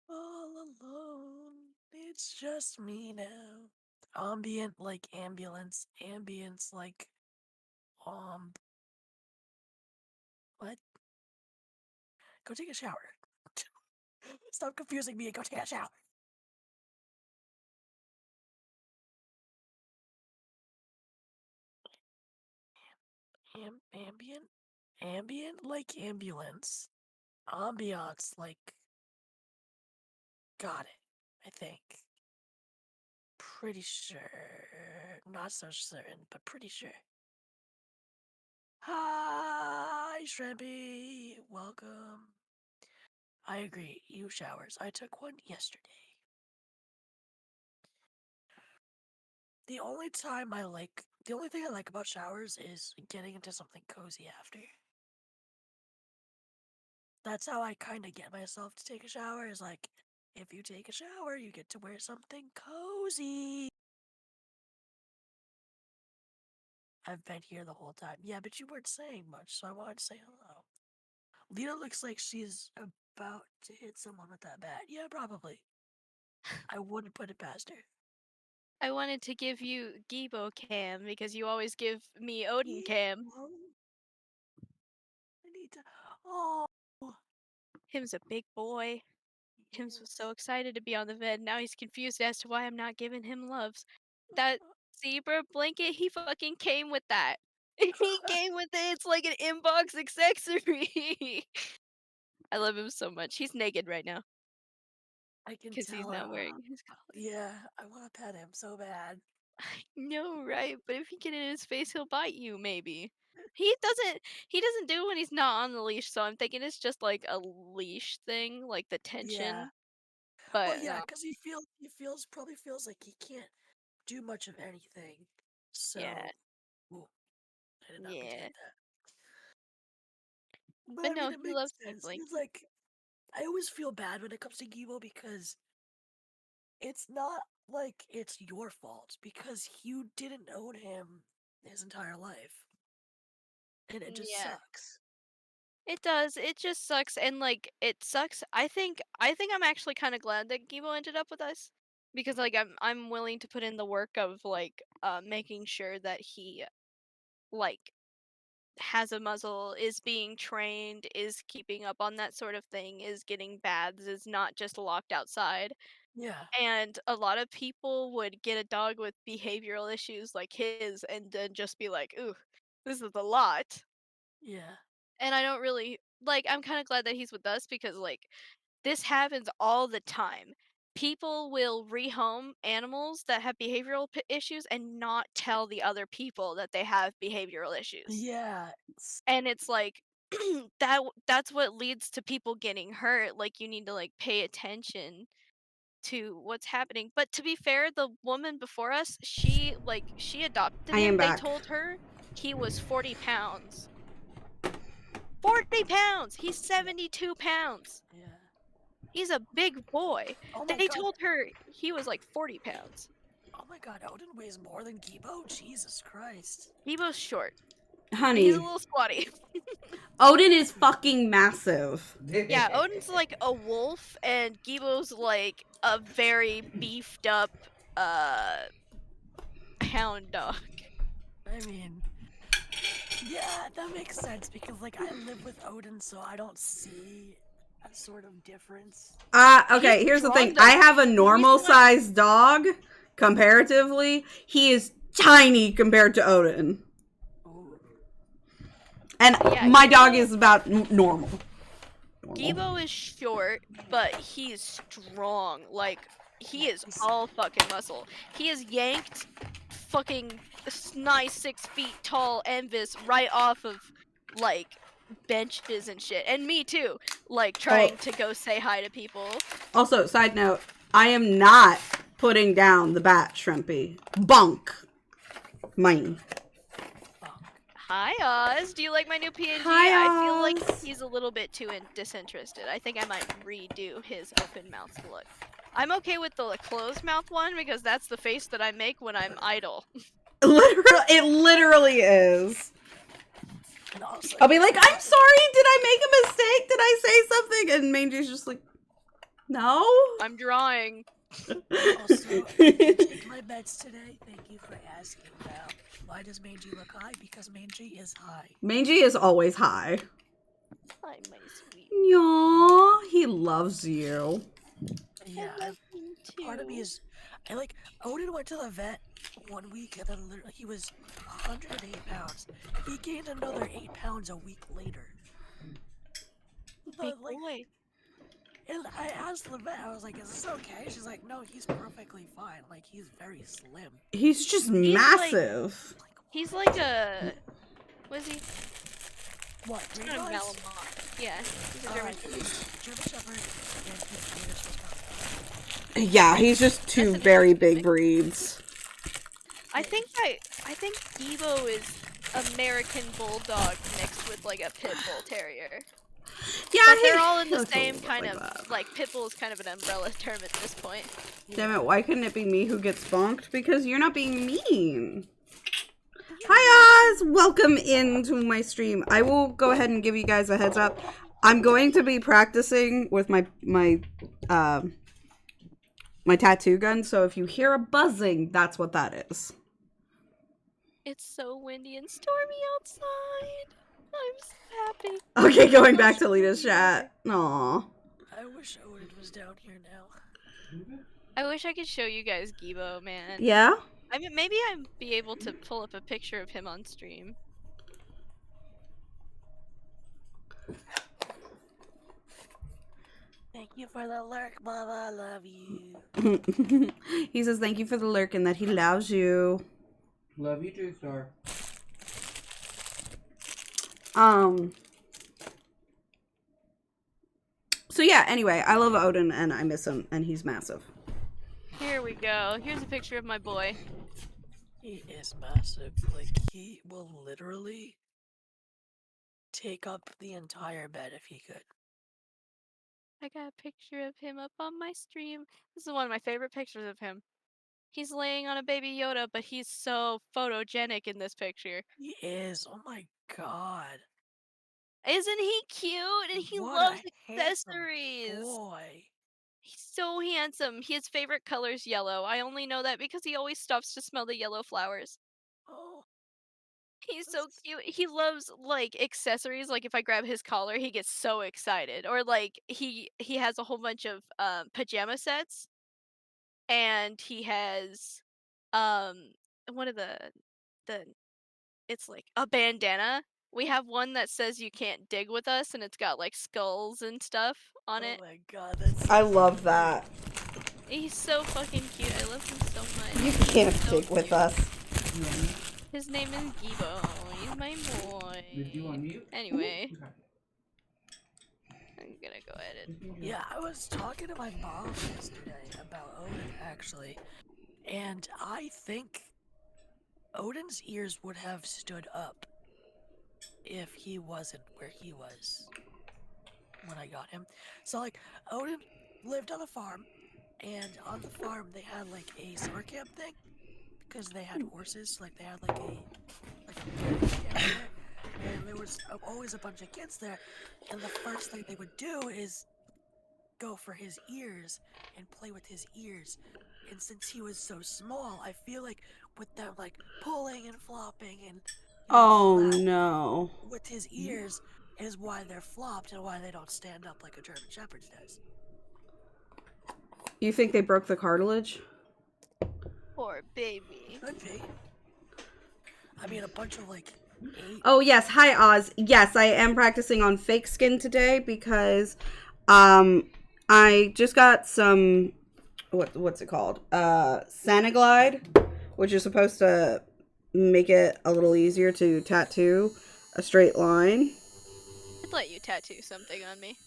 All alone, it's just me now. Ambient like ambulance, ambience like what? Go take a shower. Stop confusing me and go take a shower. Ambient? Ambient like ambulance. Ambiance like. Got it. I think. Pretty sure. Not so certain, but pretty sure. Hi, Shrimpy. Welcome. I agree. You showers. I took one yesterday. The only thing I like about showers is getting into something cozy after. That's how I kind of get myself to take a shower, is like, if you take a shower, you get to wear something cozy. I've been here the whole time. Yeah, but you weren't saying much, so I wanted to say hello. Lena looks like she's about to hit someone with that bat. Yeah, probably. I wouldn't put it past her. I wanted to give you Gibo Cam because you always give me Odin Cam. I need to. Oh. Him's a big boy. Him's was so excited to be on the vid. Now he's confused as to why I'm not giving him loves. That zebra blanket, he fucking came with that. He came with it. It's like an inbox accessory. I love him so much. He's naked right now I can because he's tell. not wearing his collar. Yeah, I want to pet him so bad. No, right? But if you get in his face, he'll bite you. Maybe he doesn't do when he's not on the leash. So I'm thinking it's just like a leash thing, like the tension. Yeah. Well, But yeah, no. because probably feels like he can't do much of anything. So, Yeah, ooh, I did not mean to yeah. hit that. But But I mean, no, it he makes loves my sense. blanket. It's like I always feel bad when it comes to Gibo because it's not like it's your fault because you didn't own him his entire life, and it just Yeah. sucks. It does. It just sucks, and like it sucks. I think I'm actually kind of glad that Gibo ended up with us because like I'm willing to put in the work of like making sure that he like has a muzzle, is being trained, is keeping up on that sort of thing, is getting baths, is not just locked outside. Yeah, And a lot of people would get a dog with behavioral issues like his and then just be like, "Ooh, this is a lot." yeah, And I don't really like I'm kind of glad that he's with us because like this happens all the time. People will rehome animals that have behavioral issues and not tell the other people that they have behavioral issues. yeah. And it's like that's what leads to people getting hurt. Like you need to like pay attention to what's happening. But to be fair, the woman before us, she adopted I am him. They back. told her he was 40 pounds. 40 pounds! He's 72 pounds. Yeah. He's a big boy. Oh my They god. told her he was like 40 pounds. Oh my god, Odin weighs more than Gibo? Jesus Christ. Gibo's short. He's Honey, a little squatty. Odin is fucking massive. Yeah, Odin's like a wolf, and Gibo's like a very beefed up, hound dog. I mean, yeah, that makes sense because, like, I live with Odin, so I don't see a sort of difference. Okay, He's here's the strong, thing. though. I have a normal not- sized dog comparatively. He is tiny compared to Odin. Ooh. And Yeah, my dog Gibo- is about normal. Gibo is short, but he's strong. Like, he is all fucking muscle. He has yanked fucking nice 6 feet tall Envis right off of like benches and shit, and me too. Like trying to go say hi to people. Also, side note, I am not putting down the bat, Shrimpy. Bunk. Mine. Hi, Oz. Do you like my new PNG? Hi, I feel like Oz. he's a little bit too disinterested. I think I might redo his open mouth look. I'm okay with the closed mouth one because that's the face that I make when I'm idle. It literally is. I'll be like, I'm sorry, did I make a mistake? Did I say something? And Mangie's just like, no. I'm drawing. Also, take my meds today. Thank you for asking, Val. Why does Mangie look high? Because Mangie is high. Mangie is always high. Hi, my sweet. Yaw, he loves you. Yeah, part of me is, Odin went to the vet 1 week and then literally he was 108 pounds. He gained another 8 pounds a week later. Big But, boy. and I asked the vet, I was like, is this okay? She's like, no, he's perfectly fine. Like, he's very slim. He's just massive. He's like a. Was he? What? Kind of Malamont. Yeah. He's a German. German Shepherd and he's Swedish Wisconsin. Yeah, he's just two very big breeds. I think Debo is American Bulldog mixed with like a Pit Bull Terrier. Yeah, But they're all in the looks a same little kind like of that. like Pit Bull is kind of an umbrella term at this point. Damn it, why couldn't it be me who gets bonked? Because you're not being mean. Hi Oz! Welcome into my stream. I will go ahead and give you guys a heads up. I'm going to be practicing with my tattoo gun, so if you hear a buzzing, that's what that is. It's so windy and stormy outside. I'm so happy. Okay, going back to Lita's chat. Aww. I wish Odin was down here now. I wish I could show you guys Gibo, man. Yeah? I mean, maybe I'd be able to pull up a picture of him on stream. Thank you for the lurk, Mama. I love you. He says thank you for the lurk and that he loves you. Love you too, star. So yeah, anyway, I love Odin and I miss him and he's massive. Here we go. Here's a picture of my boy. He is massive. Like, he will literally take up the entire bed if he could. I got a picture of him up on my stream. This is one of my favorite pictures of him. He's laying on a baby Yoda, but he's so photogenic in this picture. He is. Oh my god. Isn't he cute? And he What loves a handsome accessories. boy. He's so handsome. His favorite color is yellow. I only know that because he always stops to smell the yellow flowers. Oh, He's so cute. He loves like accessories. Like if I grab his collar, he gets so excited. Or like he has a whole bunch of pajama sets, and he has one of the it's like a bandana. We have one that says you can't dig with us, and it's got like skulls and stuff on it. oh my god, that's I love that. He's so fucking cute. I love him so much. You can't So dig with cute. us. His name is Gibo. He's my boy. Did you unmute? Anyway, Okay. I'm gonna go ahead and. Yeah, I was talking to my mom yesterday about Odin, actually, and I think Odin's ears would have stood up if he wasn't where he was when I got him. So, like, Odin lived on a farm, and on the farm they had, like, a summer camp thing, because they had horses, like, they had, like, a camp there, and there was always a bunch of kids there, and the first thing they would do is go for his ears and play with his ears. And since he was so small, I feel like with them like pulling and flopping and Oh all that, no. with his ears is why they're flopped and why they don't stand up like a German Shepherd does. You think they broke the cartilage? Poor baby. Could be. I mean, a bunch of like 8. Oh yes, hi Oz. Yes, I am practicing on fake skin today because I just got some what's it called? Sanaglide, which is supposed to make it a little easier to tattoo a straight line. I'd let you tattoo something on me.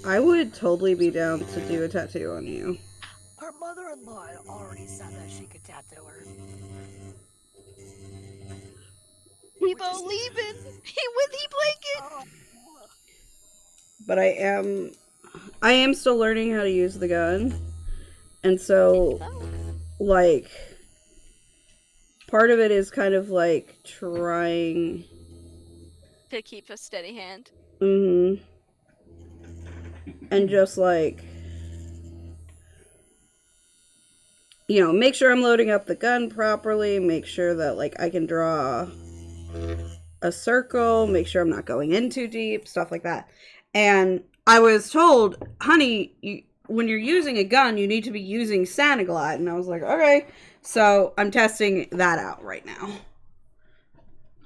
I would totally be down to do a tattoo on you. Her mother-in-law already said that she could tattoo her. Debo leaving! With the blanket! Oh, But I am still learning how to use the gun. And so, like, part of it is kind of like trying To keep a steady hand. and just like, you know, make sure I'm loading up the gun properly, make sure that like I can draw a circle, make sure I'm not going in too deep, stuff like that. And I was told, honey, when you're using a gun, you need to be using Sanaglide. And I was like, okay. So I'm testing that out right now.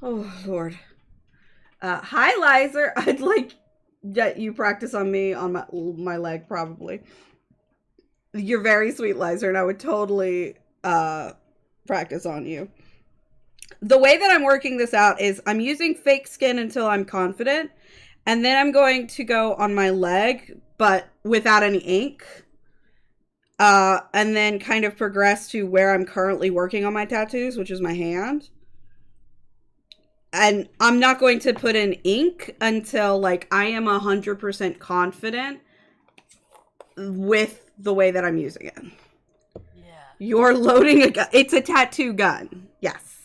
Oh, Lord. Hi, Lizer. I'd like that you practice on me on my leg, probably. You're very sweet, Lizer, and I would totally practice on you. The way that I'm working this out is I'm using fake skin until I'm confident, and then I'm going to go on my leg, but without any ink, and then kind of progress to where I'm currently working on my tattoos, which is my hand. And I'm not going to put in ink until, like, I am 100% confident with the way that I'm using it. yeah. You're loading a gun. It's a tattoo gun. Yes.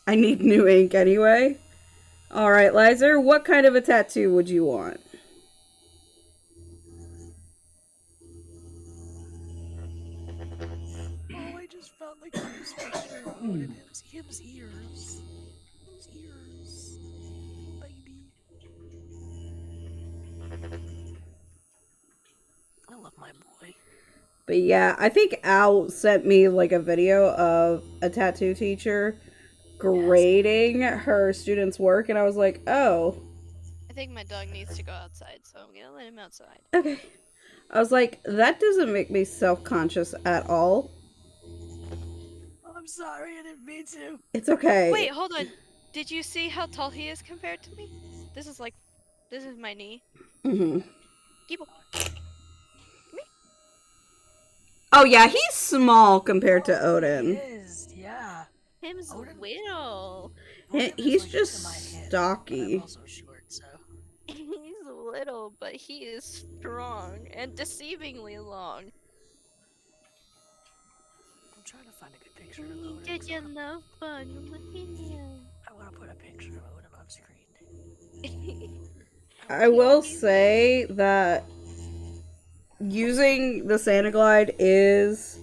I need new ink anyway. Alright, Lizer, what kind of a tattoo would you want? Oh, I just felt like I was picture of Odin. Him's ears. Him's ears. Baby. I love my boy. But yeah, I think Al sent me like a video of a tattoo teacher grading her students' work, and I was like, oh. I think my dog needs to go outside, so I'm gonna let him outside. Okay. I was like, that doesn't make me self-conscious at all. Oh, I'm sorry, I didn't mean to. It's okay. Wait, hold on. Did you see how tall he is compared to me? This is my knee. Mm-hmm. Keep Oh yeah, he's small compared to He Odin. is, yeah. him's Odin- little. Odin is, He's like, just to my hip, but stocky. I'm also short, so. He's little, but he is strong and deceivingly long. I'm trying to find a good picture of Odin. Did you love fun? Look at you. I want to put a picture of Odin on screen. I will say that using the Sanaglide is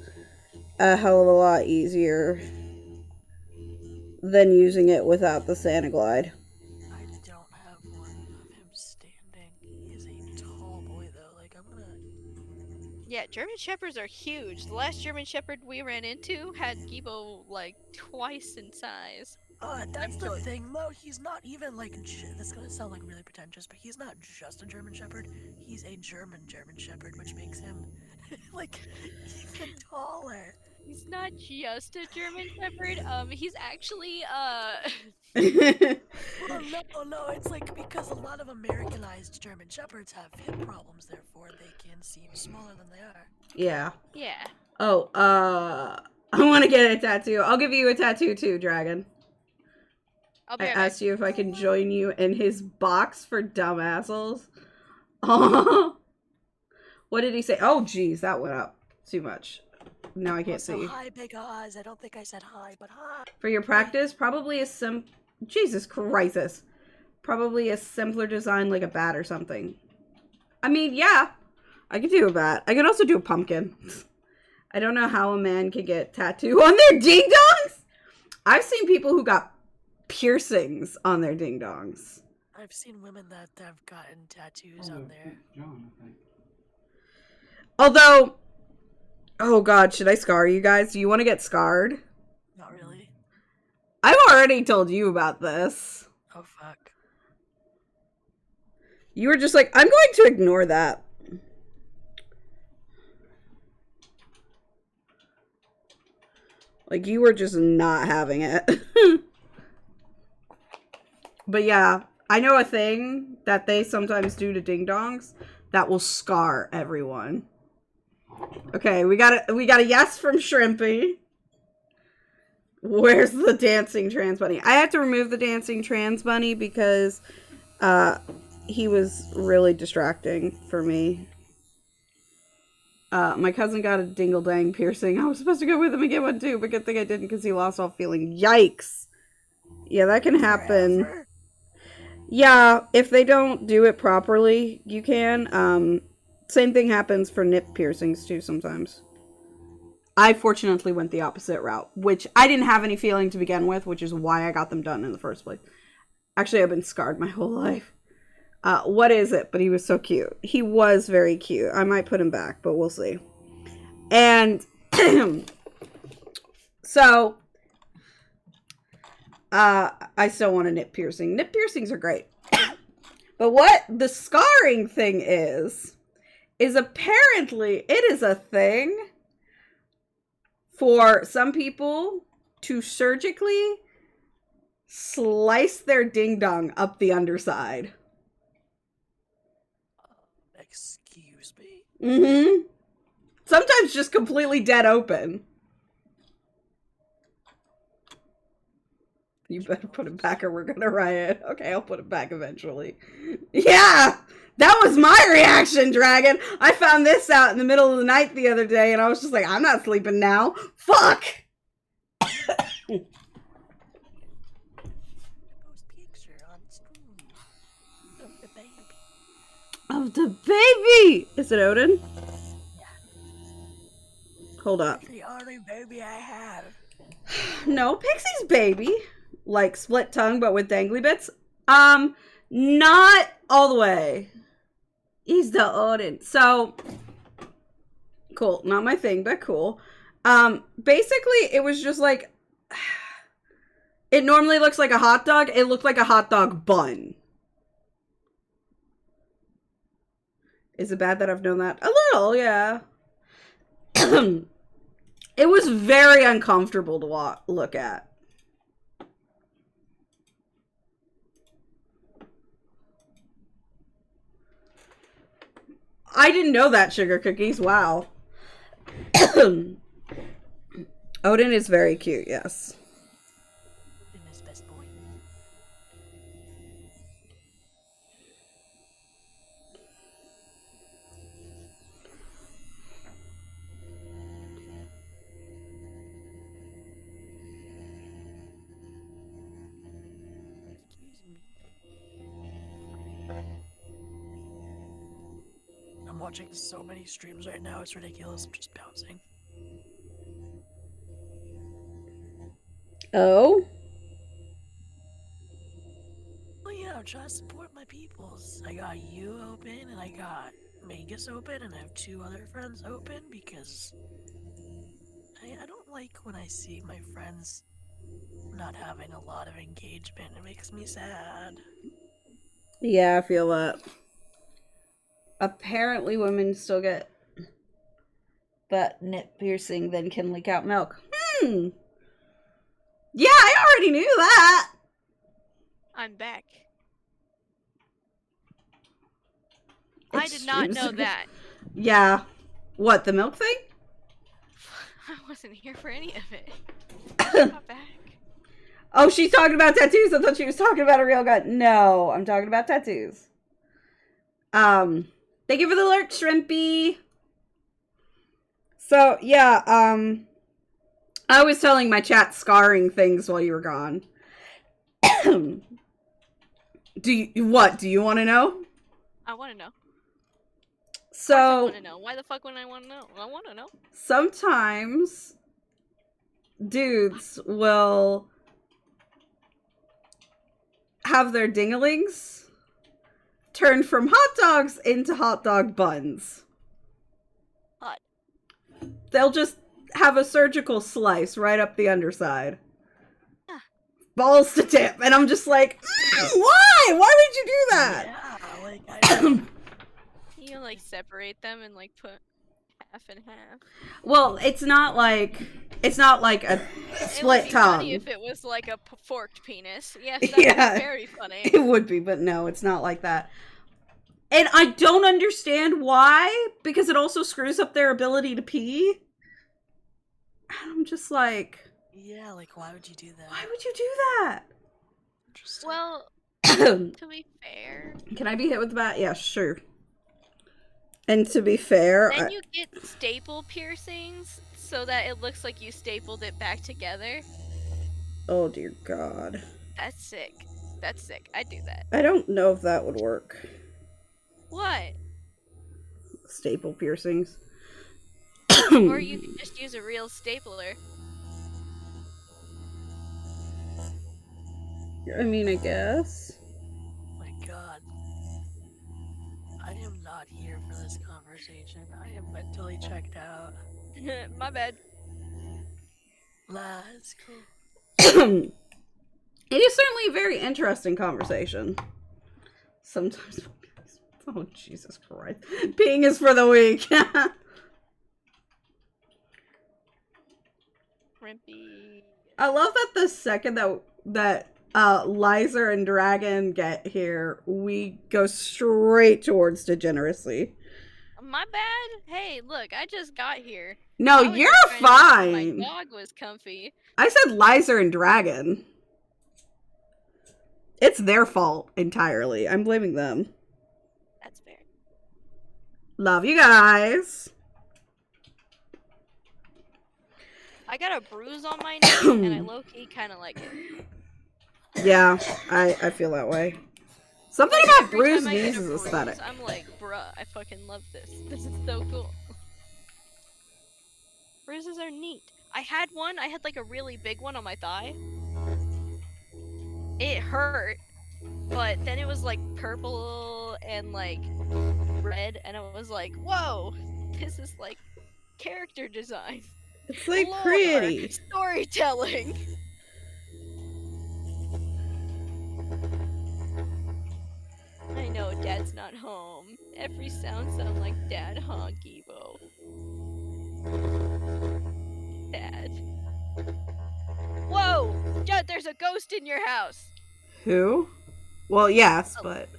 a hell of a lot easier than using it without the Sanaglide. I don't have one of him standing. He is a tall boy, though. Like, I'm gonna. Yeah, German Shepherds are huge. The last German Shepherd we ran into had Gibo like twice in size. That's the thing, though. He's not even like. That's gonna sound like really pretentious, but he's not just a German Shepherd. He's a German Shepherd, which makes him like even taller. He's not just a German Shepherd. He's actually Well, no, it's like because a lot of Americanized German Shepherds have hip problems, therefore they can seem smaller than they are. Yeah. yeah. Oh, I want to get a tattoo. I'll give you a tattoo too, Dragon. I'll be I right back. asked you if I can join you in his box for dumb assholes. Oh. What did he say? Oh, geez, that went up too much. Now I can't Also, see. hi, Big Oz. I don't think I said hi, but hi. For your practice, probably a Jesus Christ. Probably a simpler design like a bat or something. I mean, yeah. I could do a bat. I could also do a pumpkin. I don't know how a man can get tattoo on their ding-dongs. I've seen people who got piercings on their ding-dongs. I've seen women that have gotten tattoos on there. John, I think. Although, oh god, should I scar you guys? Do you want to get scarred? Not really. I've already told you about this. Oh, fuck. You were just like, I'm going to ignore that. Like, you were just not having it. But yeah, I know a thing that they sometimes do to ding-dongs that will scar everyone. Okay, we got a yes from Shrimpy. Where's the dancing trans bunny? I had to remove the dancing trans bunny because he was really distracting for me. My cousin got a dingle-dang piercing. I was supposed to go with him and get one too, but good thing I didn't because he lost all feeling. Yikes. Yeah, that can happen. Forever. Yeah, if they don't do it properly, you can. Same thing happens for nip piercings too sometimes. I fortunately went the opposite route, which I didn't have any feeling to begin with, which is why I got them done in the first place. Actually, I've been scarred my whole life. What is it? But he was so cute. He was very cute. I might put him back, but we'll see. And so I still want a nip piercing. Nip piercings are great. But what the scarring thing is apparently it is a thing for some people to surgically slice their ding-dong up the underside. Excuse me? Mm-hmm. Sometimes just completely dead open. You better put it back or we're gonna riot. Okay, I'll put it back eventually. Yeah! That was my reaction, Dragon! I found this out in the middle of the night the other day and I was just like, I'm not sleeping now. Fuck! Post picture on screen of the baby. Of the baby! Is it Odin? Hold up. The only baby I have. No, Pixie's baby. Like split tongue but with dangly bits. Not all the way. He's the Odin. So cool. Not my thing, but cool. Basically it was just like it normally looks like a hot dog. It looked like a hot dog bun. Is it bad that I've known that? A little, yeah. It was very uncomfortable to look at. I didn't know that, Sugar Cookies. Wow. Odin is very cute, yes. Been his best boy. Excuse me. I'm watching so many streams right now, it's ridiculous. I'm just bouncing. Oh? Well, yeah, I'm trying to support my peoples. I got you open, and I got Mangus open, and I have 2 other friends open because I don't like when I see my friends not having a lot of engagement. It makes me sad. Yeah, I feel that. Apparently women still get butt nip piercing then can leak out milk. Yeah, I already knew that. I'm back. I did not know that. Yeah. What, the milk thing? I wasn't here for any of it. I'm not back. Oh, she's talking about tattoos. I thought she was talking about a real gun. No, I'm talking about tattoos. Thank you for the alert, Shrimpy. So, yeah, I was telling my chat scarring things while you were gone. Do you want to know? I want to know. So, I want to know. Why the fuck would I want to know? I want to know. sometimes dudes will have their dinglings turned from hot dogs into hot dog buns. Hot. They'll just have a surgical slice right up the underside. Ah. Balls to tip. And I'm just like, why? Why would you do that? Yeah, like I You like separate them and like put half and half. Well, it's not like a It would split be tongue. funny if it was like a forked penis. Yes, that would Yeah. be very funny. It would be, but no, it's not like that. And I don't understand why, because it also screws up their ability to pee. I'm just like, Yeah, like why would you do that? why would you do that? Interesting. Well, Can to be fair, I be hit with the bat? Yeah, sure. And to be fair, then you get staple piercings so that it looks like you stapled it back together. oh dear God. That's sick. That's sick. I'd do that. I don't know if that would work. What? Staple piercings. Or you could just use a real stapler. I mean, I guess. My God. I am not here for this conversation. I am mentally checked out. My bad. Let's go. It is certainly a very interesting conversation. Sometimes. Oh, Jesus Christ. Peeing is for the weak. Rimpy. I love that the second that Lizer and Dragon get here, we go straight towards degeneracy. My bad? Hey, look, I just got here. No, I was you're just trying to make sure fine. My dog was comfy. I said Lizer and Dragon. It's their fault entirely. I'm blaming them. That's fair. Love you guys. I got a bruise on my knee, and I low-key kind of like it. Yeah, I feel that way. Something Like, about every bruised time I get knees a is bruise, aesthetic. I'm like, bruh, I fucking love this. This is so cool. Bruises are neat. I had like a really big one on my thigh. It hurt, but then it was like purple and like red, and I was like, whoa, this is like character design. It's like Lore, pretty. storytelling. I know Dad's not home. Every sound like Dad, huh, Gibo? Dad. Whoa! Judd, there's a ghost in your house! Who? Well, yes, Oh. but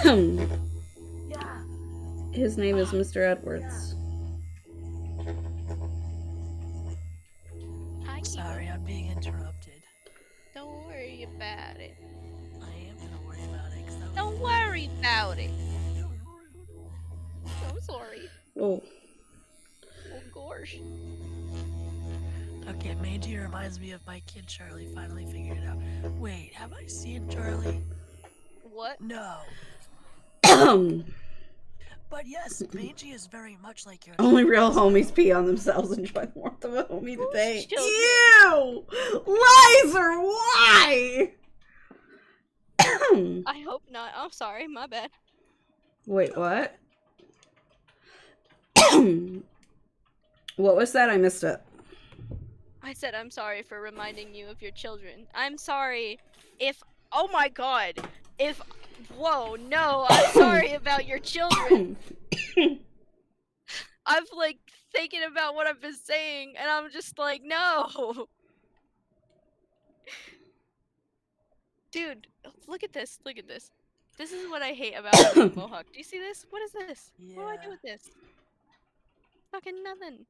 Yeah. his name is Mr. Edwards. Hi, Gibo. Sorry, I'm being interrupted. Don't worry about it. I am gonna worry about it. 'Cause that was Don't rude. worry about it. That was rude. I'm sorry. Oh, Oh gosh. Okay, Mangie reminds me of my kid Charlie finally figured it out. Wait, have I seen Charlie? What? No. But yes, Mangie is very much like your only child. real homies pee on themselves and join the warmth of a homie Whose today. children? Ew! Lizer, why? I hope not. I'm sorry, my bad. Wait, what? What was that? I missed it. I said I'm sorry for reminding you of your children. I'm sorry if. Oh my god! If. Whoa, no, I'm sorry about your children. I've like thinking about what I've been saying, and I'm just like, no. Dude, look at this. Look at this. This is what I hate about having a mohawk. Do you see this? What is this? What do I do Yeah. with this? Fucking nothing.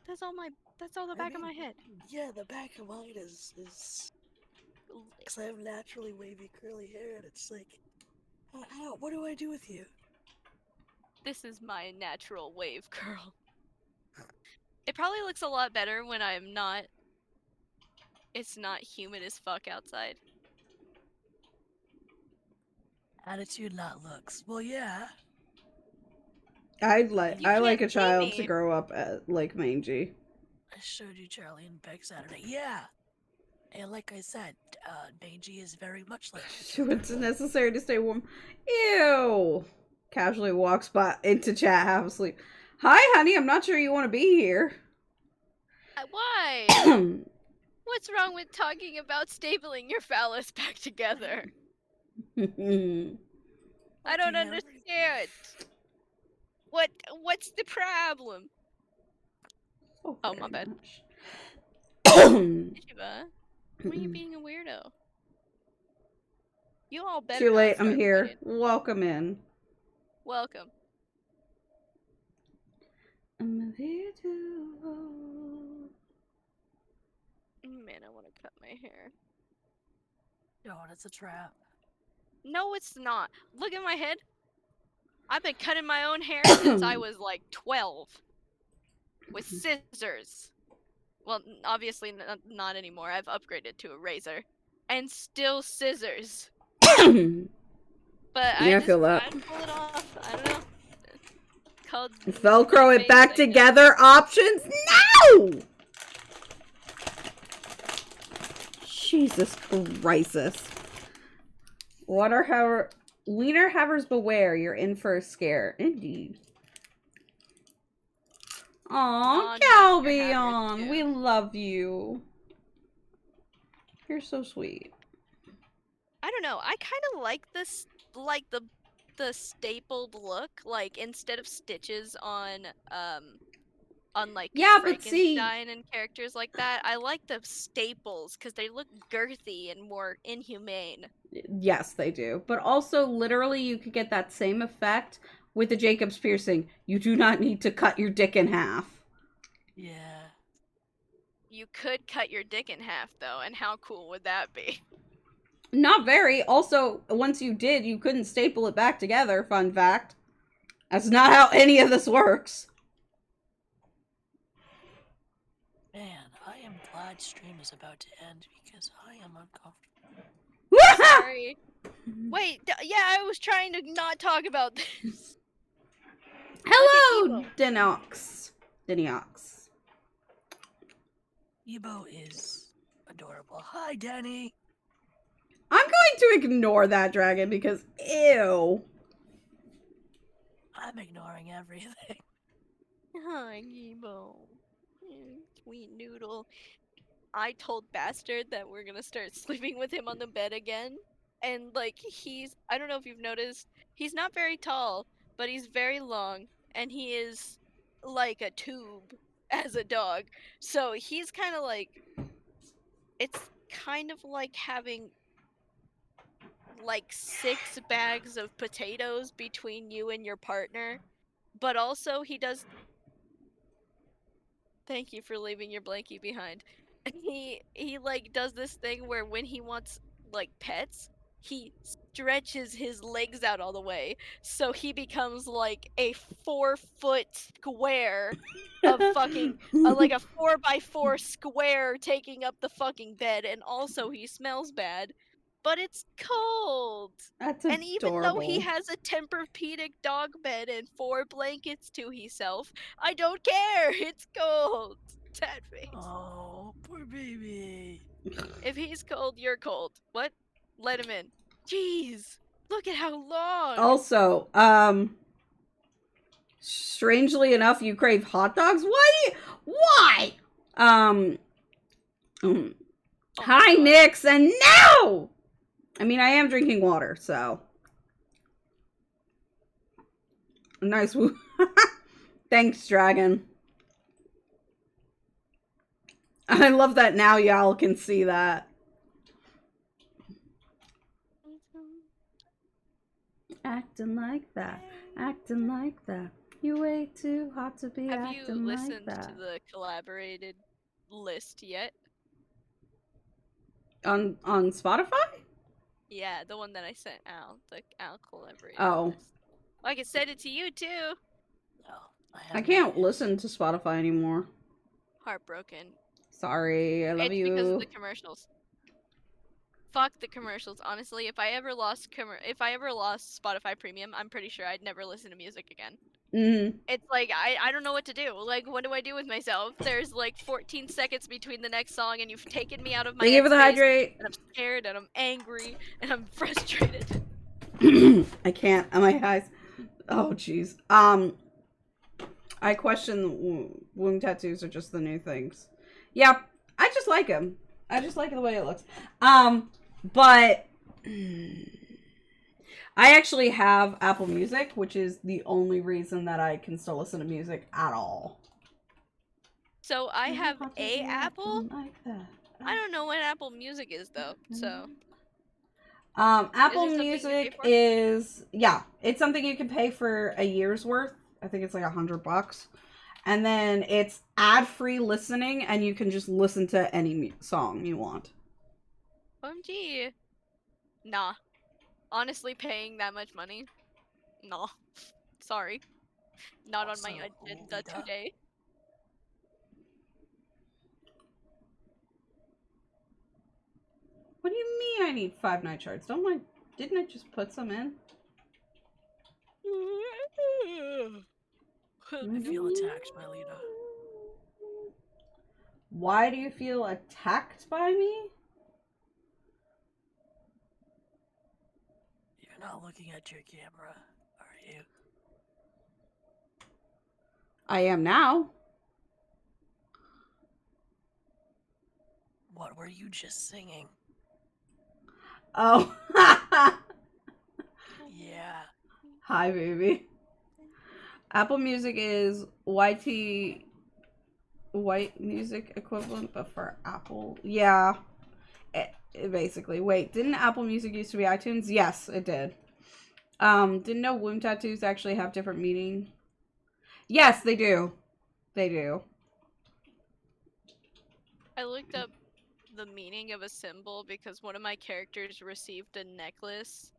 That's all my. That's all the I back of mean, my head. Yeah, the back of mine is because I have naturally wavy curly hair, and it's like, what do I do with you? This is my natural wave curl. It probably looks a lot better when I'm not. It's not humid as fuck outside. Attitude, not looks. Well, yeah. I You like can't a see child to me. grow up at like Mangie. I showed you Charlie and Beck Saturday. Yeah. And like I said, Mangie is very much like your It's children. necessary to stay warm. Ew. Casually walks by into chat half asleep. Hi, honey. I'm not sure you want to be here. Why? What's wrong with talking about stapling your phallus back together? I don't Fucking understand. What What's the problem? Oh, Oh, my very bad. much. Shiva, why are you being a weirdo? You all better Too not late. I'm start here. fighting. Welcome in. Welcome. I'm here to... Man, I want to cut my hair. No, that's a trap. No, it's not. Look at my head. I've been cutting my own hair since I was like 12. With scissors. Well, obviously not anymore. I've upgraded to a razor. And still scissors. But Yeah, I feel that. I pull it off. I don't know. Called Velcro it face, back I guess. together options? No! Jesus Christ. Wiener havers beware, you're in for a scare. Indeed. Aw, Non-wiener havers, Calbion, too. we love you. You're so sweet. I don't know. I kind of like this, like the stapled look. Like instead of stitches on like Yeah, but see, Frankenstein and characters like that, I like the staples because they look girthy and more inhumane. yes, they do. But also, literally, you could get that same effect with the Jacob's piercing. You do not need to cut your dick in half. Yeah. You could cut your dick in half though, and how cool would that be? Not very. Also, once you did, you couldn't staple it back together, fun fact. That's not how any of this works. Man, I am glad stream is about to end because I am uncomfortable. Sorry. Wait, yeah, I was trying to not talk about this. Hello, Dinox. Ebo is adorable. Hi, Danny. I'm going to ignore that dragon because, ew. I'm ignoring everything. Hi, Emo. Sweet noodle. I told Bastard that we're gonna start sleeping with him on the bed again. And, like, I don't know if you've noticed, he's not very tall, but he's very long. And he is like a tube as a dog. So he's kind of like, it's kind of like having like 6 bags of potatoes between you and your partner. But also he does... Thank you for leaving your blankie behind. He like does this thing where when he wants like pets, he stretches his legs out all the way, so he becomes like a 4-foot square of fucking like a 4x4 square taking up the fucking bed, and also he smells bad, but it's cold. That's And even though he adorable. has a Tempur-Pedic dog bed and 4 blankets to himself, I don't care. It's cold. Sad face. Oh, poor baby. If he's cold, you're cold. What? Let him in. Jeez. Look at how long. Also, strangely enough, you crave hot dogs? Why? Oh my Hi, God. Nix, and no! I mean, I am drinking water, so. Nice. Thanks, Dragon. I love that now y'all can see that. Acting like that. Acting like that. You way too hot to be Have you acting like listened that. to the collaborated list yet? On Spotify? Yeah, the one that I sent Al. The Al collaborated Oh. list. Well, I can send it to you too. No, I can't listen to Spotify anymore. Heartbroken. Sorry, I love It's you. because of the commercials. Fuck the commercials. Honestly, if I ever lost Spotify Premium, I'm pretty sure I'd never listen to music again. Mm-hmm. It's like I don't know what to do. Like, what do I do with myself? There's like 14 seconds between the next song, and you've taken me out of my Thank you for the headspace, hydrate. and I'm scared, and I'm angry, and I'm frustrated. I can't. My eyes. Oh, jeez. I question womb tattoos are just the new things. Yeah, I just like them. I just like the way it looks. But I actually have Apple Music, which is the only reason that I can still listen to music at all. So I have a Apple. Like that. I don't know what Apple Music is though. So Apple something you pay Music for? is, yeah, it's something you can pay for a year's worth. I think it's like $100. And then it's ad-free listening, and you can just listen to any song you want. OMG. Nah. Honestly, paying that much money? No. Sorry. Not on my Also, agenda Lita, today. What do you mean I need 5 night charts? Didn't I just put some in? I feel attacked by Lita. Why do you feel attacked by me? You're not looking at your camera, are you? I am now. What were you just singing? Oh. Yeah. Hi, baby. Apple Music is white music equivalent, but for Apple. Yeah. Basically. Wait, didn't Apple Music used to be iTunes? Yes, it did. Didn't know womb tattoos actually have different meaning? Yes, they do. They do. I looked up the meaning of a symbol because one of my characters received a necklace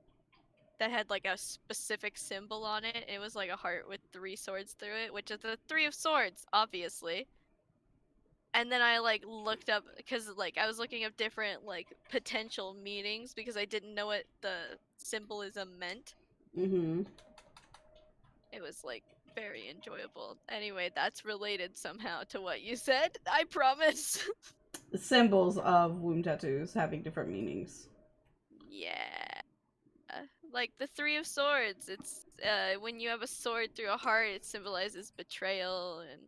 that had like a specific symbol on it. It was like a heart with 3 swords through it, which is the 3 of swords, obviously. And then I like looked up because like I was looking up different like potential meanings because I didn't know what the symbolism meant. Mm-hmm. It was like very enjoyable. Anyway, that's related somehow to what you said. I promise. Symbols of womb tattoos having different meanings. Yeah. Like the 3 of swords. It's when you have a sword through a heart, it symbolizes betrayal and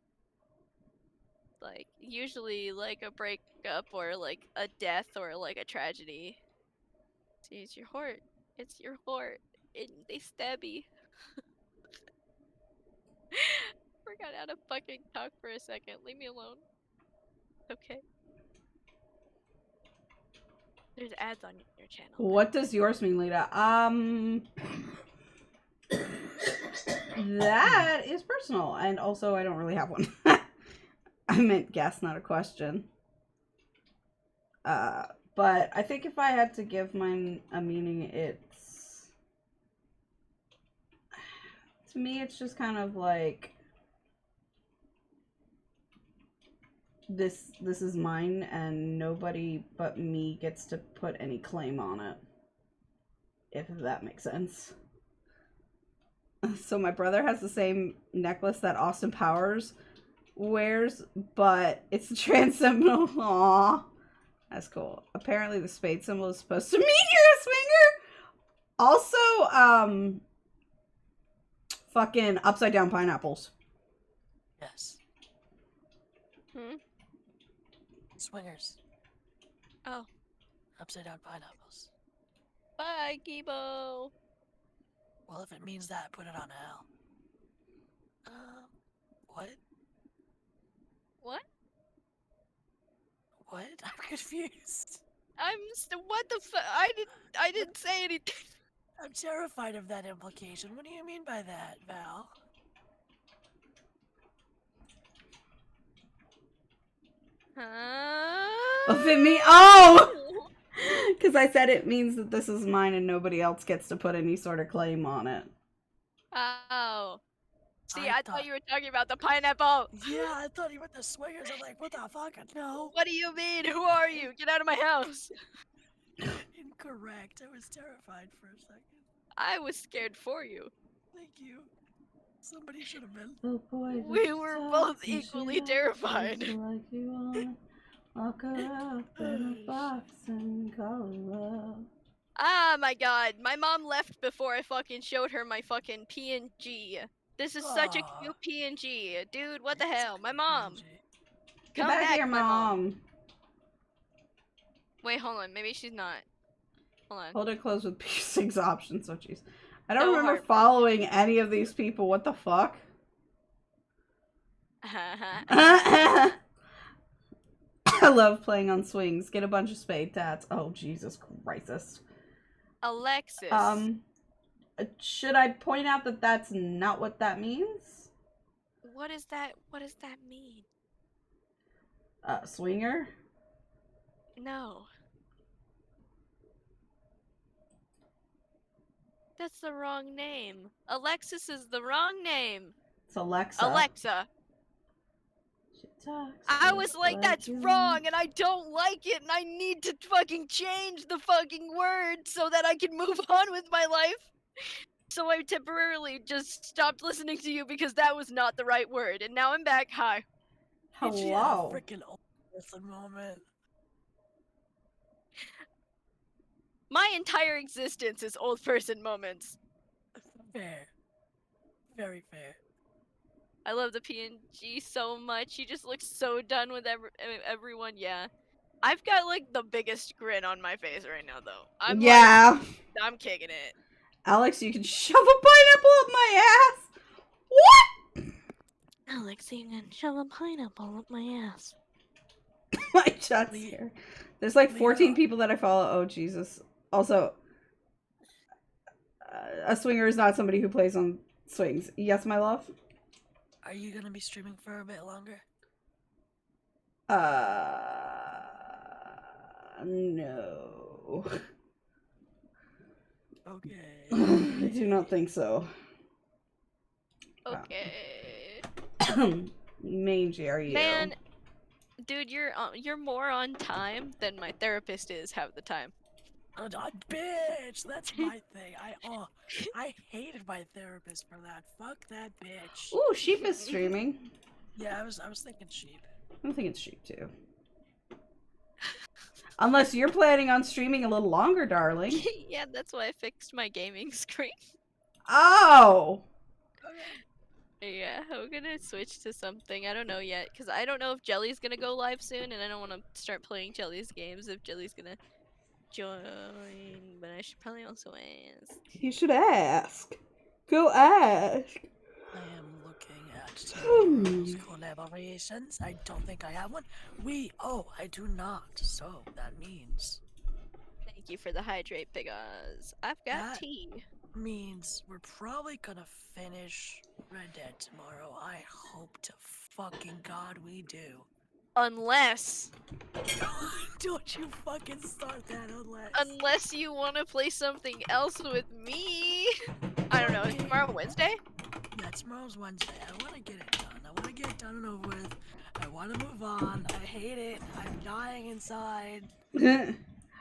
like usually like a breakup or like a death or like a tragedy. See, it's your heart. It's your heart. And they stabby. Forgot how to fucking talk for a second. Leave me alone. Okay. There's ads on your channel. What does yours mean, Lita? That is personal, and also I don't really have one. I meant guess, not a question. But I think if I had to give mine a meaning, it's, to me, it's just kind of like this is mine, and nobody but me gets to put any claim on it. If that makes sense. So my brother has the same necklace that Austin Powers wears, but it's a trans symbol. Aww. That's cool. Apparently the spade symbol is supposed to mean you're a swinger. Also, fucking upside down pineapples. Yes. Hmm? Swingers. Oh. Upside down pineapples. Bye, Gibo. Well, if it means that, put it on L. What? What? What? I'm confused. What the fuck? I didn't say anything. I'm terrified of that implication. What do you mean by that, Val? Huh? If it mean, oh! Because I said it means that this is mine and nobody else gets to put any sort of claim on it. Oh. See, I I thought you were talking about the pineapple. Yeah, I thought you meant the swingers. I'm like, what the fuck? No. What do you mean? Who are you? Get out of my house. Incorrect. I was terrified for a second. I was scared for you. Thank you. Somebody should have been. Oh boy, We were both equally terrified. Like you wanna lock her up in a box and call her up. Ah, my god. My mom left before I fucking showed her my fucking PNG. This is such a cute PNG. Dude, what the hell? My mom. Get Come back back, here, my mom. mom. Wait, hold on. Maybe she's not. Hold on. Hold it closed with P6 options. Oh, jeez. I don't No remember heart. following any of these people. What the fuck? I love playing on swings. Get a bunch of spade tats. Oh, Jesus Christ. Alexis. Should I point out that that's not what that means? What is that? What does that mean? Swinger? No. That's the wrong name. Alexis is the wrong name. It's Alexa. Alexa. She talks I just was like, that's you. wrong, and I don't like it, and I need to fucking change the fucking word so that I can move on with my life. So I temporarily just stopped listening to you because that was not the right word, and now I'm back. Hi. She had a Hello. freaking old person moment. My entire existence is old person moments. Fair. Very fair. I love the PNG so much. He just looks so done with everyone. Yeah. I've got like the biggest grin on my face right now, though. I'm Yeah. like, I'm kicking it. Alex, you can shove a pineapple up my ass. What? Alex, you can shove a pineapple up my ass. My chat's here. There's like 14 Leo. people that I follow. Oh, Jesus. Also, a swinger is not somebody who plays on swings. Yes, my love? Are you gonna be streaming for a bit longer? No. Okay. I do not think so. Okay. Mangie, are you? Man, dude, you're more on time than my therapist is half the time. Bitch, that's my thing. I hated my therapist for that. Fuck that bitch. Ooh, sheep is streaming. Yeah, I was thinking sheep. I'm thinking sheep too. Unless you're planning on streaming a little longer, darling. Yeah, that's why I fixed my gaming screen. Oh! Yeah, I'm gonna switch to something. I don't know yet, because I don't know if Jelly's gonna go live soon, and I don't want to start playing Jelly's games if Jelly's gonna join, but I should probably also ask. You should ask. Go ask. I am looking at tomorrow's collaborations. I don't think I have one. I do not. So that means Thank you for the hydrate, Pegas. I've got That- tea. means we're probably gonna finish Red Dead tomorrow. I hope to fucking God we do. Unless Don't you fucking start that unless you want to play something else with me. I don't know. Is tomorrow Wednesday? Yeah, tomorrow's Wednesday. I want to get it done. I want to get it done and over with. I want to move on. I hate it. I'm dying inside.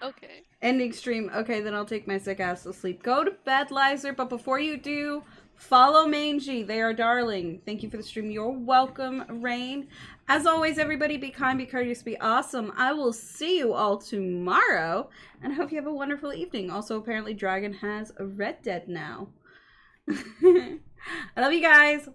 Okay. Ending stream. Okay, then I'll take my sick ass to sleep. Go to bed, Lizer, but before you do, follow Mangie. They are darling. Thank you for the stream. You're welcome, Rain. As always, everybody, be kind, be courteous, be awesome. I will see you all tomorrow, and I hope you have a wonderful evening. Also, apparently, Dragon has a Red Dead now. I love you guys.